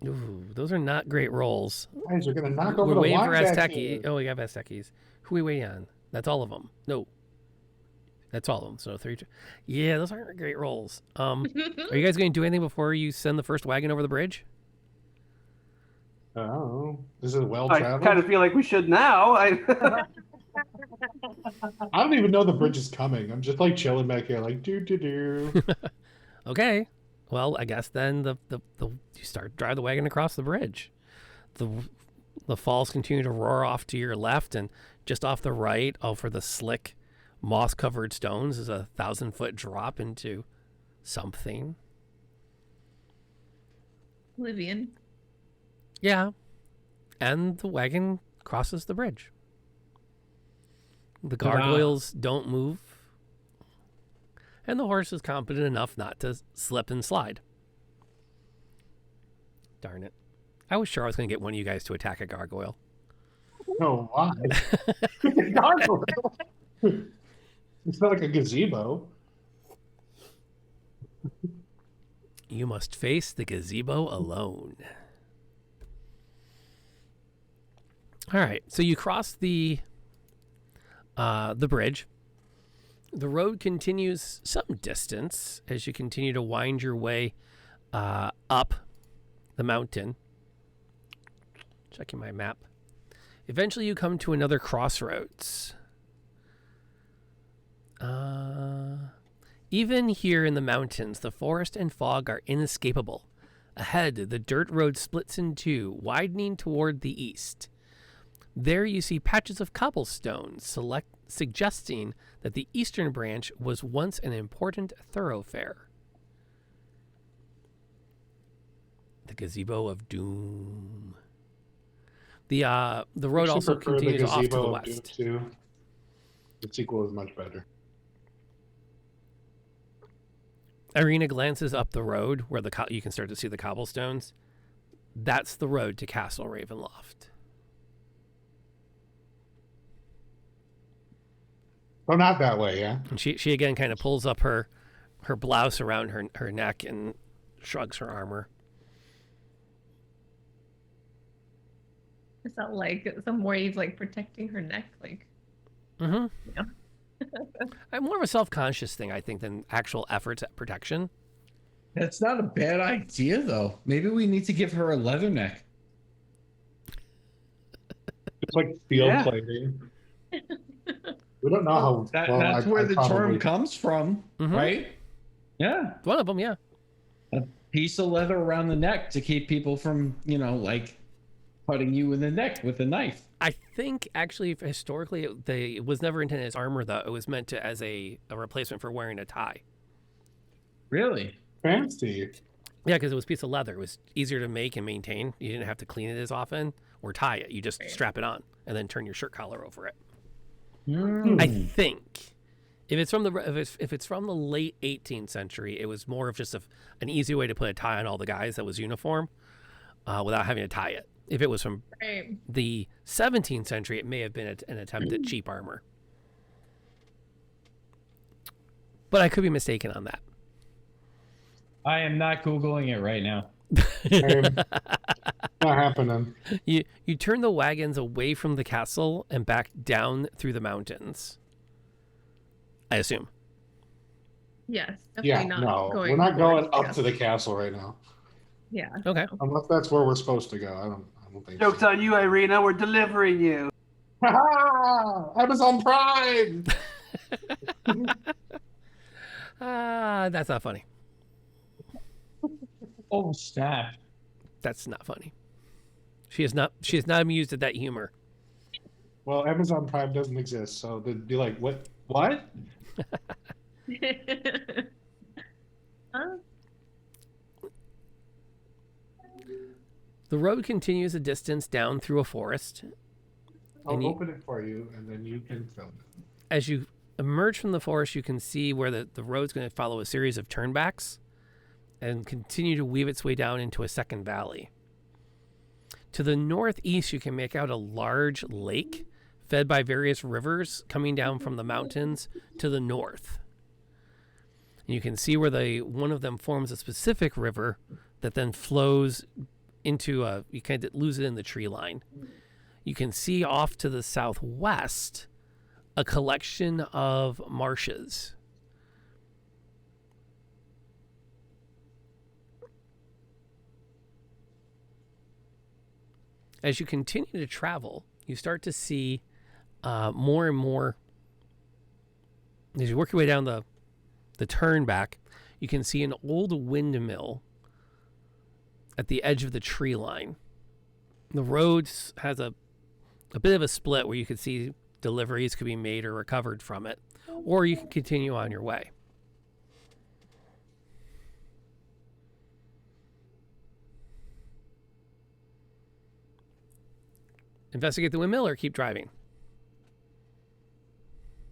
Ooh, those are not great rolls. Guys, you're gonna knock over We're the waiting wine for back Asteki. here. Oh, we have Astekis. Who are we waiting on? That's all of them. No. That's all of them. So 3. Yeah, those aren't great rolls. Are you guys going to do anything before you send the first wagon over the bridge? Oh, is it well I traveled? kind of feel like we should now. I don't even know the bridge is coming. I'm just like chilling back here, like do. Okay. Well, I guess then you start to drive the wagon across the bridge. The falls continue to roar off to your left, and just off the right, over the slick, moss-covered stones, is a 1,000-foot drop into something. Oblivion. Yeah. And the wagon crosses the bridge. The gargoyles don't move. And the horse is competent enough not to slip and slide. Darn it. I was sure I was going to get one of you guys to attack a gargoyle. No, why? Gargoyle. It's not like a gazebo. You must face the gazebo alone. All right, so you cross the bridge. The road continues some distance as you continue to wind your way up the mountain. Checking my map. Eventually, you come to another crossroads. Even here in the mountains, the forest and fog are inescapable. Ahead, the dirt road splits in two, widening toward the east. There you see patches of cobblestone, suggesting that the eastern branch was once an important thoroughfare. The Gazebo of Doom. The road also continues off to the west. The sequel is much better. Ireena glances up the road where you can start to see the cobblestones. That's the road to Castle Ravenloft. Oh, not that way, yeah. And she again kind of pulls up her blouse around her neck and shrugs her armor. Is that like some way of like protecting her neck? Like, Mm-hmm. yeah. I'm more of a self-conscious thing, I think, than actual efforts at protection. That's not a bad idea, though. Maybe we need to give her a leather neck. It's like field Yeah. plating. We don't know how. That's where the term comes from, Mhm. right? Yeah. One of them, yeah. A piece of leather around the neck to keep people from, like cutting you in the neck with a knife. I think actually historically it was never intended as armor, though. It was meant to as a replacement for wearing a tie. Really? Fancy. Yeah, because it was a piece of leather. It was easier to make and maintain. You didn't have to clean it as often or tie it. You just strap it on and then turn your shirt collar over it. I think if it's from the late 18th century, it was more of just an easy way to put a tie on all the guys that was uniform without having to tie it. If it was from the 17th century, it may have been an attempt at cheap armor. But I could be mistaken on that. I am not Googling it right now. Not happening. You turn the wagons away from the castle and back down through the mountains. I assume. Yes, definitely not no, going. we're not going towards up to the castle right now. Yeah. Okay. Unless that's where we're supposed to go. I don't think Joke's so. on you, Ireena. We're delivering you. Amazon Prime. That's not funny. Oh, snap. That's not funny. She is not amused at that humor. Well, Amazon Prime doesn't exist, so they'd be like, "What? What?" Huh? The road continues a distance down through a forest. I'll open it for you, and then you can film it. As you emerge from the forest, you can see where the road's going to follow a series of turnbacks and continue to weave its way down into a second valley. To the northeast, you can make out a large lake fed by various rivers coming down from the mountains to the north. And you can see where one of them forms a specific river that then flows into you kind of lose it in the tree line. You can see off to the southwest a collection of marshes. as you continue to travel, you start to see more and more. As you work your way down the turn back, you can see an old windmill at the edge of the tree line. The road has a bit of a split where you can see deliveries could be made or recovered from it, or you can continue on your way. Investigate the windmill or keep driving?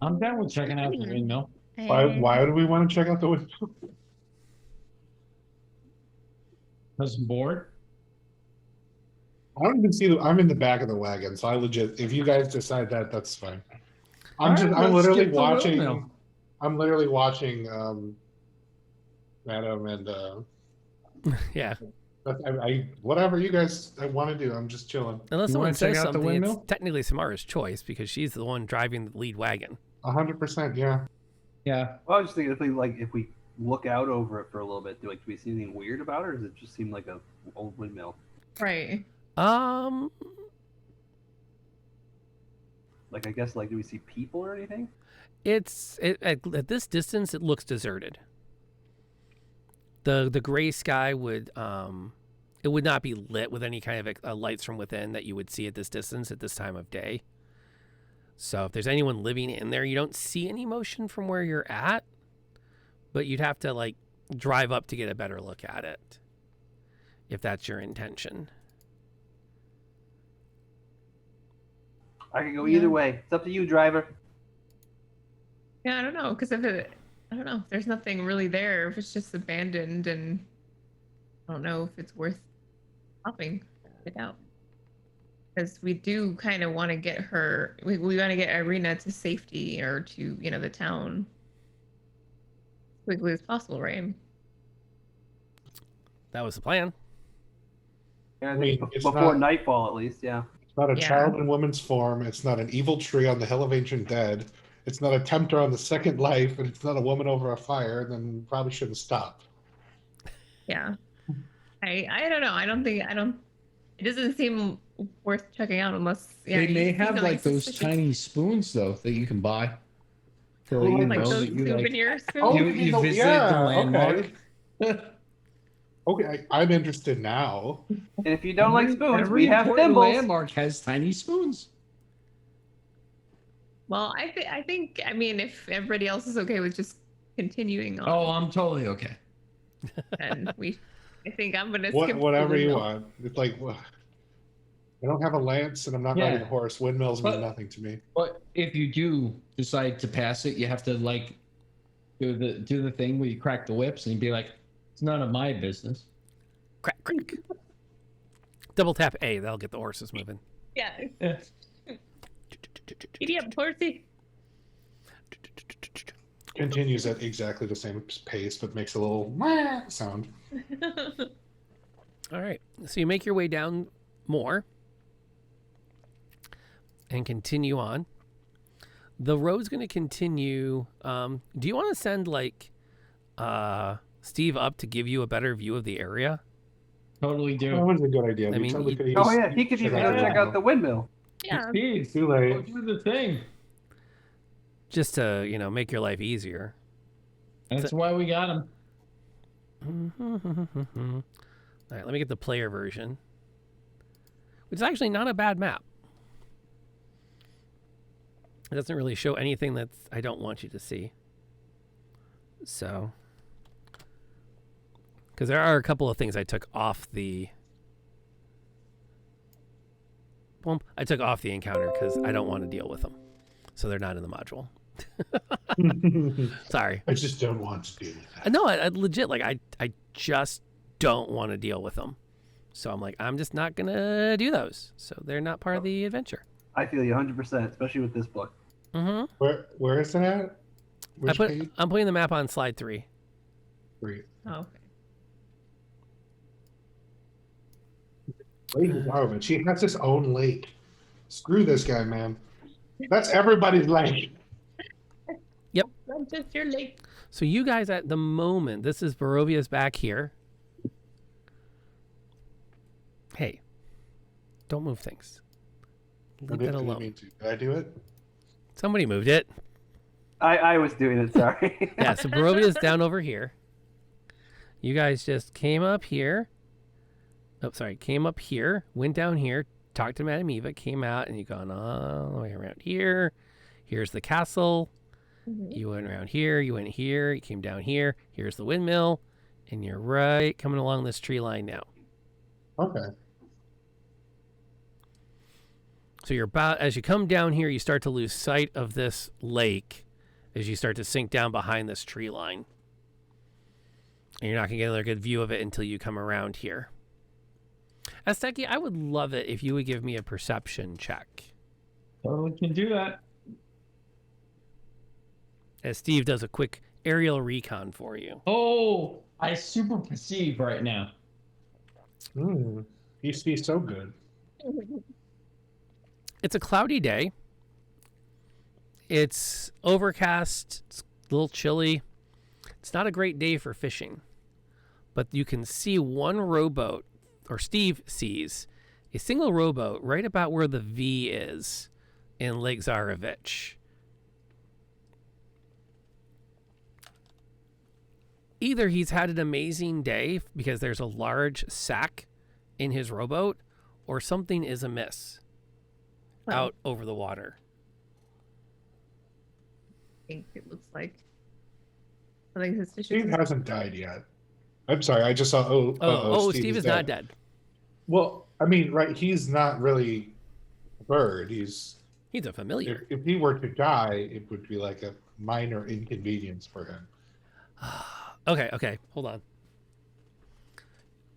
I'm down with checking out the windmill. Why do we want to check out the window? Because I'm bored. I don't even see I'm in the back of the wagon, so I legit. If you guys decide that, that's fine. I'm Let's literally skip the watching. windmill. I'm literally watching Madame and Yeah. Whatever you guys want to do, I'm just chilling. Unless You someone wanna check says out the something, it's windmill? technically Samara's choice because she's the one driving the lead wagon. 100%, yeah. Yeah. Well, I was just thinking if we look out over it for a little bit, do we see anything weird about it, or does it just seem like a old windmill? Right. Like, I guess, like, do we see people or anything? At this distance, it looks deserted. The gray sky would it would not be lit with any kind of lights from within that you would see at this distance at this time of day. So if there's anyone living in there, you don't see any motion from where you're at, but you'd have to like drive up to get a better look at it, if that's your intention. I can go either way. It's up to you, driver. Yeah, I don't know, because I don't know, if there's nothing really there, if it's just abandoned, and I don't know if it's worth popping it out. Because we do kind of want to get her, we want to get Ireena to safety, or to, the town as quickly as possible, right? That was the plan. Yeah, I I think mean, it's before not- nightfall, at least, yeah. It's not a Yeah. child in woman's form. It's not an evil tree on the hill of ancient dead. It's not a tempter on the second life, and it's not a woman over a fire. Then we probably shouldn't stop. Yeah. I don't know. It doesn't seem worth checking out unless, They may you have feel like those suspicious. tiny spoons though that you can buy. So Oh, you like know those that you like souvenir spoons. Oh, you, you you know, visit yeah, the landmark. Okay, I'm interested now. And if you don't like spoons, Every we have important thimbles. landmark has tiny spoons. Well, I think, if everybody else is okay with just continuing on, Oh, I'm totally okay. then I think I'm gonna skip Whatever the you windmill. want. It's like, I don't have a lance, and I'm not riding a horse. Windmills mean nothing to me. But if you do decide to pass it, you have to like do the thing where you crack the whips and be like, it's none of my business. Crack, crack. Double tap A, that'll get the horses moving. Yeah. Yeah. Giddy up, horsey. Continues at exactly the same pace, but makes a little sound. All right, so you make your way down more and continue on. The road's going to continue. Do you want to send Steve up to give you a better view of the area? Totally do. That was a good idea. I mean, totally you- could've Oh used- yeah, he could even go check out the windmill. Yeah. Steve, Too late. go do the thing. Just to, make your life easier. That's why we got him. All right, let me get the player version, which is actually not a bad map. It doesn't really show anything that I don't want you to see. So, because there are a couple of things I took off the... Well, I took off the encounter because I don't want to deal with them. So they're not in the module. Sorry. I just don't want to do that. No, I legit, I just don't want to deal with them. So I'm like, I'm just not going to do those. So they're not part of the adventure. I feel you 100%, especially with this book. Mm-hmm. Where is it at? Which page? I'm putting the map on slide 3. Great. Oh, okay. Lake Zarovich. He has his own lake. Screw this guy, man. That's everybody's lake. Not just your leg. So you guys at the moment, this is Barovia's back here. Hey, Don't move things. Leave Did it I alone. mean to? Did I do it? Somebody moved it. I was doing it, sorry. Yeah, so Barovia's down over here. You guys just came up here. Oh, sorry. Came up here, went down here, talked to Madame Eva, came out, and you gone all the way around here. Here's the castle. You went around here. You went here. You came down here. Here's the windmill. And you're right coming along this tree line now. Okay. So you're about, as you come down here, you start to lose sight of this lake as you start to sink down behind this tree line. And you're not going to get another good view of it until you come around here. Asteki, I would love it if you would give me a perception check. Oh, we can do that. As Steve does a quick aerial recon for you. Oh, I super perceive right now. He sees so good. It's a cloudy day. It's overcast. It's a little chilly. It's not a great day for fishing. But you can see one rowboat, or Steve sees a single rowboat right about where the V is in Lake Zarovich. Either he's had an amazing day because there's a large sack in his rowboat, or something is amiss out over the water. I think it looks like something suspicious. Steve hasn't died yet. I'm sorry, I just saw. Steve is not dead. Well, I mean, right? He's not really a bird. He's a familiar. If he were to die, it would be like a minor inconvenience for him. Okay, hold on.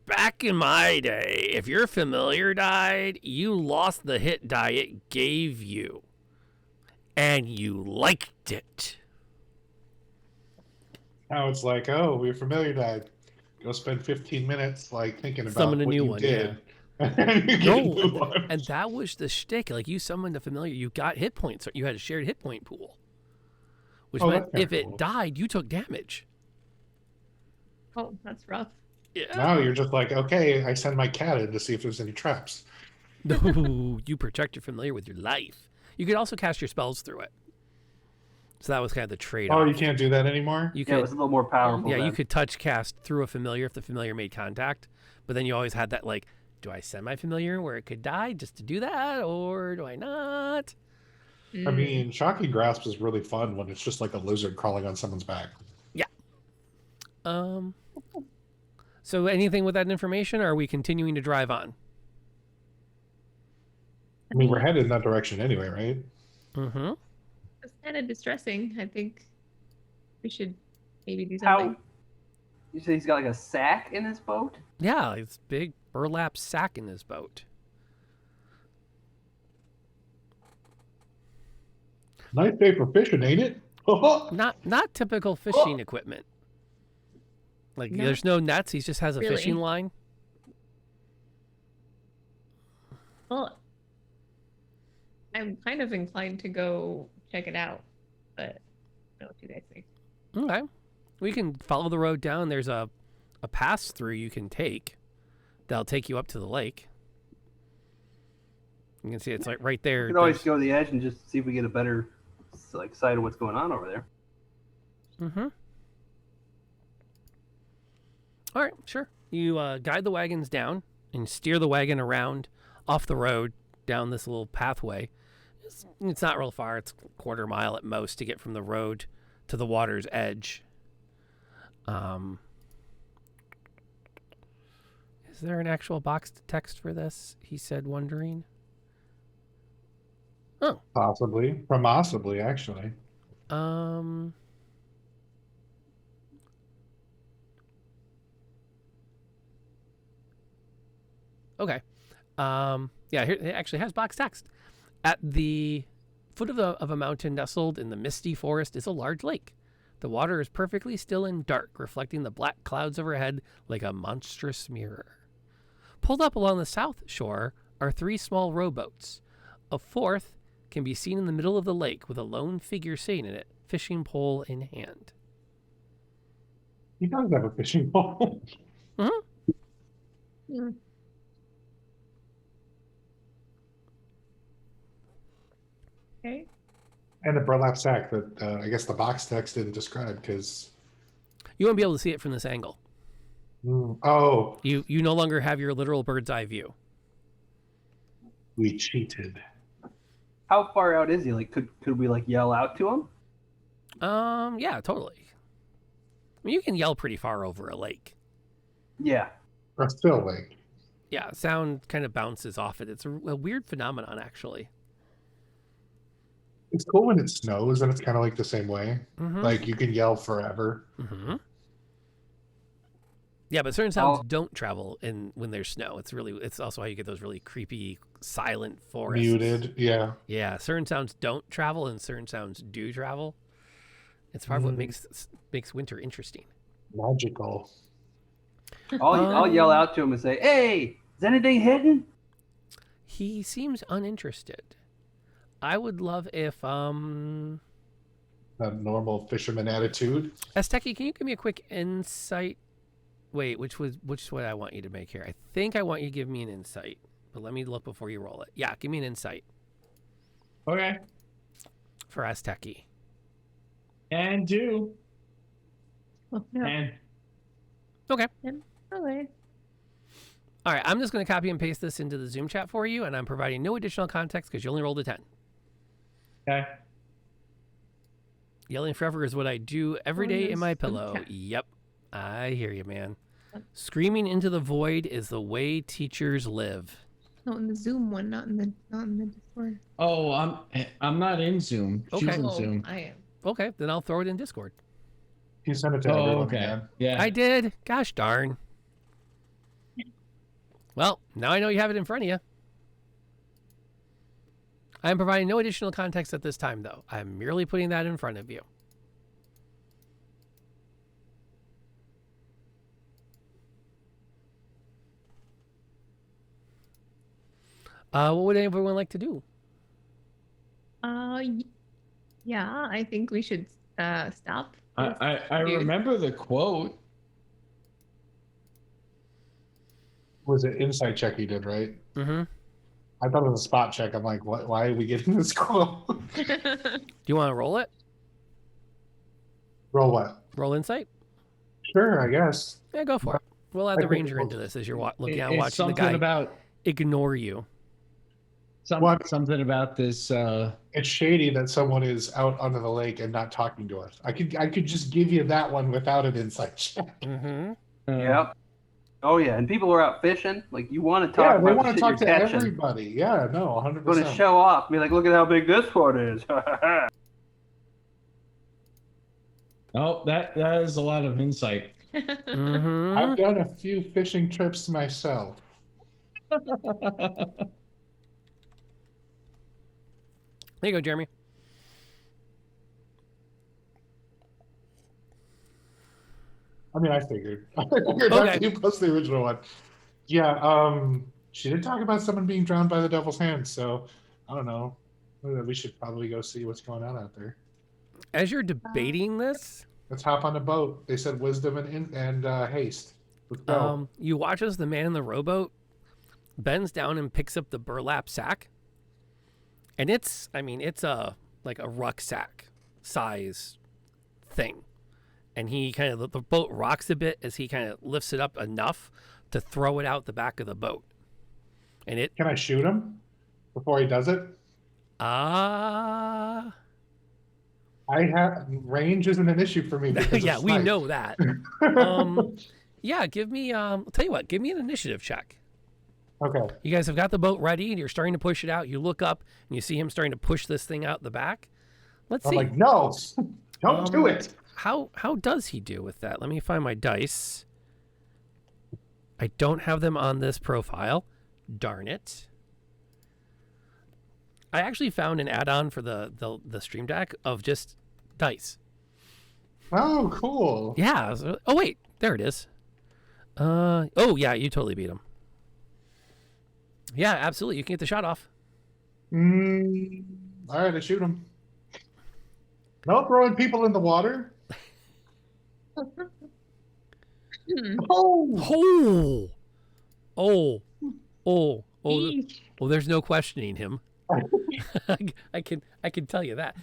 Back in my day, if your familiar died, you lost the hit die it gave you. And you liked it. Now it's like, oh, your familiar died. Go spend 15 minutes like thinking about Summon a what new you one, did. yeah. And you get a new one. And that was the shtick. Like, you summoned a familiar, you got hit points. You had a shared hit point pool. Which meant that's if kinda cool. it died, you took damage. Oh, that's rough. Yeah. Now you're just like, okay, I send my cat in to see if there's any traps. No, you protect your familiar with your life. You could also cast your spells through it. So that was kind of the trade-off. Oh, you can't do that anymore? You Yeah, could, it was a little more powerful. yeah, then. you could touch cast through a familiar if the familiar made contact. But then you always had that, like, do I send my familiar where it could die just to do that, or do I not? I mean, Shocking Grasp is really fun when it's just like a lizard crawling on someone's back. So anything with that information, or are we continuing to drive on? I mean, we're headed in that direction anyway, right? Mm-hmm. It's kind of distressing. I think we should maybe do something. How? You say he's got like a sack in his boat? Yeah, it's big burlap sack in his boat. Nice day for fishing, ain't it? Not typical fishing equipment. Like, No. there's no nets. He just has a Really? fishing line. Well, I'm kind of inclined to go check it out, but I don't know what you guys think. Okay. We can follow the road down. There's a pass through you can take that'll take you up to the lake. You can see it's like right there. We could always There's- go to the edge and just see if we get a better like sight of what's going on over there. Mm-hmm. All right, sure. You guide the wagons down and steer the wagon around off the road down this little pathway. It's not real far. It's a quarter mile at most to get from the road to the water's edge. Is there an actual box text for this? He said, wondering. Oh. Possibly, actually. Okay. Yeah, here it actually has box text. At the foot of a mountain nestled in the misty forest is a large lake. The water is perfectly still and dark, reflecting the black clouds overhead like a monstrous mirror. Pulled up along the south shore are 3 small rowboats. A fourth can be seen in the middle of the lake with a lone figure sitting in it, fishing pole in hand. He does have a fishing pole. Mm-hmm. Hmm. Okay. And the burlap sack that I guess the box text didn't describe because. You won't be able to see it from this angle. Oh, You no longer have your literal bird's eye view. we cheated. How far out is he? Like, could we like yell out to him? Yeah, totally. I mean, you can yell pretty far over a lake. Yeah. Or still like. Yeah, sound kind of bounces off it. It's a weird phenomenon, actually. It's cool when it snows and it's kind of like the same way. Mm-hmm. Like you can yell forever. Mm-hmm. Yeah, but certain sounds don't travel when there's snow. It's also how you get those really creepy, silent forests. Muted, yeah. Yeah, certain sounds don't travel and certain sounds do travel. It's part of what makes winter interesting. Magical. I'll yell out to him and say, "Hey, is anything hidden?" He seems uninterested. I would love if That normal fisherman attitude. Asteki, can you give me a quick insight? Wait, which one I want you to make here? I think I want you to give me an insight, but let me look before you roll it. Yeah, give me an insight Okay. for Asteki. And do. Oh, no. And Okay. Okay. All right, I'm just going to copy and paste this into the Zoom chat for you, and I'm providing no additional context because you only rolled a 10. okay. Yelling forever is what I do every day in my pillow. Okay. Yep, I hear you, man. Screaming into the void is the way teachers live. No, in the Zoom one, not in the Discord. Oh, I'm not in Zoom. She's Okay. in Zoom. I am. Okay, then I'll throw it in Discord. You sent it to Oh, everyone okay. again. Yeah. I did. Gosh darn. Well, now I know you have it in front of you. I am providing no additional context at this time, though. I'm merely putting that in front of you. What would everyone like to do? Yeah, I think we should stop. I Dude. remember the quote. Was it insight check you did, right? Mm-hmm. I thought it was a spot check. I'm like, what? Why are we getting this quote? Do you want to roll it? Roll what? Roll insight? Sure, I guess. Yeah, go for it. We'll add I the think ranger we'll- into this as you're looking out, It's watching the something guy about ignore you. something about this. It's shady that someone is out under the lake and not talking to us. I could just give you that one without an insight check. Mm-hmm. Yeah. Oh yeah, and people are out fishing. Like you want to talk Yeah, about they the want to shit talk to you're catching. everybody. Yeah, no, 100%. Going to show off. Be like, look at how big this one is. Oh, that is a lot of insight. Mm-hmm. I've done a few fishing trips myself. There you go, Jeremy. I mean, I figured. I figured Okay. after you post the original one. Yeah, she did talk about someone being drowned by the devil's hand, so I don't know. We should probably go see what's going on out there. As you're debating this, Let's hop on the boat. They said wisdom and haste. Let's go. you watch as the man in the rowboat bends down and picks up the burlap sack. And it's a rucksack size thing. And he the boat rocks a bit as he kind of lifts it up enough to throw it out the back of the boat. And it, Can I shoot him before he does it? ah, I have range isn't an issue for me. because yeah, of we sight. know that. Yeah, give me, I'll tell you what, give me an initiative check. Okay. You guys have got the boat ready and you're starting to push it out. You look up and you see him starting to push this thing out the back. Let's I'm see. like, no, don't do it. How does he do with that? Let me find my dice. I don't have them on this profile. Darn it. I actually found an add-on for the Stream Deck of just dice. Oh, cool. Yeah. Oh wait, there it is. Oh yeah, you totally beat him. Yeah, absolutely. You can get the shot off. All right, I shoot him. No throwing people in the water. Oh, Oh, oh, Eesh. there's no questioning him. I can tell you that.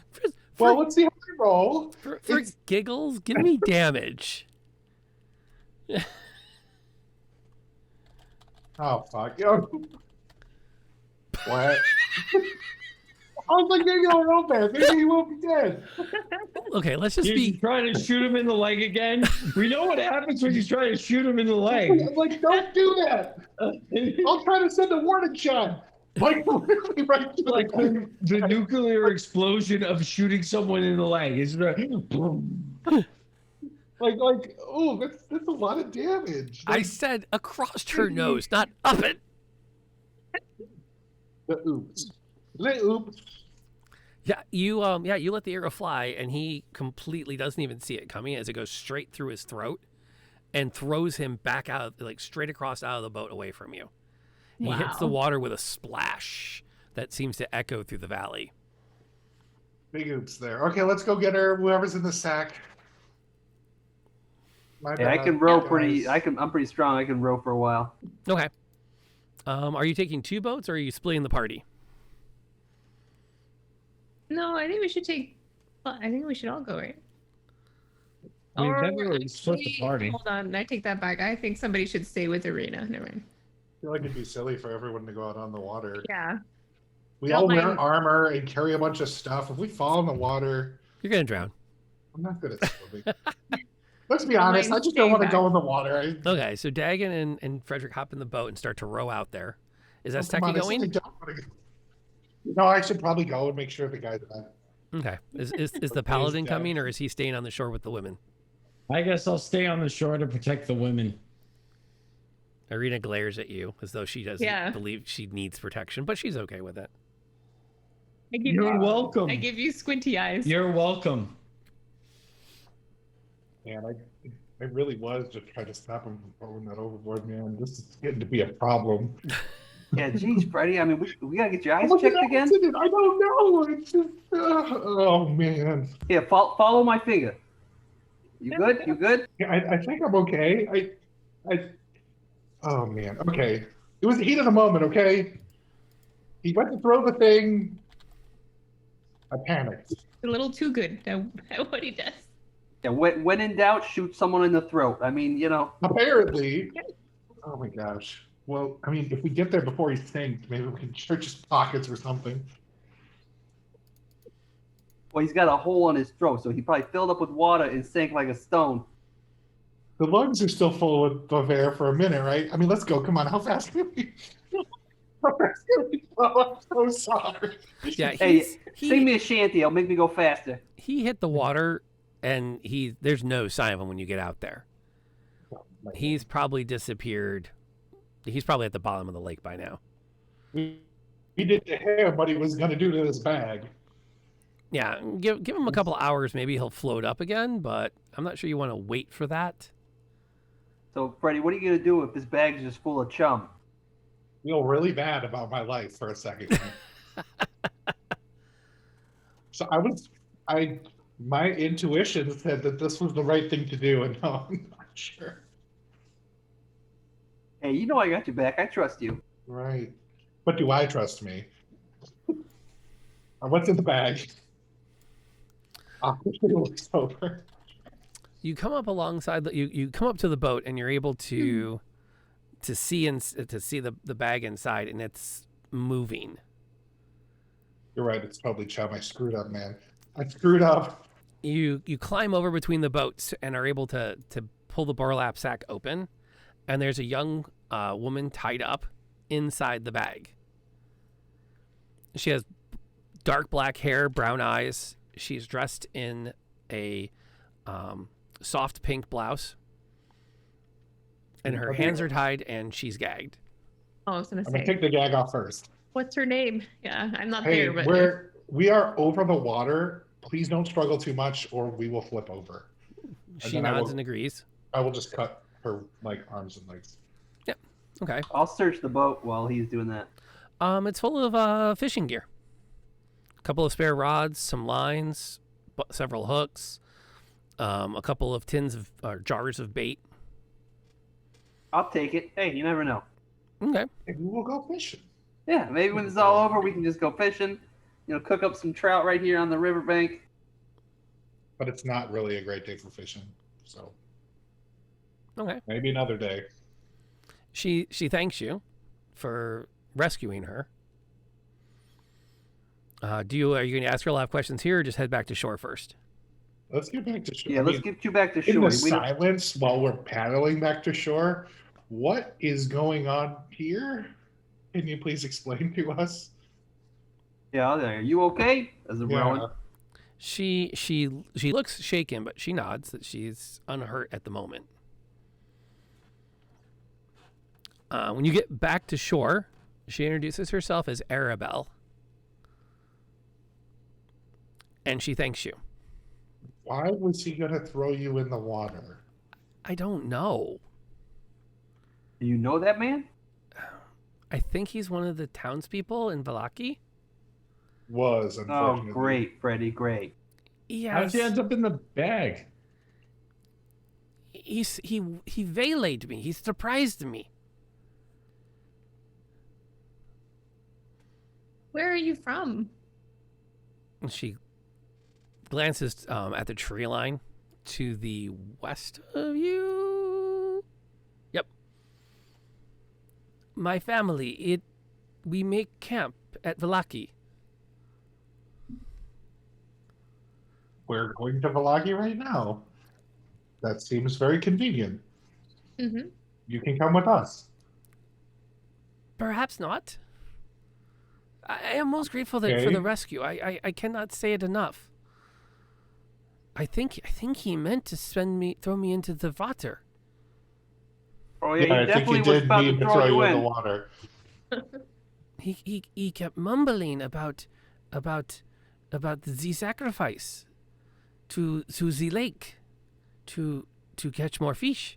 Well, let's see how we roll. For It's- giggles, give me damage. Oh fuck! What? I was like, maybe I'll roll bad. Maybe he won't be dead. Okay, let's just You're be. trying to shoot him in the leg again. We know what happens when you try to shoot him in the leg. I'm like, don't do that. I'll try to send a warning shot. Like literally right to Like the nuclear explosion of shooting someone in the leg. It's boom. like oh, that's a lot of damage. I said across her nose, not up it. The oops. The oops. Yeah, you let the arrow fly, and he completely doesn't even see it coming as it goes straight through his throat and throws him back out, like straight across out of the boat away from you. He hits the water with a splash that seems to echo through the valley. Big oops there. Okay, let's go get her. Whoever's in the sack. My Yeah, I bad, can row guys. pretty. I'm pretty strong. I can row for a while. Okay. Are you taking two boats, or are you splitting the party? No, I think we should take. Well, I think we should all go, right? We've Or never really split the actually, party. Hold on, I take that back. I think somebody should stay with Ireena. Never mind. I feel like it'd be silly for everyone to go out on the water. Yeah. We Don't all wear mind- armor and carry a bunch of stuff. If we fall in the water, You're gonna drown. I'm not good at swimming. Let's be Don't honest. mind I just don't staying want to back. go in the water. Okay, so Dagon and Frederick hop in the boat and start to row out there. Is Oh, come on, Asteki I going? said I don't wanna go. No, I should probably go and make sure the guy's back. Okay. Is the paladin dead. coming, or is he staying on the shore with the women? I guess I'll stay on the shore to protect the women. Ireena glares at you as though she doesn't Yeah. believe she needs protection, but she's okay with it. You're welcome. I give you squinty eyes. You're welcome. Man, I really was just trying to stop him from throwing that overboard, man. This is getting to be a problem. Yeah, geez, Freddie. I mean, we gotta get your eyes What's checked the again. accident? I don't know. It's just, oh man. Here, follow my finger. You good? You good? Yeah, I think I'm okay. Oh man. Okay. It was the heat of the moment. Okay. He went to throw the thing. I panicked. A little too good at what he does. Yeah. When in doubt, shoot someone in the throat. I mean, you know. Apparently. Oh my gosh. Well, I mean, if we get there before he sinks, maybe we can search his pockets or something. Well, he's got a hole in his throat, so he probably filled up with water and sank like a stone. The lungs are still full of air for a minute, right? I mean, let's go. Come on. How fast can we? How fast can we go? I'm so sorry. Yeah, Hey, he sing me a shanty. It'll make me go faster. he hit the water, and there's no sign of him when you get out there. He's probably disappeared. He's probably at the bottom of the lake by now. He did to him what he was going to do to this bag. Yeah, give him a couple hours, maybe he'll float up again, but I'm not sure you want to wait for that. So, Freddie, what are you gonna do if this bag's just full of chum? Feel really bad about my life for a second. So my intuition said that this was the right thing to do, and no, I'm not sure. Hey, you know I got your back. I trust you. Right. But do I trust me? What's in the bag? I'll look over. You come up alongside you come up to the boat, and you're able to see the bag inside, and it's moving. You're right. It's probably chum. I screwed up, man. I screwed up. You climb over between the boats and are able to pull the burlap sack open, and there's a young woman tied up inside the bag. She has dark black hair, brown eyes. She's dressed in a soft pink blouse, and her hands are tied, and she's gagged. Oh, I was gonna I'm gonna say, take the gag off first. what's her name? Yeah, I'm not Hey, there, but we are over the water. Please don't struggle too much, or we will flip over. She then I nods will- and agrees. I will just cut her arms and legs. Okay. I'll search the boat while he's doing that. It's full of fishing gear. A couple of spare rods, some lines, several hooks, a couple of jars of bait. I'll take it. Hey, you never know. Okay. Maybe we'll go fishing. Yeah, maybe when it's all over, we can just go fishing. Cook up some trout right here on the riverbank. But it's not really a great day for fishing. So Okay. maybe another day. She thanks you for rescuing her. Are you going to ask her a lot of questions here, or just head back to shore first? Let's get back to shore. Yeah, let's get you back to in shore. the silence while we're paddling back to shore, what is going on here? Can you please explain to us? Yeah, are you okay? As a rowing. She looks shaken, but she nods that she's unhurt at the moment. When you get back to shore, she introduces herself as Arabelle. And she thanks you. Why was he going to throw you in the water? I don't know. Do you know that man? I think he's one of the townspeople in Vallaki. Was, unfortunately. Oh, great, Freddie, great. Yes. How'd she end up in the bag? He vaylaid me. He surprised me. Where are you from? And she glances at the tree line to the west of you. Yep. My family, we make camp at Vallaki. We're going to Vallaki right now. That seems very convenient. Mm-hmm. You can come with us. Perhaps not. I am most grateful for the rescue. I cannot say it enough. I think he meant to throw me into the water. Oh yeah, he I think definitely he was did about mean to to throw you in the in. water. He kept mumbling about the sacrifice to the lake to catch more fish.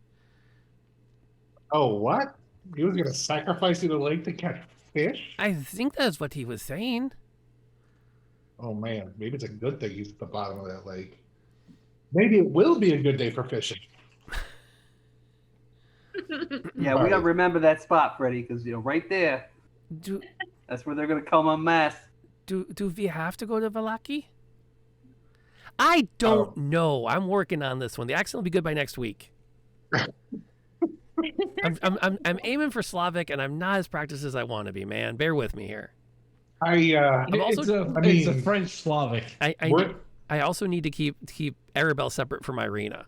Oh, what? He was going to sacrifice you to the lake to catch fish? I think that's what he was saying. Oh, man. Maybe it's a good thing he's at the bottom of that lake. Maybe it will be a good day for fishing. Yeah, we gotta remember that spot, Freddie, because right there, that's where they're gonna come en masse. Do we have to go to Vallaki? I don't know. I'm working on this one. The accent will be good by next week. I'm aiming for Slavic, and I'm not as practiced as I want to be. Man, bear with me here. It's a French Slavic. I also need to keep Arabelle separate from Ireena.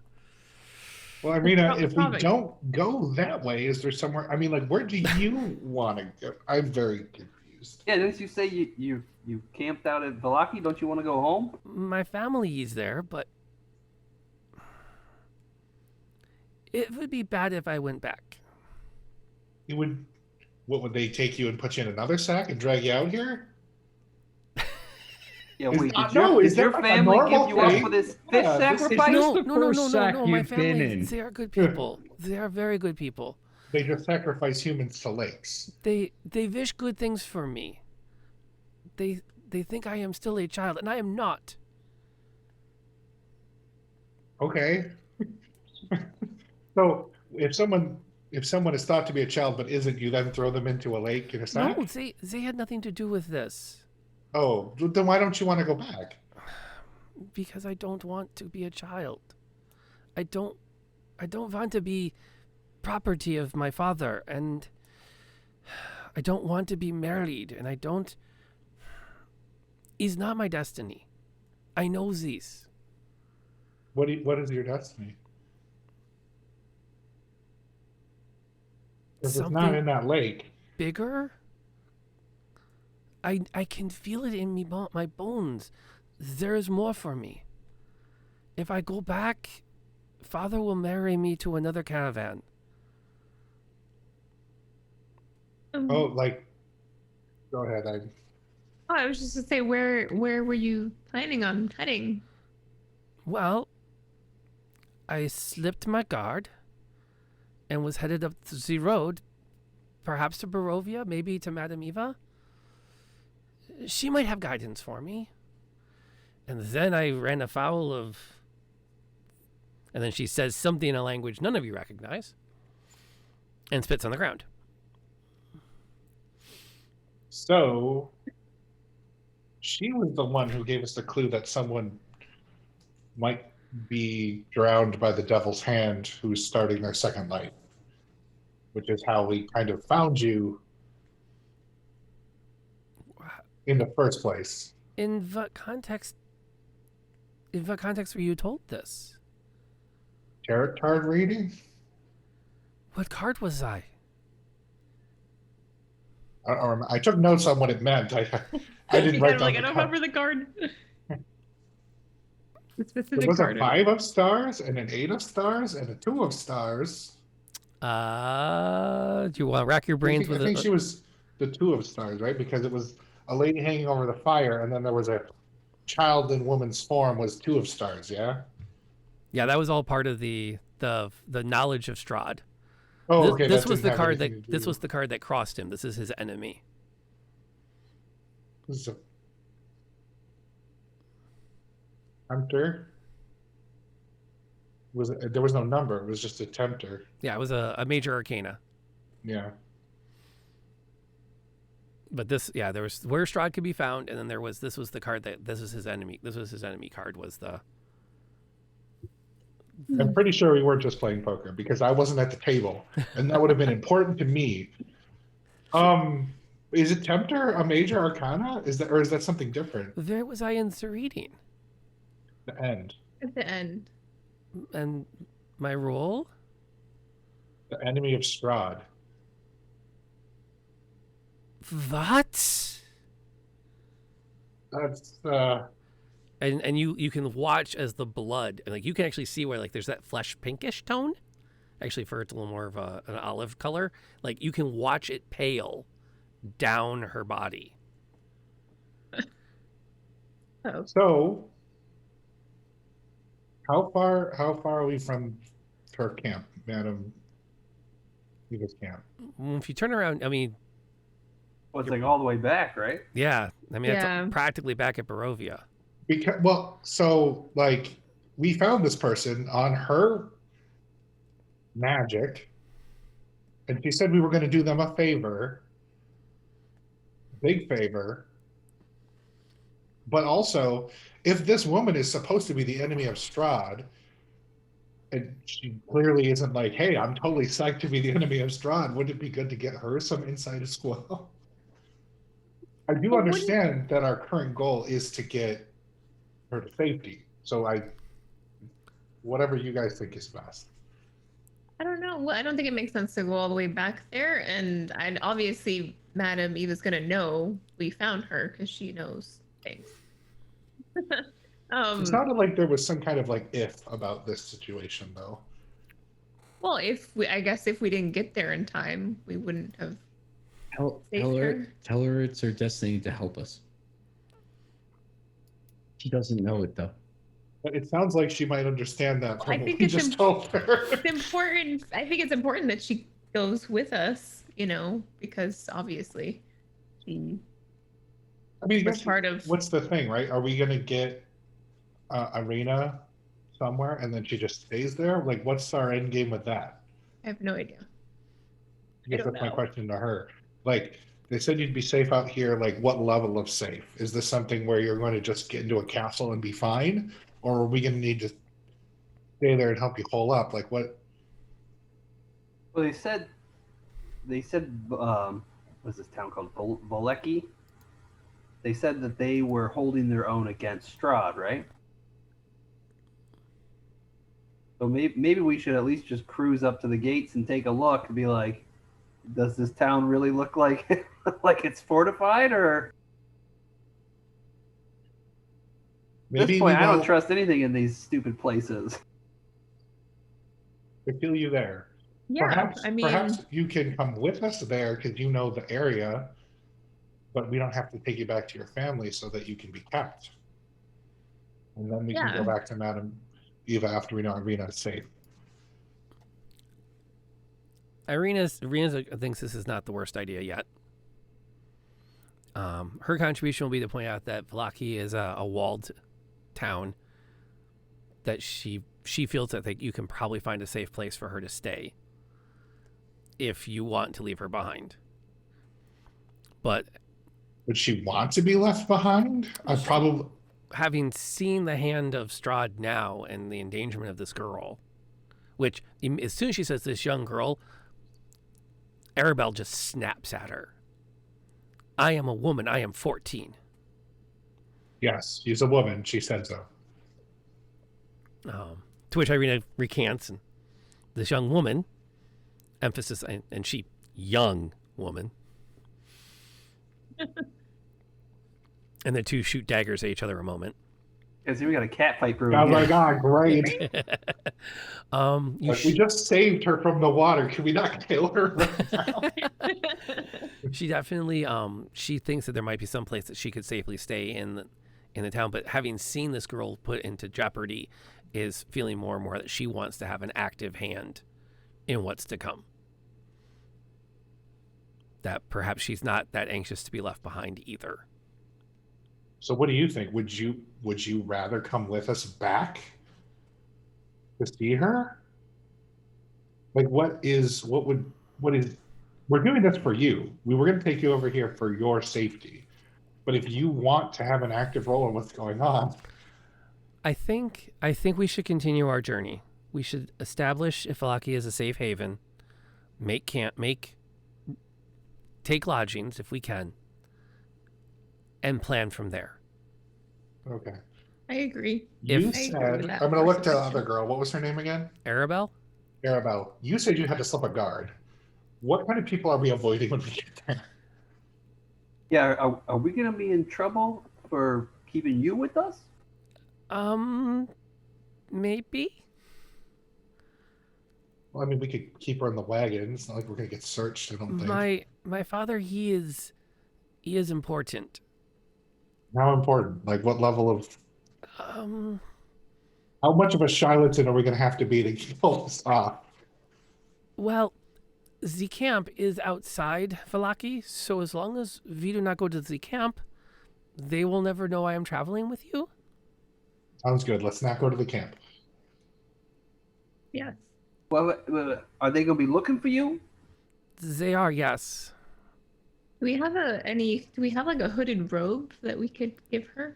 Well, Ireena, if we don't go that way, is there somewhere? I mean, like, where do you want to go? I'm very confused. Yeah, didn't you say you camped out at Vallaki? Don't you want to go home? My family is there, but it would be bad if I went back. You would. What would they take you and put you in another sack and drag you out here? Yeah, wait. Did your family give you up for this fish sacrifice? No. My you've family, been in. they are good people. They are very good people. They just sacrifice humans to lakes. They wish good things for me. They think I am still a child, and I am not. Okay. So if someone is thought to be a child but isn't, you then throw them into a lake in a sack? No, they had nothing to do with this. Oh, then why don't you want to go back? Because I don't want to be a child. I don't want to be property of my father, and I don't want to be married, and it's not my destiny. I know this. What is your destiny? Because it's not in that lake. Bigger? I can feel it in my bones. There is more for me. If I go back, Father will marry me to another caravan. Go ahead. I was just to say, where were you planning on heading? Well, I slipped my guard and was headed up the road, perhaps to Barovia, maybe to Madame Eva. She might have guidance for me. And then I ran afoul of... And then she says something in a language none of you recognize and spits on the ground. So she was the one who gave us the clue that someone might be drowned by the devil's hand who's starting their second life, which is how we kind of found you in the first place. In what context? In what context were you told this? Tarot card reading? What card was I? I took notes on what it meant. I didn't You write kind of down like, I the don't card. remember the card. The specific There was card. a 5 of stars and an 8 of stars and a 2 of stars. Do you want to rack your brains I with think it? she was the 2 of stars, right? Because it was a lady hanging over the fire, and then there was a child in woman's form was 2 of stars. Yeah. Yeah, that was all part of the knowledge of Strahd. Oh, okay. This that was didn't the have card anything that to this do- was the card that crossed him. This is his enemy. This is a tempter. There was no number. It was just a tempter. Yeah, it was a major arcana. Yeah. But this, yeah, there was where Strahd could be found, and then this was the card this was his enemy. This was his enemy card. Was the I'm pretty sure we weren't just playing poker because I wasn't at the table, and that would have been important to me. Is it tempter a major arcana? Is that something different? there was I in the reading, The end. At the end. and my role. The enemy of Strahd. What? That's And you can watch as the blood, and like you can actually see where like there's that flesh pinkish tone. Actually, for it's a little more of an olive color. Like you can watch it pale down her body. Oh. so. How far are we from her camp, Madame Eva's camp? If you turn around, I mean, Well, it's like all the way back, right? yeah, I mean Yeah. it's practically back at Barovia. Because like we found this person on her magic, and she said we were going to do them a favor, big favor. But also, if this woman is supposed to be the enemy of Strahd, and she clearly isn't like, hey, I'm totally psyched to be the enemy of Strahd, wouldn't it be good to get her some insight as well? I do understand that our current goal is to get her to safety. So whatever you guys think is best. I don't know. Well, I don't think it makes sense to go all the way back there. And obviously, Madame Eva's going to know we found her because she knows things. It sounded like there was some kind of like if about this situation, though. Well, I guess if we didn't get there in time, we wouldn't have. Tell Safer. her it's her destiny to help us. She doesn't know it though. But it sounds like she might understand that from I what think we it's just told her. It's important. I think it's important that she goes with us, because obviously she I mean, was part of. what's the thing, right? Are we going to get Ireena somewhere and then she just stays there? Like, what's our end game with that? I have no idea. I guess don't that's my know. question to her. Like, they said you'd be safe out here. Like, what level of safe? Is this something where you're going to just get into a castle and be fine? Or are we going to need to stay there and help you hole up? Like, what? Well, they said, what's this town called? Volecki? They said that they were holding their own against Strahd, right? So maybe we should at least just cruise up to the gates and take a look and be like, does this town really look like like it's fortified? Or at this point, I don't trust anything in these stupid places. I feel you there. Yeah, Perhaps you can come with us there because you know the area, but we don't have to take you back to your family so that you can be kept. And then we can go back to Madame Eva after we know Ireena is safe. Ireena thinks this is not the worst idea yet. Her contribution will be to point out that Vlaki is a walled town, that she feels that you can probably find a safe place for her to stay if you want to leave her behind. But Would she want to be left behind? I probably. Having seen the hand of Strahd now and the endangerment of this girl, which as soon as she says this young girl, Arabelle just snaps at her. I am a woman. I am 14. Yes, she's a woman. She said so. To which Ireena recants, and this young woman, emphasis, and she, young woman. And the two shoot daggers at each other a moment. Because we got a cat fight brewing. Oh here. my god, great. We just saved her from the water. Can we not kill her right now? She definitely she thinks that there might be some place that she could safely stay in the town, but having seen this girl put into jeopardy, is feeling more and more that she wants to have an active hand in what's to come. That perhaps she's not that anxious to be left behind either. So what do you think? Would you rather come with us back to see her? Like we're doing this for you. We were going to take you over here for your safety. But if you want to have an active role in what's going on, I think we should continue our journey. We should establish Ifalaki as a safe haven, take lodgings if we can, and plan from there. I agree. You I said, agree with that I'm going to look to the perspective. other girl. What was her name again? Arabelle? Arabelle. You said you had to slip a guard. What kind of people are we avoiding when we get there? Yeah, are we going to be in trouble for keeping you with us? Maybe. Well, I mean, we could keep her in the wagon. It's not like we're going to get searched, I don't think. My father, he is important. How important? Like what level of... Um, How much of a charlatan are we going to have to be to pull this off? well, the camp is outside Falaki, so as long as we do not go to the camp, they will never know I am traveling with you. Sounds good. Let's not go to the camp. Yes. Well, are they going to be looking for you? They are, yes. Do we have like a hooded robe that we could give her?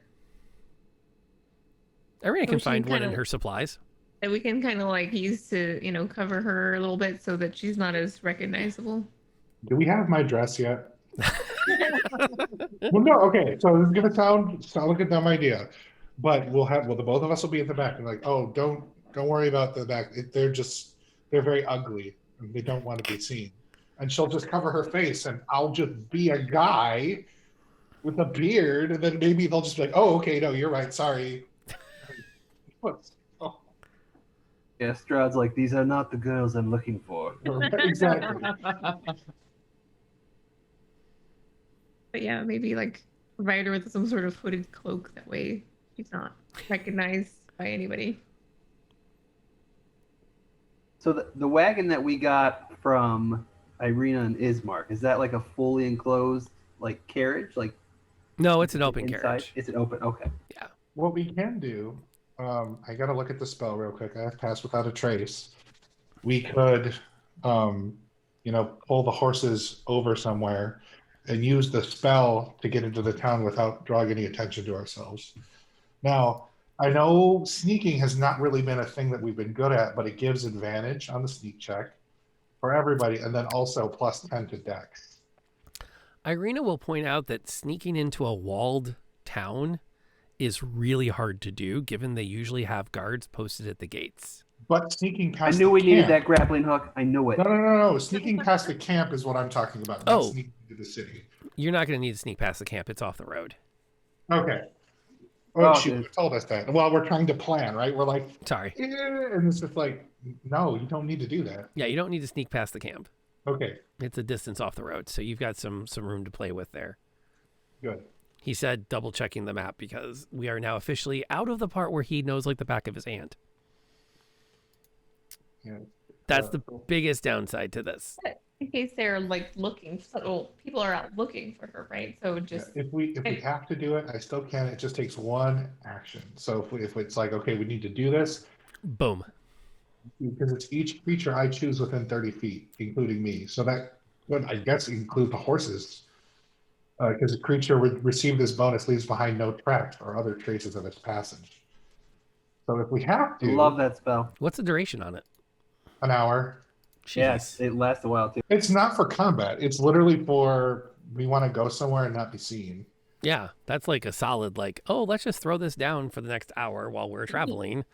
Ireena Or can she find one in kinda- her supplies. That we can kind of like use to, cover her a little bit so that she's not as recognizable. Do we have my dress yet? Well, no. Okay, so this is going to sound like a dumb idea, but the both of us will be at the back and like, oh, don't worry about the back. They're very ugly and they don't want to be seen. And she'll just cover her face, and I'll just be a guy with a beard, and then maybe they'll just be like, "Oh, okay, no, you're right, sorry." Oh, Yeah, Strahd's like, these are not the girls I'm looking for. exactly. But yeah, maybe like provide her with some sort of hooded cloak. That way she's not recognized by anybody. So the wagon that we got from Ireena and Ismark, is that like a fully enclosed like carriage? Like No, it's an open inside? carriage. It's an open, okay. What we can do, I got to look at the spell real quick. I have Pass Without a Trace. We could, pull the horses over somewhere and use the spell to get into the town without drawing any attention to ourselves. Now, I know sneaking has not really been a thing that we've been good at, but it gives advantage on the sneak check for everybody, and then also plus 10 to dex. Ireena will point out that sneaking into a walled town is really hard to do, given they usually have guards posted at the gates. But sneaking I past knew the we needed camp- that grappling hook. I knew it. No. Sneaking past the camp is what I'm talking about. Not sneaking into the city. You're not going to need to sneak past the camp. It's off the road. Okay. Oh, She dude. told us that. Well, we're trying to plan, right? We're like, Sorry. and it's just like, no, you don't need to do that. Yeah, you don't need to sneak past the camp. Okay, It's a distance off the road, so you've got some room to play with there. good. He said, double checking the map, because we are now officially out of the part where he knows like the back of his hand. Yeah. That's the biggest downside to this. In case they're like looking, so people are out looking for her, right? So Yeah, just if we have to do it, I still can. It just takes one action. So if it's like, okay, we need to do this, Boom. because it's each creature I choose within 30 feet, including me. So that would, I guess, include the horses. because a creature received this bonus leaves behind no tracks or other traces of its passage. So if we have to, Love that spell. What's the duration on it? an hour. Yes, Jeez. it lasts a while too. It's not for combat. It's literally for we want to go somewhere and not be seen. Yeah, that's like a solid, like, oh, let's just throw this down for the next hour while we're traveling,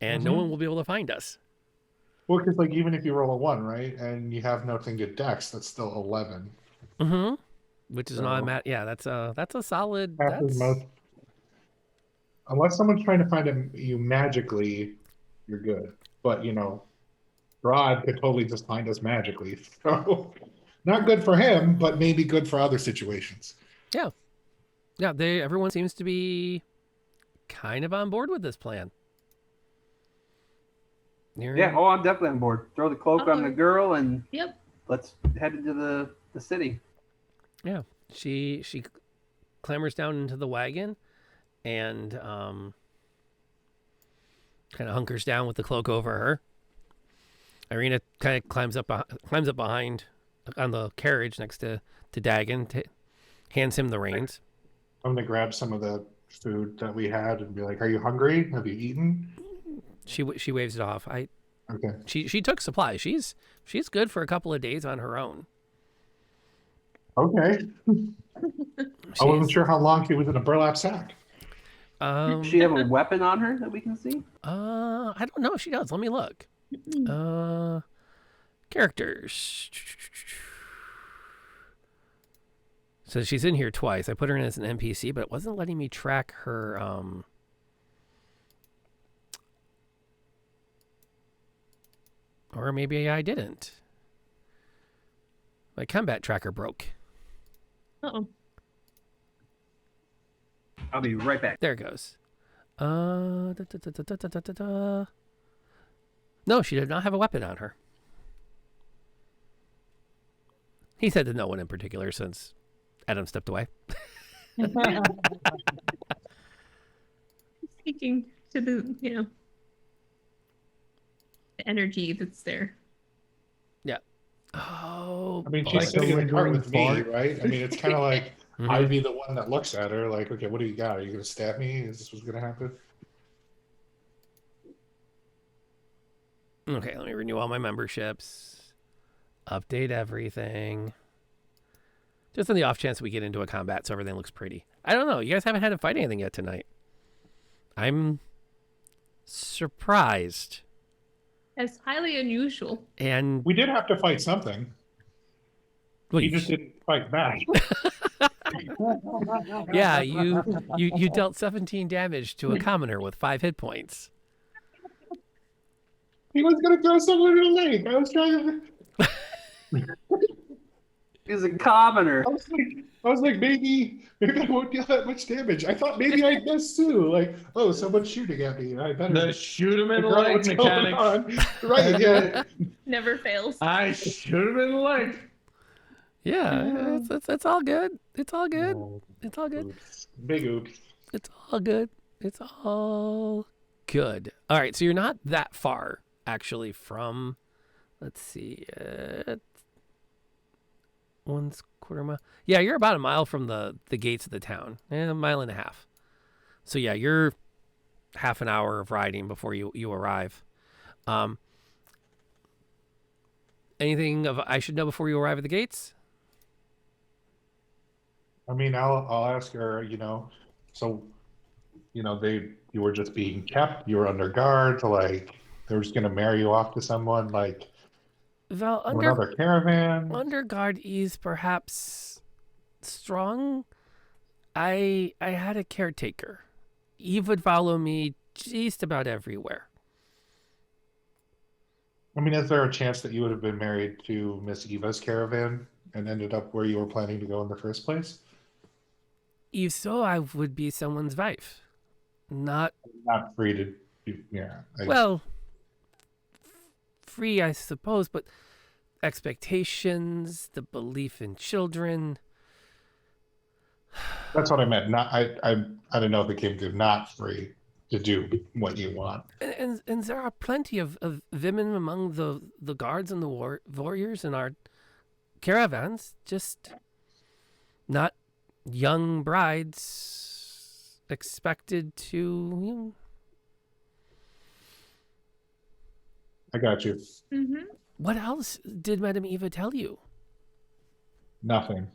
and no one will be able to find us. Well, because like even if you roll a 1, right, and you have nothing to dex, that's still 11. Mm-hmm. Which is So- not a yeah, that's a solid. Passes That's most. Unless someone's trying to find you magically, you're good. But Strahd could totally just find us magically. So not good for him, but maybe good for other situations. yeah. Everyone seems to be kind of on board with this plan. Yeah, oh, I'm definitely on board. Throw the cloak on the girl and Yep. let's head into the city. Yeah. She clambers down into the wagon and kind of hunkers down with the cloak over her. Ireena kind of climbs up behind on the carriage next to Dagon, hands him the reins. I'm gonna grab some of the food that we had and be like, "Are you hungry? Have you eaten?" She waves it off. Okay. She took supplies. She's good for a couple of days on her own. Okay. I wasn't sure how long she was in a burlap sack. Does she have a weapon on her that we can see? I don't know if she does. Let me look. Characters. So she's in here twice. I put her in as an NPC, but it wasn't letting me track her. Or maybe I didn't. My combat tracker broke. Uh-oh. I'll be right back. There it goes. No, she did not have a weapon on her. He said to no one in particular since Adam stepped away. Speaking to the the energy that's there. Yeah. Oh. I mean, Like she's sitting in the car lingering with me, fart. right? I mean, it's kind of like Mhm. I'd be the one that looks at her like, "Okay, what do you got? Are you gonna stab me? Is this what's gonna happen?" Okay, let me renew all my memberships. Update everything. Just on the off chance we get into a combat so everything looks pretty. I don't know. You guys haven't had to fight anything yet tonight. I'm surprised. That's highly unusual. And We did have to fight something. well, He just didn't fight back. yeah, you dealt 17 damage to a commoner with 5 hit points. He was gonna throw someone in the lake. I was trying to. He's a commoner. I was like, maybe I won't deal that much damage. I thought maybe I'd miss too. Like, oh, someone's shooting at me. I better. The shoot him in the figure out leg what's going mechanics. on. Right? Yeah. Never fails. I shoot him in the leg. Yeah, it's all good. It's all good. It's all good. Oops. Big oops. It's all good. It's all good. All right, so you're not that far actually from. Let's see. 1/4 mile. Yeah, you're about a mile from the gates of the town, and a mile and a half. So yeah, you're half an hour of riding before you arrive. Anything I should know before you arrive at the gates? I mean, I'll ask her. So, you were just being kept. You were under guard. Like they were just gonna marry you off to someone. Like Well, from another caravan. under guard is perhaps strong. I had a caretaker. Eve would follow me just about everywhere. I mean, is there a chance that you would have been married to Miss Eva's caravan and ended up where you were planning to go in the first place? If so, I would be someone's wife. Not, Not free to. Yeah. well, free, I suppose, but expectations, the belief in children. That's what I meant. Not. I don't know if it came to not free to do what you want. And there are plenty of women among the guards and the warriors in our caravans, just not young brides expected to. I got you. Mm-hmm. What else did Madame Eva tell you? Nothing.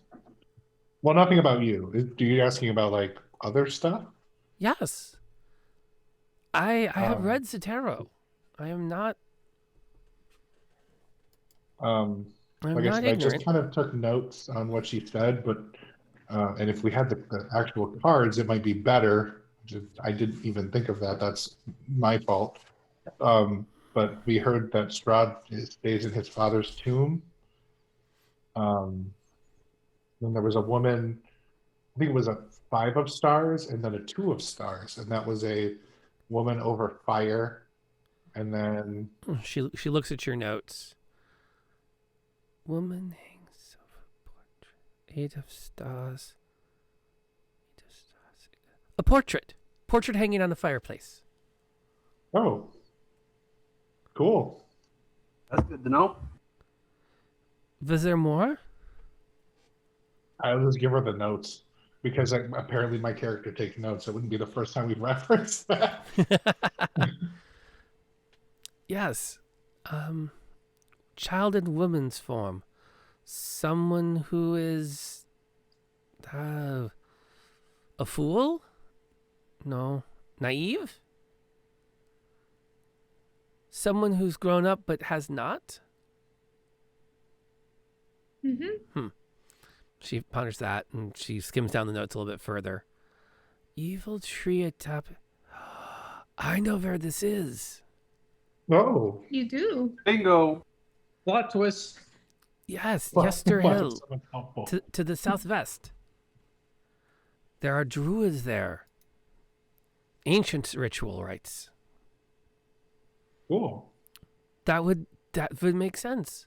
Well, nothing about you. Do you asking about like other stuff? Yes. I have Um, read Cetero. I am not. Um, I'm like I not said, I just ignorant. kind of took notes on what she said, but and if we had the actual cards, it might be better. I didn't even think of that. That's my fault. But we heard that Strahd stays in his father's tomb. Then there was a woman, I think it was a 5 of stars and then a 2 of stars, and that was a woman over fire. And then She looks at your notes. Woman hangs over portrait. 8 of stars. 8 of stars. A portrait. Portrait hanging on the fireplace. oh, cool. That's good to know. Was there more? I'll just give her the notes because apparently my character takes notes. It wouldn't be the first time we've referenced that. Yes. Child in woman's form. Someone who is a fool? No. Naive? Someone who's grown up but has not? Mm-hmm. She ponders that and she skims down the notes a little bit further. Evil tree atop. I know where this is. Oh, You do. Bingo. Plot twist. Yes, wow. Yester Wow, Hill, someone helpful. to the southwest. There are druids there. Ancient ritual rites. Cool. That would make sense.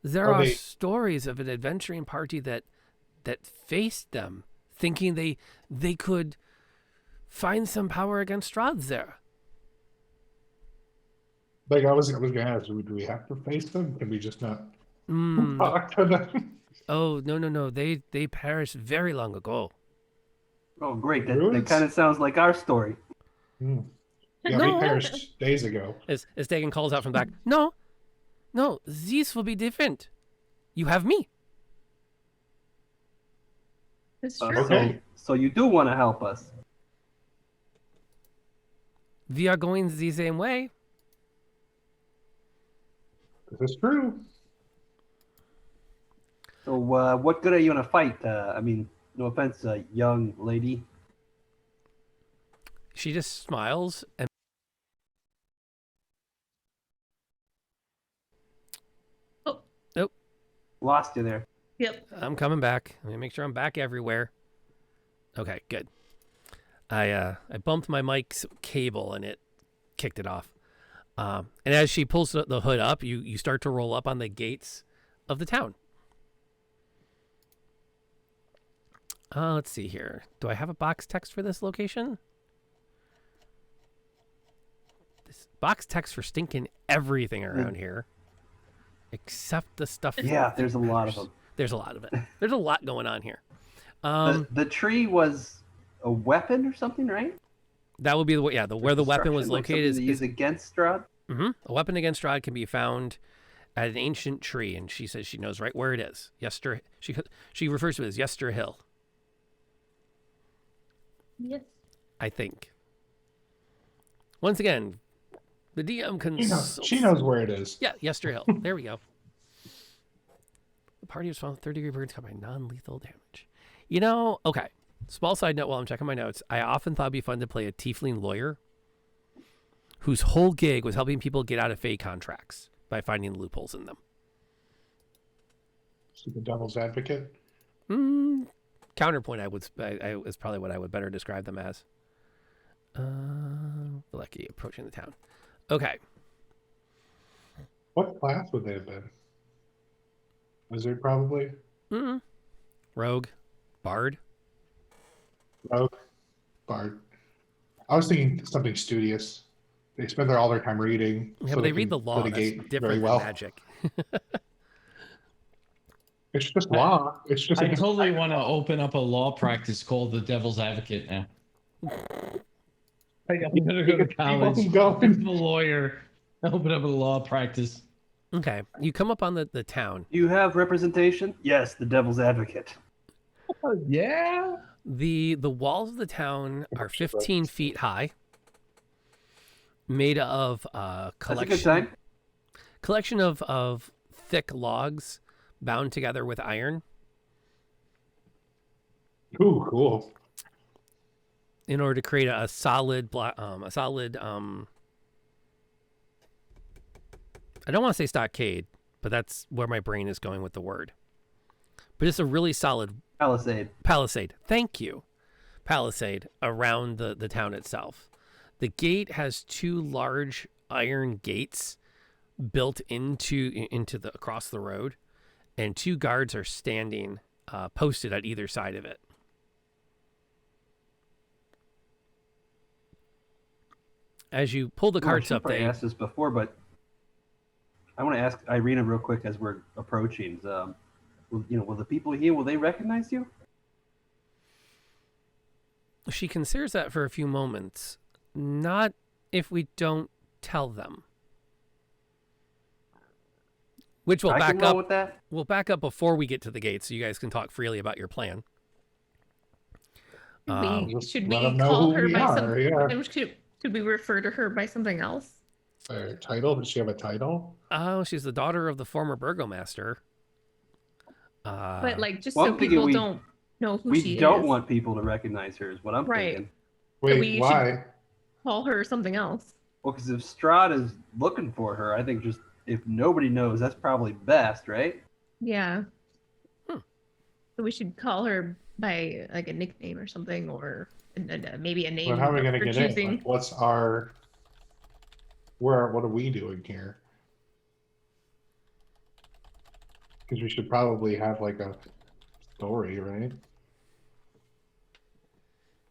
There Are are they- stories of an adventuring party that faced them, thinking they could find some power against Strahd there. Like I was gonna ask, do we have to face them? Can we just not Mm, talk to them? oh no! They perished very long ago. Oh, great. That Druids? kind of sounds like our story. Hmm. Yeah, we perished days ago. As Dagon calls out from the back, no, this will be different. You have me. It's Uh, true. Okay. So you do want to help us. We are going the same way. This is true. So what good are you in a fight? I mean, no offense, young lady. She just smiles and Lost you there. Yep. I'm coming back. Let me make sure I'm back everywhere. Okay, good. I bumped my mic's cable and it kicked it off. And as she pulls the hood up, you start to roll up on the gates of the town. Let's see here. Do I have a box text for this location? This box text for stinking everything around here. Except the stuff. Yeah, there's a lot of them. There's a lot of it. There's a lot going on here. The tree was a weapon or something, right? That would be where the weapon was Destruction, like located. something to use against Strahd. A weapon against Strahd can be found at an ancient tree, and she says she knows right where it is. She refers to it as Yester Hill, Yes. I think. Once again, the DM consults. She knows where it is. Yeah, Yester Hill. There we go. The party was found 30-degree burns caused by non-lethal damage. Okay. Small side note while I'm checking my notes. I often thought it'd be fun to play a tiefling lawyer whose whole gig was helping people get out of fey contracts by finding loopholes in them. So the devil's advocate. Counterpoint, is probably what I would better describe them as. Lucky approaching the town. Okay. What class would they have been? Wizard, probably. Rogue, bard. Rogue, bard. I was thinking something studious. They spend all their time reading. Yeah, so but they can read the law. That's litigate different very well. than magic. It's just law. It's just. I totally want to open up a law practice called the Devil's Advocate now. I'm gonna go to college, become a lawyer, open up a law practice. Okay, you come up on the town. You have representation? Yes, the devil's advocate. Yeah. The walls of the town are 15 feet high, made of That's a good time. collection of thick logs bound together with iron Ooh, cool. in order to create a solid I don't want to say stockade, but that's where my brain is going with the word. But it's a really solid Palisade. Thank you. Palisade around the town itself. The gate has 2 large iron gates built into the across the road, and 2 guards are standing posted at either side of it. As you pull the carts up, I asked this before, but I want to ask Ireena real quick as we're approaching. Will the people here, will they recognize you? She considers that for a few moments. Not if we don't tell them. Which will I back can roll up. with that. We'll back up before we get to the gate, so you guys can talk freely about your plan. Should let we 'em know call who her we by are, something? yeah. Should we refer to her by something else? Her title? Does she have a title? Oh, she's the daughter of the former burgomaster. But like, just Well, so I'm thinking people don't know who she is. We don't want people to recognize her, is what I'm Right. thinking. Wait, we should- why? Call her something else. Well, because if Strahd is looking for her, I think just if nobody knows, that's probably best, right? Yeah. So we should call her by like a nickname or something, or maybe a name. But how are we of going to her get in? choosing. Like, what's our... What are we doing here? Because we should probably have like a story, right?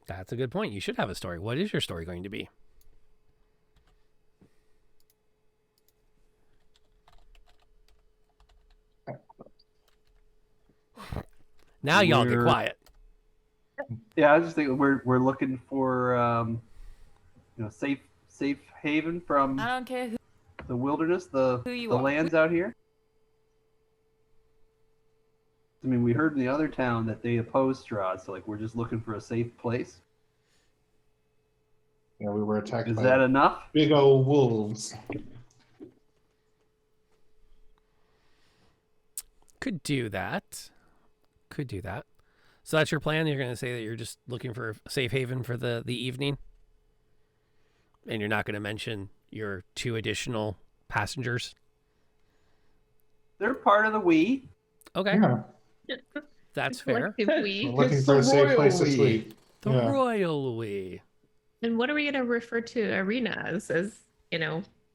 That's a good point. You should have a story. What is your story going to be? Now y'all get quiet. Yeah, I was just thinking we're looking for safe haven from I don't care the wilderness, the you are. lands out here. I mean, we heard in the other town that they oppose Strahd, so like we're just looking for a safe place. Yeah, we were attacked Is by that enough? big old wolves. Could do that. So that's your plan? You're going to say that you're just looking for a safe haven for the evening? And you're not going to mention your 2 additional passengers? They're part of the we. Okay. Yeah, That's fair. Collective we. we're looking It's for the a safe place to royal we. sleep. The Yeah. royal we. And what are we going to refer to Ireena as,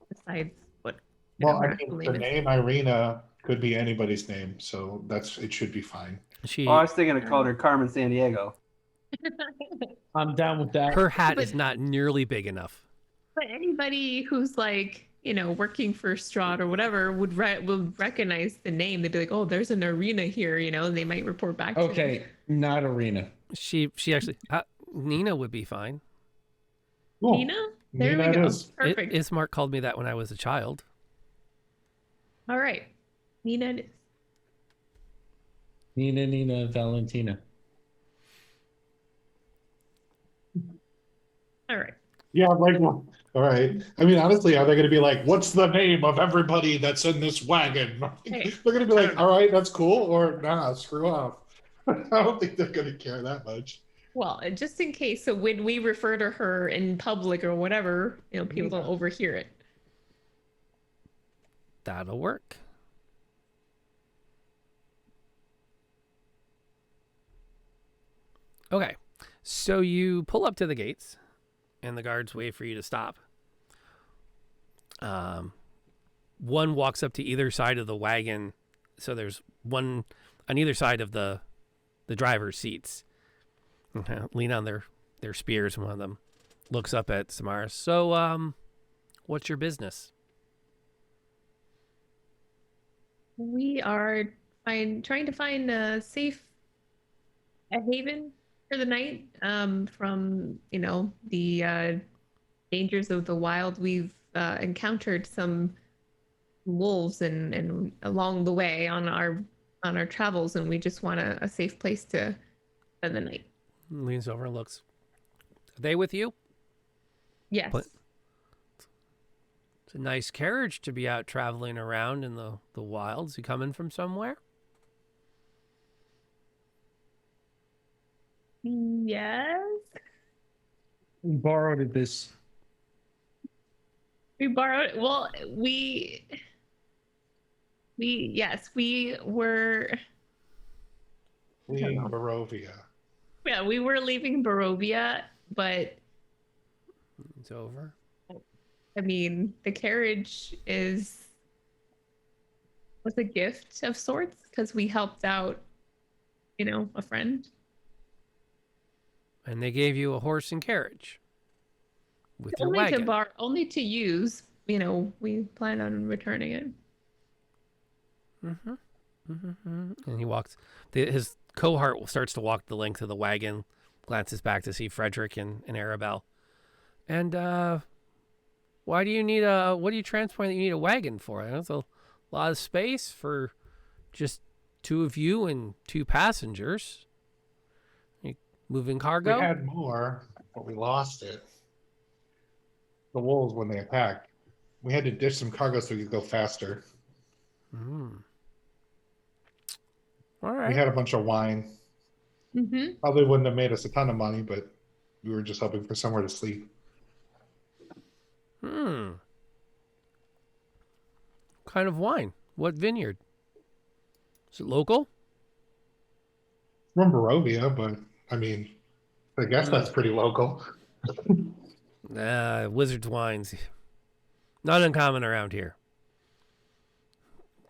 besides what? Well, her I actual think the name is? name Ireena could be anybody's name, so it should be fine. She Oh, I was thinking of calling her Carmen Sandiego. I'm down with that. her hat But- is not nearly big enough. But anybody who's like, working for Strahd or whatever would recognize the name. They'd be like, "Oh, there's an Ireena here," and they might report back. To Okay, not Ireena. She actually Nina would be fine. Cool. Nina. There Nina we go. it is. Perfect. Ismark called me that when I was a child. All right, Nina. It is. Nina, Valentina. All right. Yeah, like, well, all right. I mean, honestly, are they going to be like, what's the name of everybody that's in this wagon? Hey, They're going to be like, all right, that's cool, or nah, screw off. I don't think they're going to care that much. Well, just in case, so when we refer to her in public or whatever, people don't overhear it. That'll work. Okay. So you pull up to the gates and the guards wait for you to stop. One walks up to either side of the wagon. So there's one on either side of the driver's seats. Lean on their spears, and one of them looks up at Samara. So, what's your business? We are trying to find a haven for the night from the dangers of the wild. We've encountered some wolves and along the way on our travels, and we just want a safe place to spend the night. Leans over and looks. Are they with you? Yes. But it's a nice carriage to be out traveling around in the wilds. You coming from somewhere? Yes. We borrowed this. We borrowed. Well, yes, we were. Leaving Barovia. Yeah, we were leaving Barovia, but It's over. I mean, the carriage was a gift of sorts because we helped out, a friend. And they gave you a horse and carriage with your wagon. Only to use. We plan on returning it. Mm-hmm. Mm-hmm. And he walks. His cohort starts to walk the length of the wagon, glances back to see Frederick and Arabelle. And why do you need what are you transporting that you need a wagon for? That's a lot of space for just two of you and two passengers. You moving cargo? We had more, but we lost it. The wolves, when they attacked, we had to dish some cargo so we could go faster. Mm. All right. We had a bunch of wine. Mm-hmm. Probably wouldn't have made us a ton of money, but we were just hoping for somewhere to sleep. Kind of wine? What vineyard? Is it local? From Barovia, but I mean, I guess that's pretty local. Wizard's wines. Not uncommon around here.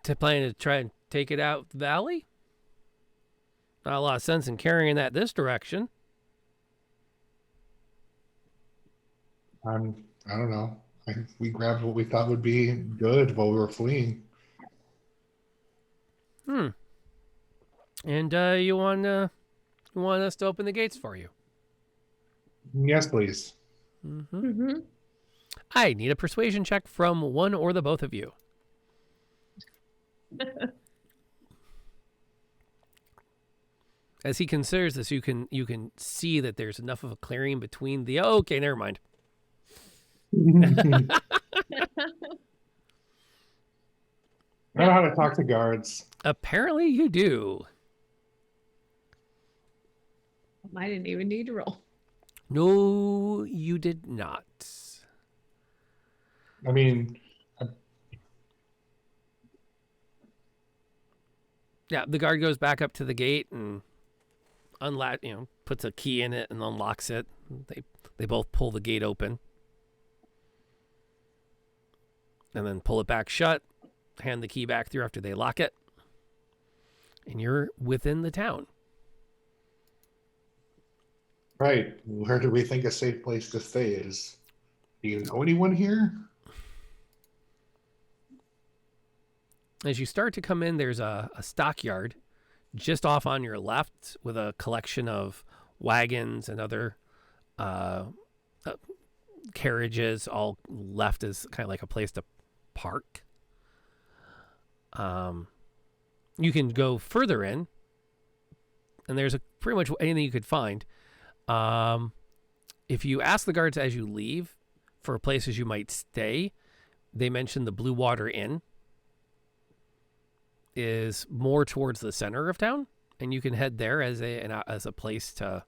Planning to try and take it out the valley? Not a lot of sense in carrying that this direction. I don't know. We grabbed what we thought would be good while we were fleeing. And you want us to open the gates for you? Yes, please. Mm-hmm. Mm-hmm. I need a persuasion check from one or the both of you. As he considers this, you can see that there's enough of a clearing between the. Oh, okay, never mind. I know how to talk to guards. Apparently, you do. I didn't even need to roll. No, you did not. I mean, Yeah, the guard goes back up to the gate and puts a key in it and unlocks it. They both pull the gate open. And then pull it back shut, hand the key back through after they lock it. And you're within the town. right. Where do we think a safe place to stay is? Do you know anyone here? As you start to come in, there's a stockyard just off on your left with a collection of wagons and other carriages all left as kind of like a place to park. You can go further in, and there's pretty much anything you could find. If you ask the guards as you leave for places you might stay, they mention the Blue Water Inn is more towards the center of town, and you can head there as a place to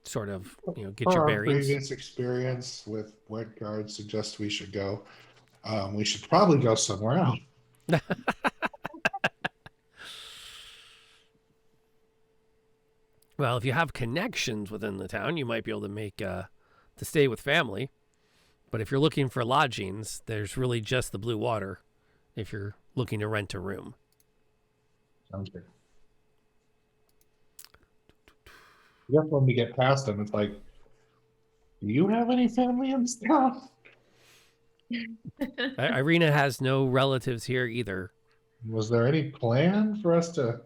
sort of get your Our bearings. previous experience with what guards suggest we should go, we should probably go somewhere else. Well, if you have connections within the town, you might be able to make to stay with family. But if you're looking for lodgings, there's really just the Blue Water if you're looking to rent a room. Sounds good. I guess when we get past them, it's like, do you have any family in this town? Ireena has no relatives here either. Was there any plan for us to?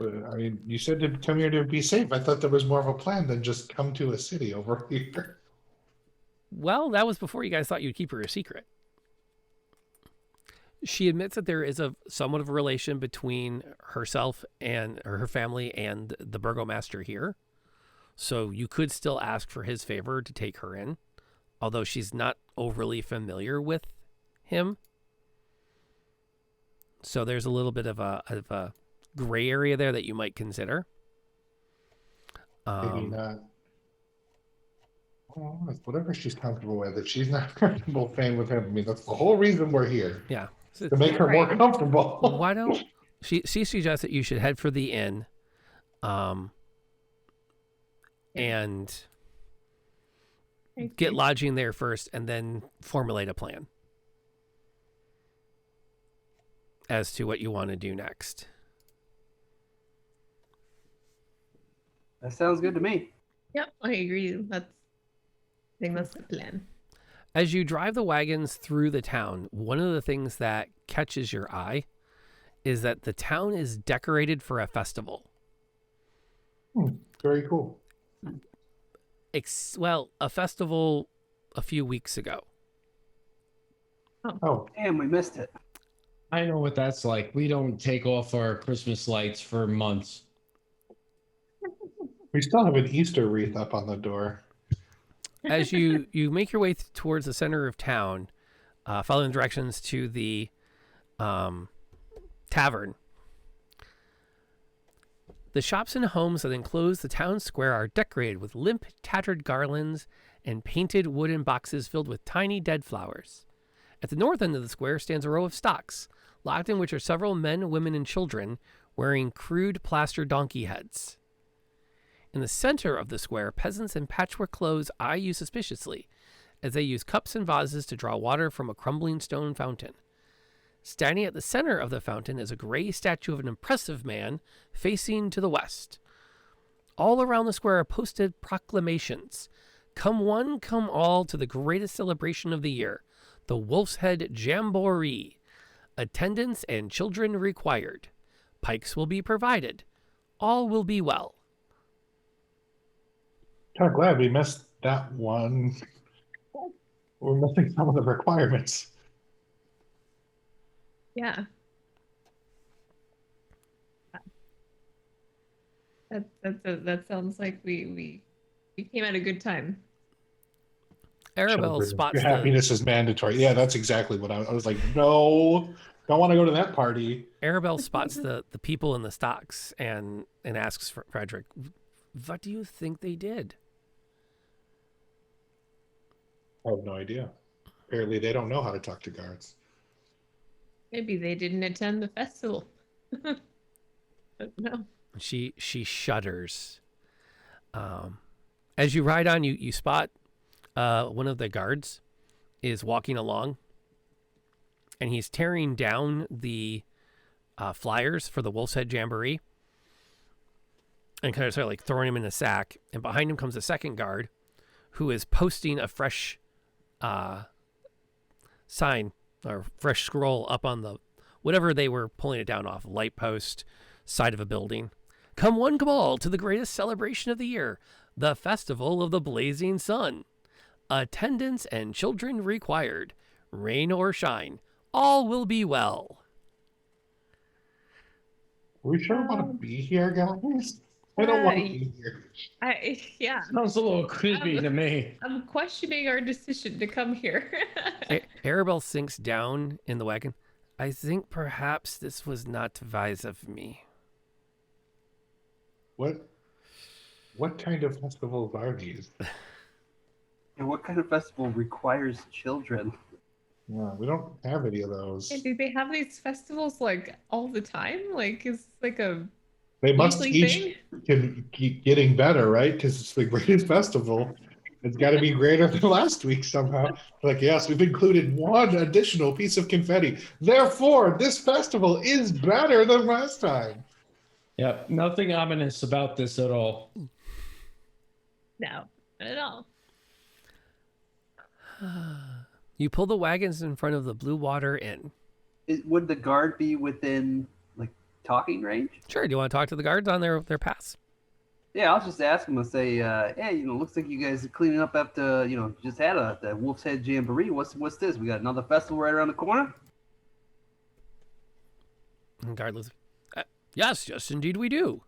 I mean, you said to come here to be safe. I thought there was more of a plan than just come to a city over here. Well, that was before you guys thought you'd keep her a secret. She admits that there is somewhat of a relation between herself and her family and the burgomaster here. So you could still ask for his favor to take her in, although she's not overly familiar with him. So there's a little bit of a gray area there that you might consider. Maybe not. Well, whatever she's comfortable with. If she's not comfortable staying with him, I mean, that's the whole reason we're here. Yeah. To make her more comfortable. Why don't she suggests that you should head for the inn, and get lodging there first, and then formulate a plan as to what you want to do next. That sounds good to me. Yep, I agree. I think that's the plan. As you drive the wagons through the town, one of the things that catches your eye is that the town is decorated for a festival. Very cool. Well, a festival a few weeks ago. Oh, Damn, we missed it. I know what that's like. We don't take off our Christmas lights for months. we still have an Easter wreath up on the door. As you make your way towards the center of town, following directions to the tavern, the shops and homes that enclose the town square are decorated with limp, tattered garlands and painted wooden boxes filled with tiny dead flowers. At the north end of the square stands a row of stocks, locked in which are several men, women, and children wearing crude plaster donkey heads. In the center of the square, peasants in patchwork clothes eye you suspiciously as they use cups and vases to draw water from a crumbling stone fountain. Standing at the center of the fountain is a gray statue of an impressive man facing to the west. All around the square are posted proclamations. Come one, come all to the greatest celebration of the year, the Wolf's Head Jamboree. Attendance and children required. Pikes will be provided. All will be well. Kind of glad we missed that one. We're missing some of the requirements. Yeah. That sounds like we came at a good time. Arabelle Children, spots your happiness is mandatory. Yeah, that's exactly what I was like. No, don't want to go to that party. Arabelle spots the people in the stocks and asks Frederick, "What do you think they did?" I have no idea. Apparently, they don't know how to talk to guards. Maybe they didn't attend the festival. No. She shudders. As you ride on, you spot one of the guards is walking along, and he's tearing down the flyers for the Wolf's Head Jamboree and kind of sort of like throwing him in a sack. And behind him comes a second guard who is posting a fresh sign or fresh scroll up on the whatever they were pulling it down off, light post, side of a building. Come one, come all to the greatest celebration of the year, the Festival of the Blazing Sun. Attendance and children required. Rain or shine, all will be well. Are we sure want to be here, guys? I don't want to be here. Yeah. Sounds a little creepy to me. I'm questioning our decision to come here. Arabelle sinks down in the wagon. I think perhaps this was not wise of me. What kind of festivals are these? And what kind of festival requires children? Yeah, we don't have any of those. Do they have these festivals like all the time? Like, is like a They must weekly thing? keep getting better, right? Because it's the greatest festival. It's got to be greater than last week somehow. Like, yes, we've included one additional piece of confetti. Therefore, this festival is better than last time. Yep, nothing ominous about this at all. No, not at all. You pull the wagons in front of the Blue Water Inn. Would the guard be within like talking range? Sure. Do you want to talk to the guards on their pass? Yeah, I'll just ask him and say, hey, looks like you guys are cleaning up after, just had the Wolf's Head Jamboree. What's this? We got another festival right around the corner? And guard looks, yes, indeed we do.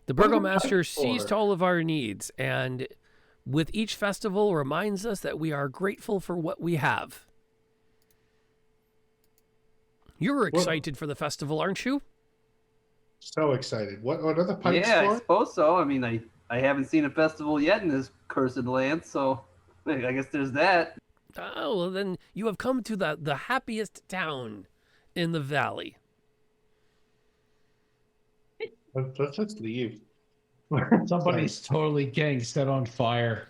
The burgomaster sees to all of our needs, and with each festival reminds us that we are grateful for what we have. You're excited for the festival, aren't you? So excited. What are the pikes Yeah, for? I suppose so. I mean, I haven't seen a festival yet in this cursed land, so I guess there's that. Oh, well, then you have come to the happiest town in the valley. Let's just leave. Somebody's totally getting set on fire.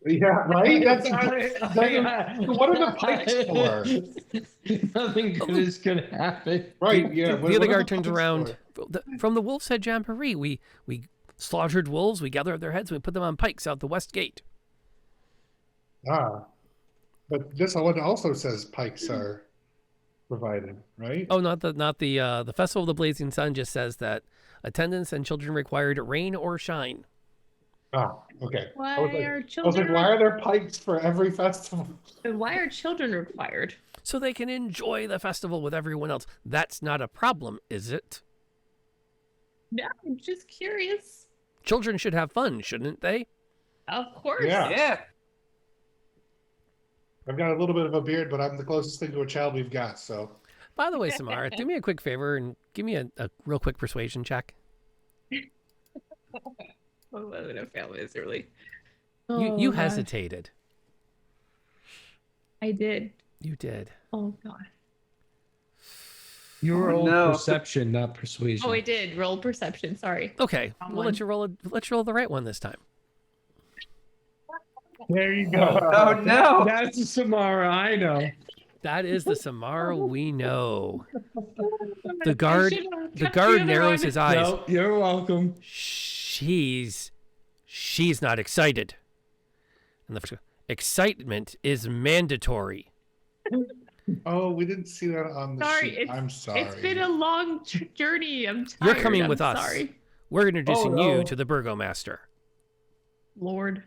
Yeah, right? What are the pikes for? Nothing good is going to happen. Right, yeah. The other guard turns around. From the Wolf's Head Jamboree, we slaughtered wolves, we gathered their heads, and we put them on pikes out the west gate. Ah. But this one also says pikes are provided, right? Oh, not the Festival of the Blazing Sun just says that attendance and children required, rain or shine. Ah, okay. Why I was are like, children? why are there pikes for every festival? Why are children required? So they can enjoy the festival with everyone else. That's not a problem, is it? No, I'm just curious. Children should have fun, shouldn't they? Of course. Yeah. Yeah. I've got a little bit of a beard, but I'm the closest thing to a child we've got, so. By the way, Samara, do me a quick favor and give me a real quick persuasion check. I'm gonna fail miserably. You hesitated. I did. You did. Oh god. You rolled no. perception, not persuasion. Oh, I did roll perception. Sorry. Okay, Wrong we'll let you roll. Let's roll the right one this time. There you go. Oh no. That's a Samara, I know. That is the Samara we know. The guard narrows his eyes. No, you're welcome. She's not excited. And the excitement is mandatory. Oh, we didn't see that on the Sorry, sheet. I'm sorry. It's been a long journey. I'm tired. You're coming with us. Sorry. We're introducing Oh, no. you to the burgomaster. Lord.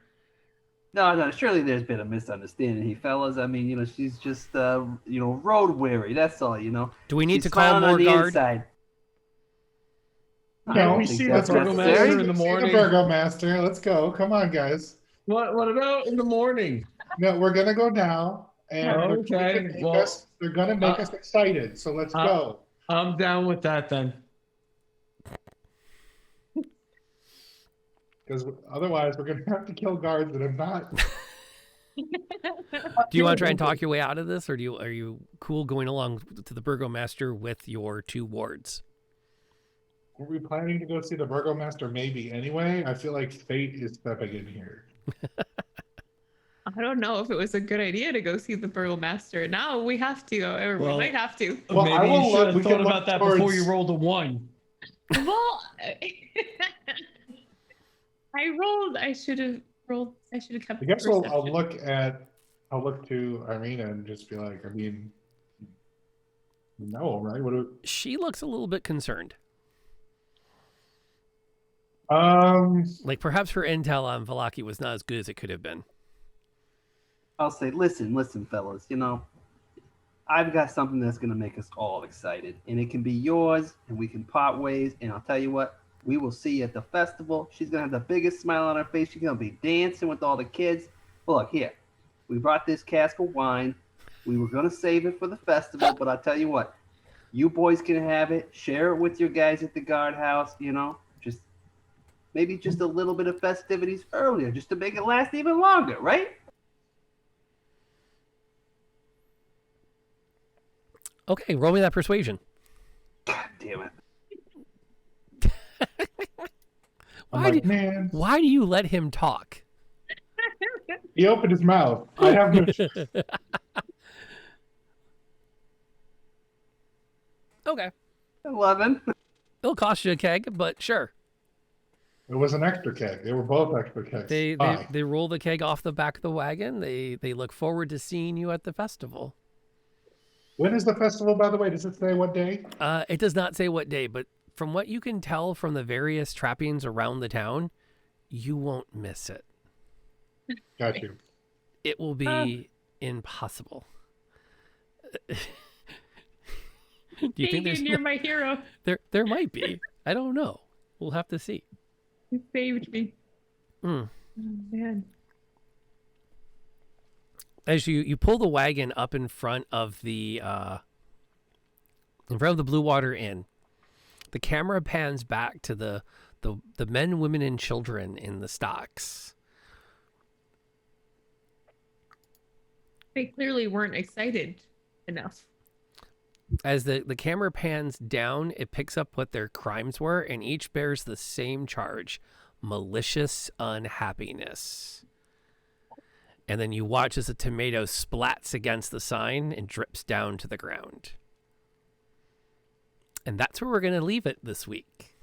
No, surely there's been a misunderstanding here, fellas. I mean, she's just, road weary. That's all, Do we need She's to call smiling on more the guard? inside. I No, don't we think see the that's burgomaster necessary. in the See morning. the burgomaster. Let's go. Come on, guys. What about in the morning? No, we're gonna go now, and Okay, they're gonna make us excited. So let's go. I'm down with that then. Because otherwise, we're gonna have to kill guards that have not. Do you want to try and talk your way out of this, or are you cool going along to the burgomaster with your two wards? Were we planning to go see the burgomaster maybe anyway? I feel like fate is stepping in here. I don't know if it was a good idea to go see the burgomaster. Now we have to. Or we might have to. Well, Maybe I will you should look- have we thought can look about that before towards- you rolled a 1. Well, I should have rolled. I should have kept. I guess the I'll perception. I'll look to Ireena and just be like, I mean, no, right? She looks a little bit concerned. Like perhaps her intel on Valaki was not as good as it could have been. I'll say, listen, fellas. I've got something that's gonna make us all excited, and it can be yours, and we can part ways. And I'll tell you what, we will see you at the festival. She's gonna have the biggest smile on her face. She's gonna be dancing with all the kids. Well, look here, we brought this cask of wine. We were gonna save it for the festival, but I'll tell you what, you boys can have it. Share it with your guys at the guardhouse. Maybe just a little bit of festivities earlier, just to make it last even longer, right? Okay, roll me that persuasion. God damn it. Man, Why do you let him talk? he opened his mouth. I have no. Okay. 11. It'll cost you a keg, but sure. It was an extra keg. They were both extra kegs. They roll the keg off the back of the wagon. They look forward to seeing you at the festival. When is the festival, by the way? Does it say what day? It does not say what day, but from what you can tell from the various trappings around the town, you won't miss it. Got you. It will be impossible. Do you think there's You're my hero. There might be. I don't know. We'll have to see. You saved me. Mm. Oh, man. As you pull the wagon up in front of the Blue Water Inn, the camera pans back to the men, women, and children in the stocks. They clearly weren't excited enough. As the camera pans down, it picks up what their crimes were, and each bears the same charge: malicious unhappiness. And then you watch as a tomato splats against the sign and drips down to the ground. And that's where we're going to leave it this week.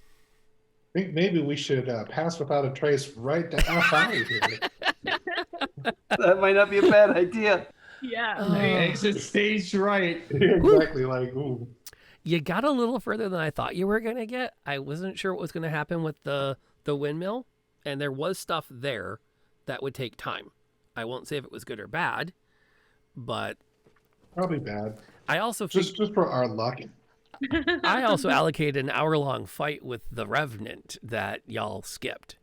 I think maybe we should pass without a trace right to out of here. That might not be a bad idea. Yeah. Exit stage right. Exactly. Like, ooh. You got a little further than I thought you were going to get. I wasn't sure what was going to happen with the windmill, and there was stuff there that would take time. I won't say if it was good or bad, but Probably bad. I also Just for our luck. I also allocated an hour-long fight with the Revenant that y'all skipped.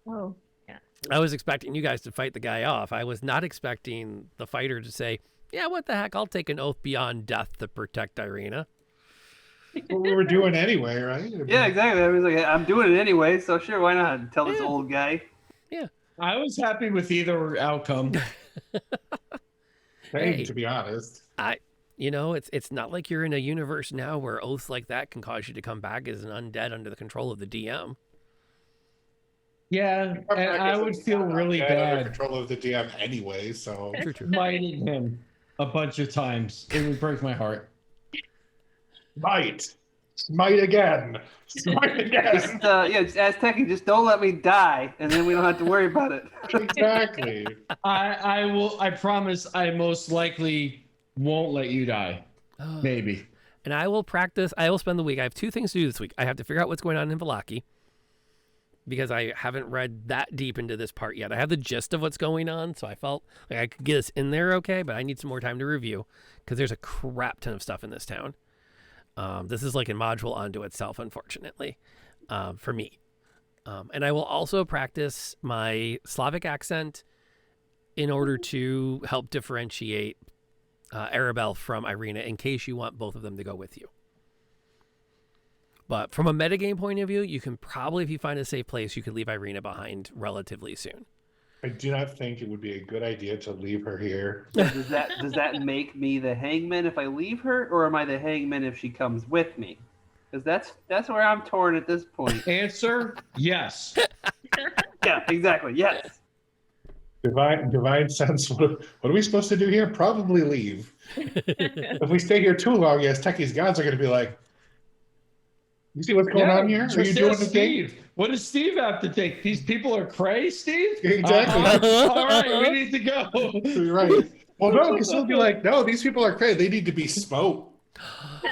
Oh, yeah. I was expecting you guys to fight the guy off. I was not expecting the fighter to say, yeah, what the heck, I'll take an oath beyond death to protect Ireena. What we were doing anyway, right? Yeah, exactly. I was like, I'm doing it anyway, so sure, why not? Tell this Yeah. old guy. I was happy with either outcome. Hey, to be honest. It's not like you're in a universe now where oaths like that can cause you to come back as an undead under the control of the DM. Yeah, and I would feel really Under bad control of the DM anyway, so True. smiting him a bunch of times. It would break my heart. smite again, smite again. Just Azteki, just don't let me die, and then we don't have to worry about it. Exactly. I promise I most likely won't let you die. Maybe. And I will practice. I will spend the week. I have two things to do this week. I have to figure out what's going on in Vallaki, because I haven't read that deep into this part yet. I have the gist of what's going on, so I felt like I could get us in there okay, but I need some more time to review, because there's a crap ton of stuff in this town. This is like a module unto itself, unfortunately, for me. And I will also practice my Slavic accent in order to help differentiate Arabelle from Ireena, in case you want both of them to go with you. But from a metagame point of view, you can probably, if you find a safe place, you could leave Ireena behind relatively soon. I do not think it would be a good idea to leave her here. Does that make me the hangman if I leave her, or am I the hangman if she comes with me? Because that's where I'm torn at this point. Answer: yes. Yeah, exactly. Yes. Divine sense. What are we supposed to do here? Probably leave. If we stay here too long, yes, Techies gods are going to be like, you see what's going on here? Are you doing the thing? Steve? What does Steve have to take? These people are cray, Steve? Exactly. All right, we need to go. You're right. Well, no, because they'll be like, no, these people are crazy. They need to be smoked.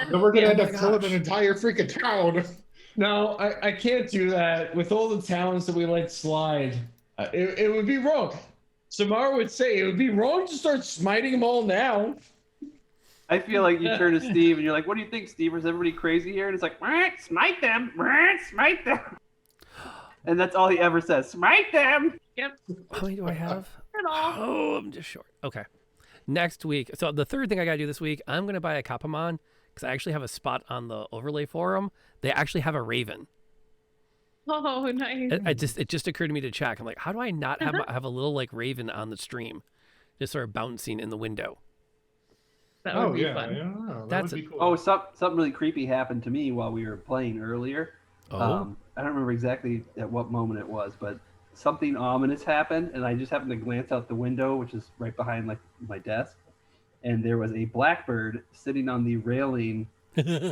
Then we're going to end up killing an entire freaking town. No, I can't do that. With all the towns that we let slide, it would be wrong. Samara would say it would be wrong to start smiting them all now. I feel like you turn to Steve and you're like, what do you think, Steve? Is everybody crazy here? And it's like, smite them, smite them. And that's all he ever says, smite them. Yep. How many do I have? At all. Oh, I'm just short. Okay. Next week. So the third thing I got to do this week, I'm going to buy a Kapamon, because I actually have a spot on the overlay forum. They actually have a raven. Oh, nice. It just occurred to me to check. I'm like, how do I not have a little like raven on the stream, just sort of bouncing in the window? That would be yeah, fun. yeah. That's would be cool. Oh, something really creepy happened to me while we were playing earlier. Oh. I don't remember exactly at what moment it was, but something ominous happened, and I just happened to glance out the window, which is right behind like my desk, and there was a blackbird sitting on the railing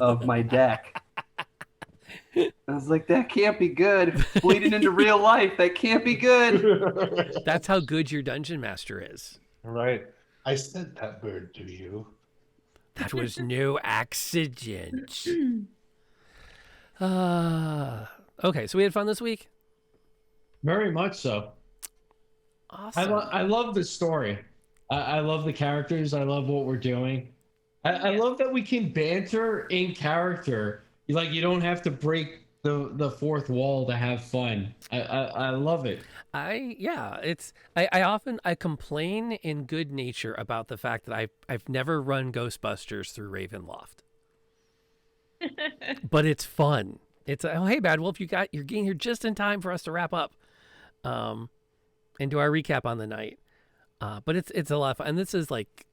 of my deck. I was like, that can't be good. If it's bleeding into real life. That can't be good. That's how good your dungeon master is. Right. I sent that bird to you. That was no accident. Okay, so we had fun this week. Very much so. Awesome. I love the story. I love the characters. I love what we're doing. I love that we can banter in character. Like, you don't have to break the fourth wall to have fun. I love it. I often complain in good nature about the fact that I've never run Ghostbusters through Ravenloft. But it's fun. It's oh hey Bad Wolf, you're getting here just in time for us to wrap up. And do our recap on the night. But it's a lot of fun. And this is like,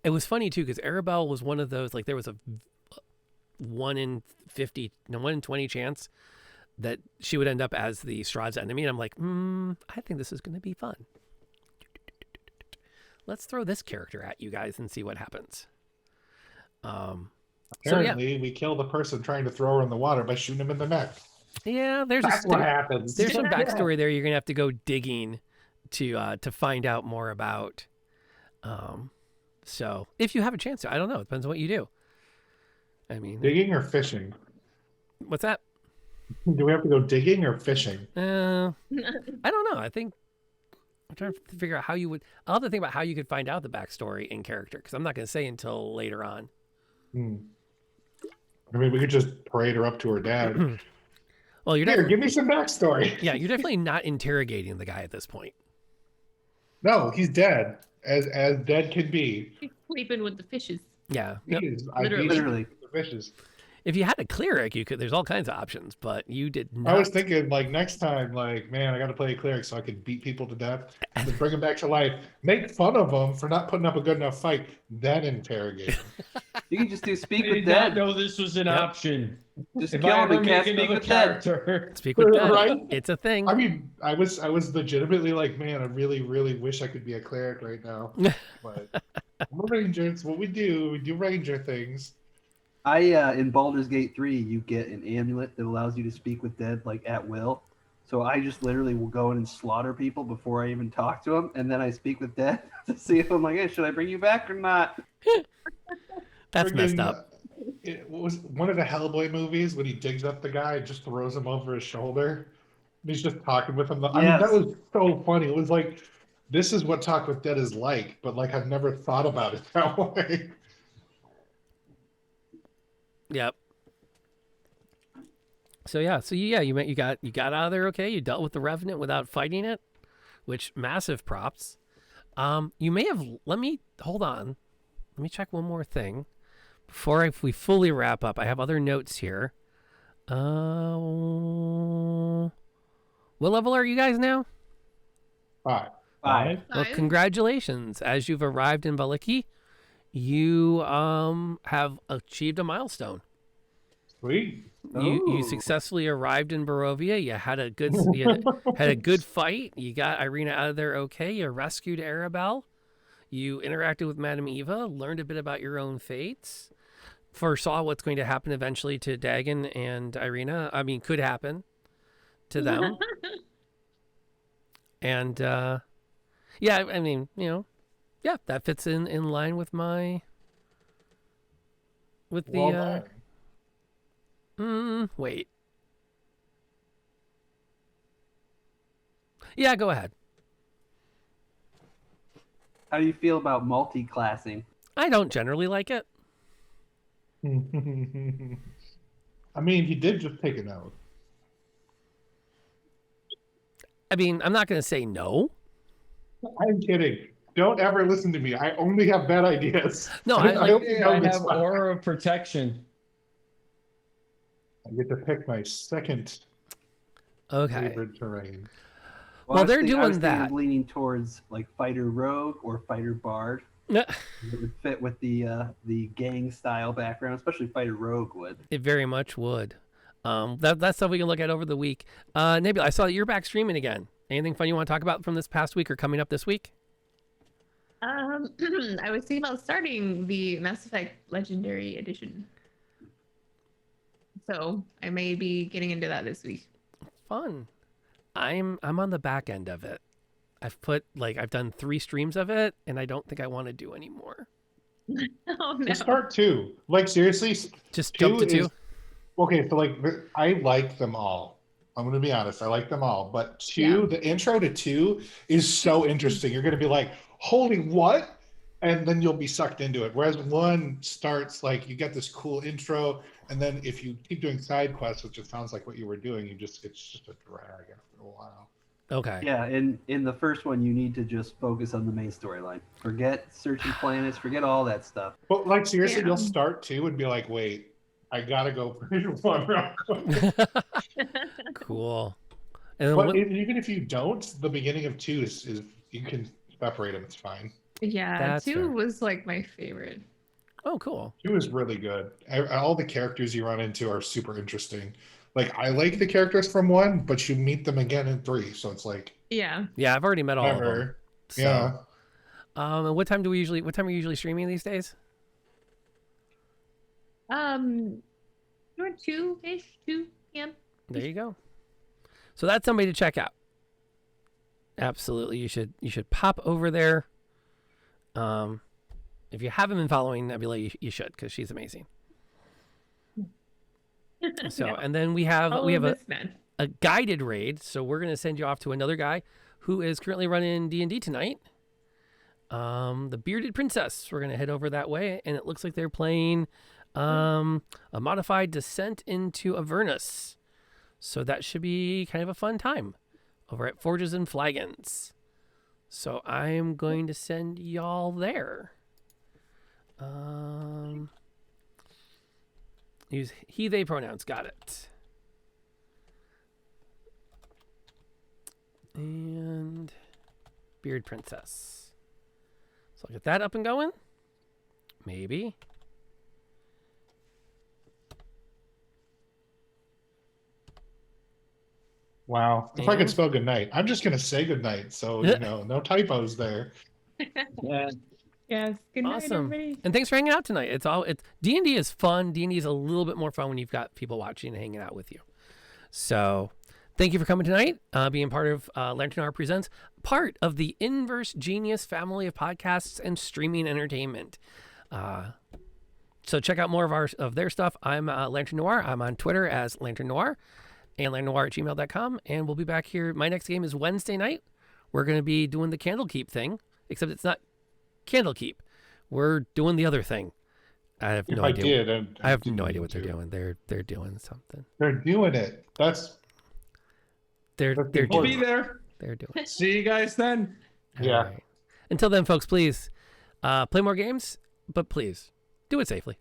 it was funny too, because Arabelle was one of those, like, there was a 1 in 20 chance that she would end up as the Strahd's enemy. And I'm like, I think this is going to be fun. Let's throw this character at you guys and see what happens. Apparently, we kill the person trying to throw her in the water by shooting him in the neck. Yeah, That's what happens. There's some backstory there you're going to have to go digging to find out more about. So if you have a chance to, I don't know. It depends on what you do. I mean, digging or fishing? What's that? Do we have to go digging or fishing? I don't know. I think I'm trying to figure out how you would. I'll have to think about how you could find out the backstory in character, because I'm not going to say until later on. I mean, we could just parade her up to her dad. Well, Here, give me some backstory. Yeah, you're definitely not interrogating the guy at this point. No, he's dead, as dead can be. He's sleeping with the fishes. Yeah, He is. Literally. The fishes. if you had a cleric, you could. There's all kinds of options, but you did not. I was thinking, like, next time, like, man, I got to play a cleric so I could beat people to death, and bring them back to life, make fun of them for not putting up a good enough fight, then interrogate them. You can just do speak I with did not dead. know this was an option. Just If kill I him ever and make cast speak another with dead. character, Speak with dead. Right? It's a thing. I mean, I was legitimately like, man, I really, really wish I could be a cleric right now. But I'm a ranger. It's what we do. We do ranger things. In Baldur's Gate 3, you get an amulet that allows you to speak with dead, like, at will. So I just literally will go in and slaughter people before I even talk to them, and then I speak with dead to see if I'm like, hey, should I bring you back or not? That's messed up. What was one of the Hellboy movies when he digs up the guy and just throws him over his shoulder? And he's just talking with him. I mean, that was so funny. It was like, this is what Talk with Dead is like, but like I've never thought about it that way. Yep. So you got out of there okay. You dealt with the Revenant without fighting it, which massive props. You may have. Hold on. Let me check one more thing before we fully wrap up. I have other notes here. What level are you guys now? 5. Well, congratulations. As you've arrived in Valaki, you have achieved a milestone. Sweet. You successfully arrived in Barovia. You had a good fight. You got Ireena out of there okay. You rescued Arabelle. You interacted with Madame Eva, learned a bit about your own fates, foresaw what's going to happen eventually to Dagon and Ireena. I mean, could happen to them. And yeah, I mean, that fits in line with the wait. Yeah, go ahead. How do you feel about multi-classing? I don't generally like it. I mean, he did just take an oath. I mean, I'm not going to say no. I'm kidding. Don't ever listen to me. I only have bad ideas. No, I have aura of protection. I get to pick my second favorite terrain. Well, they're I was doing that. Leaning towards like fighter rogue or fighter bard. It would fit with the gang style background, especially fighter rogue would. It very much would. That's stuff we can look at over the week. Knebula, I saw that you're back streaming again. Anything fun you want to talk about from this past week or coming up this week? I was thinking about starting the Mass Effect Legendary Edition. so I may be getting into that this week. Fun. I'm on the back end of it. I've done 3 streams of it, and I don't think I want to do any more. Oh no! Just start 2. Like seriously, Just jump to 2. Okay, so like I like them all. I'm gonna be honest, I like them all. But 2, the intro to 2 is so interesting. You're gonna be like, holy what? And then you'll be sucked into it. Whereas 1 starts like you get this cool intro, and then if you keep doing side quests, which it sounds like what you were doing, it's just a drag after a while. Okay. Yeah, in the first one, you need to just focus on the main storyline. Forget searching planets, forget all that stuff. But like seriously, Yeah. you'll start 2 and be like, wait, I gotta go finish 1 real quick. Cool. And then But even if you don't, the beginning of 2 is you can separate them. It's fine. Yeah, That's 2 fair. was like my favorite. oh, cool. 2 is really good. All the characters you run into are super interesting. Like I like the characters from 1, but you meet them again in 3, so it's like Yeah. Yeah, I've already met all of them. never. So, Yeah. And what time are you usually streaming these days? Doing 2-ish, 2 p.m. There you go. So that's somebody to check out. Absolutely, you should pop over there. If you haven't been following Knebula, you should, because she's amazing. So, Yeah. and then we have Follow a this man. guided raid. So we're gonna send you off to another guy who is currently running D&D tonight. The Bearded Princess. We're gonna head over that way, and it looks like they're playing a modified Descent into Avernus. So that should be kind of a fun time over at Forges and Flagons. So I am going to send y'all there. Use he, they pronouns. Got it. And Beard Princess. So I'll get that up and going. Maybe. Wow. If I could spell good night, I'm just gonna say good night. So no typos there. Yeah. Yes. Good night, Awesome. everybody. And thanks for hanging out tonight. It's D&D is fun. D&D is a little bit more fun when you've got people watching and hanging out with you. So thank you for coming tonight, being part of Lantern Hour Presents, part of the Inverse Genius family of podcasts and streaming entertainment. So check out more of their stuff. I'm Lantern Noir. I'm on Twitter as Lantern Noir and lanternnoir@gmail.com. And we'll be back here. My next game is Wednesday night. We're going to be doing the Candlekeep thing, except it's not Candlekeep. We're doing the other thing. I have no idea. I have no idea what they're doing. They're doing something. They're doing it. They're We'll doing be it. there. They're doing it. See you guys then. Yeah. All right. Until then, folks, please play more games, but please do it safely.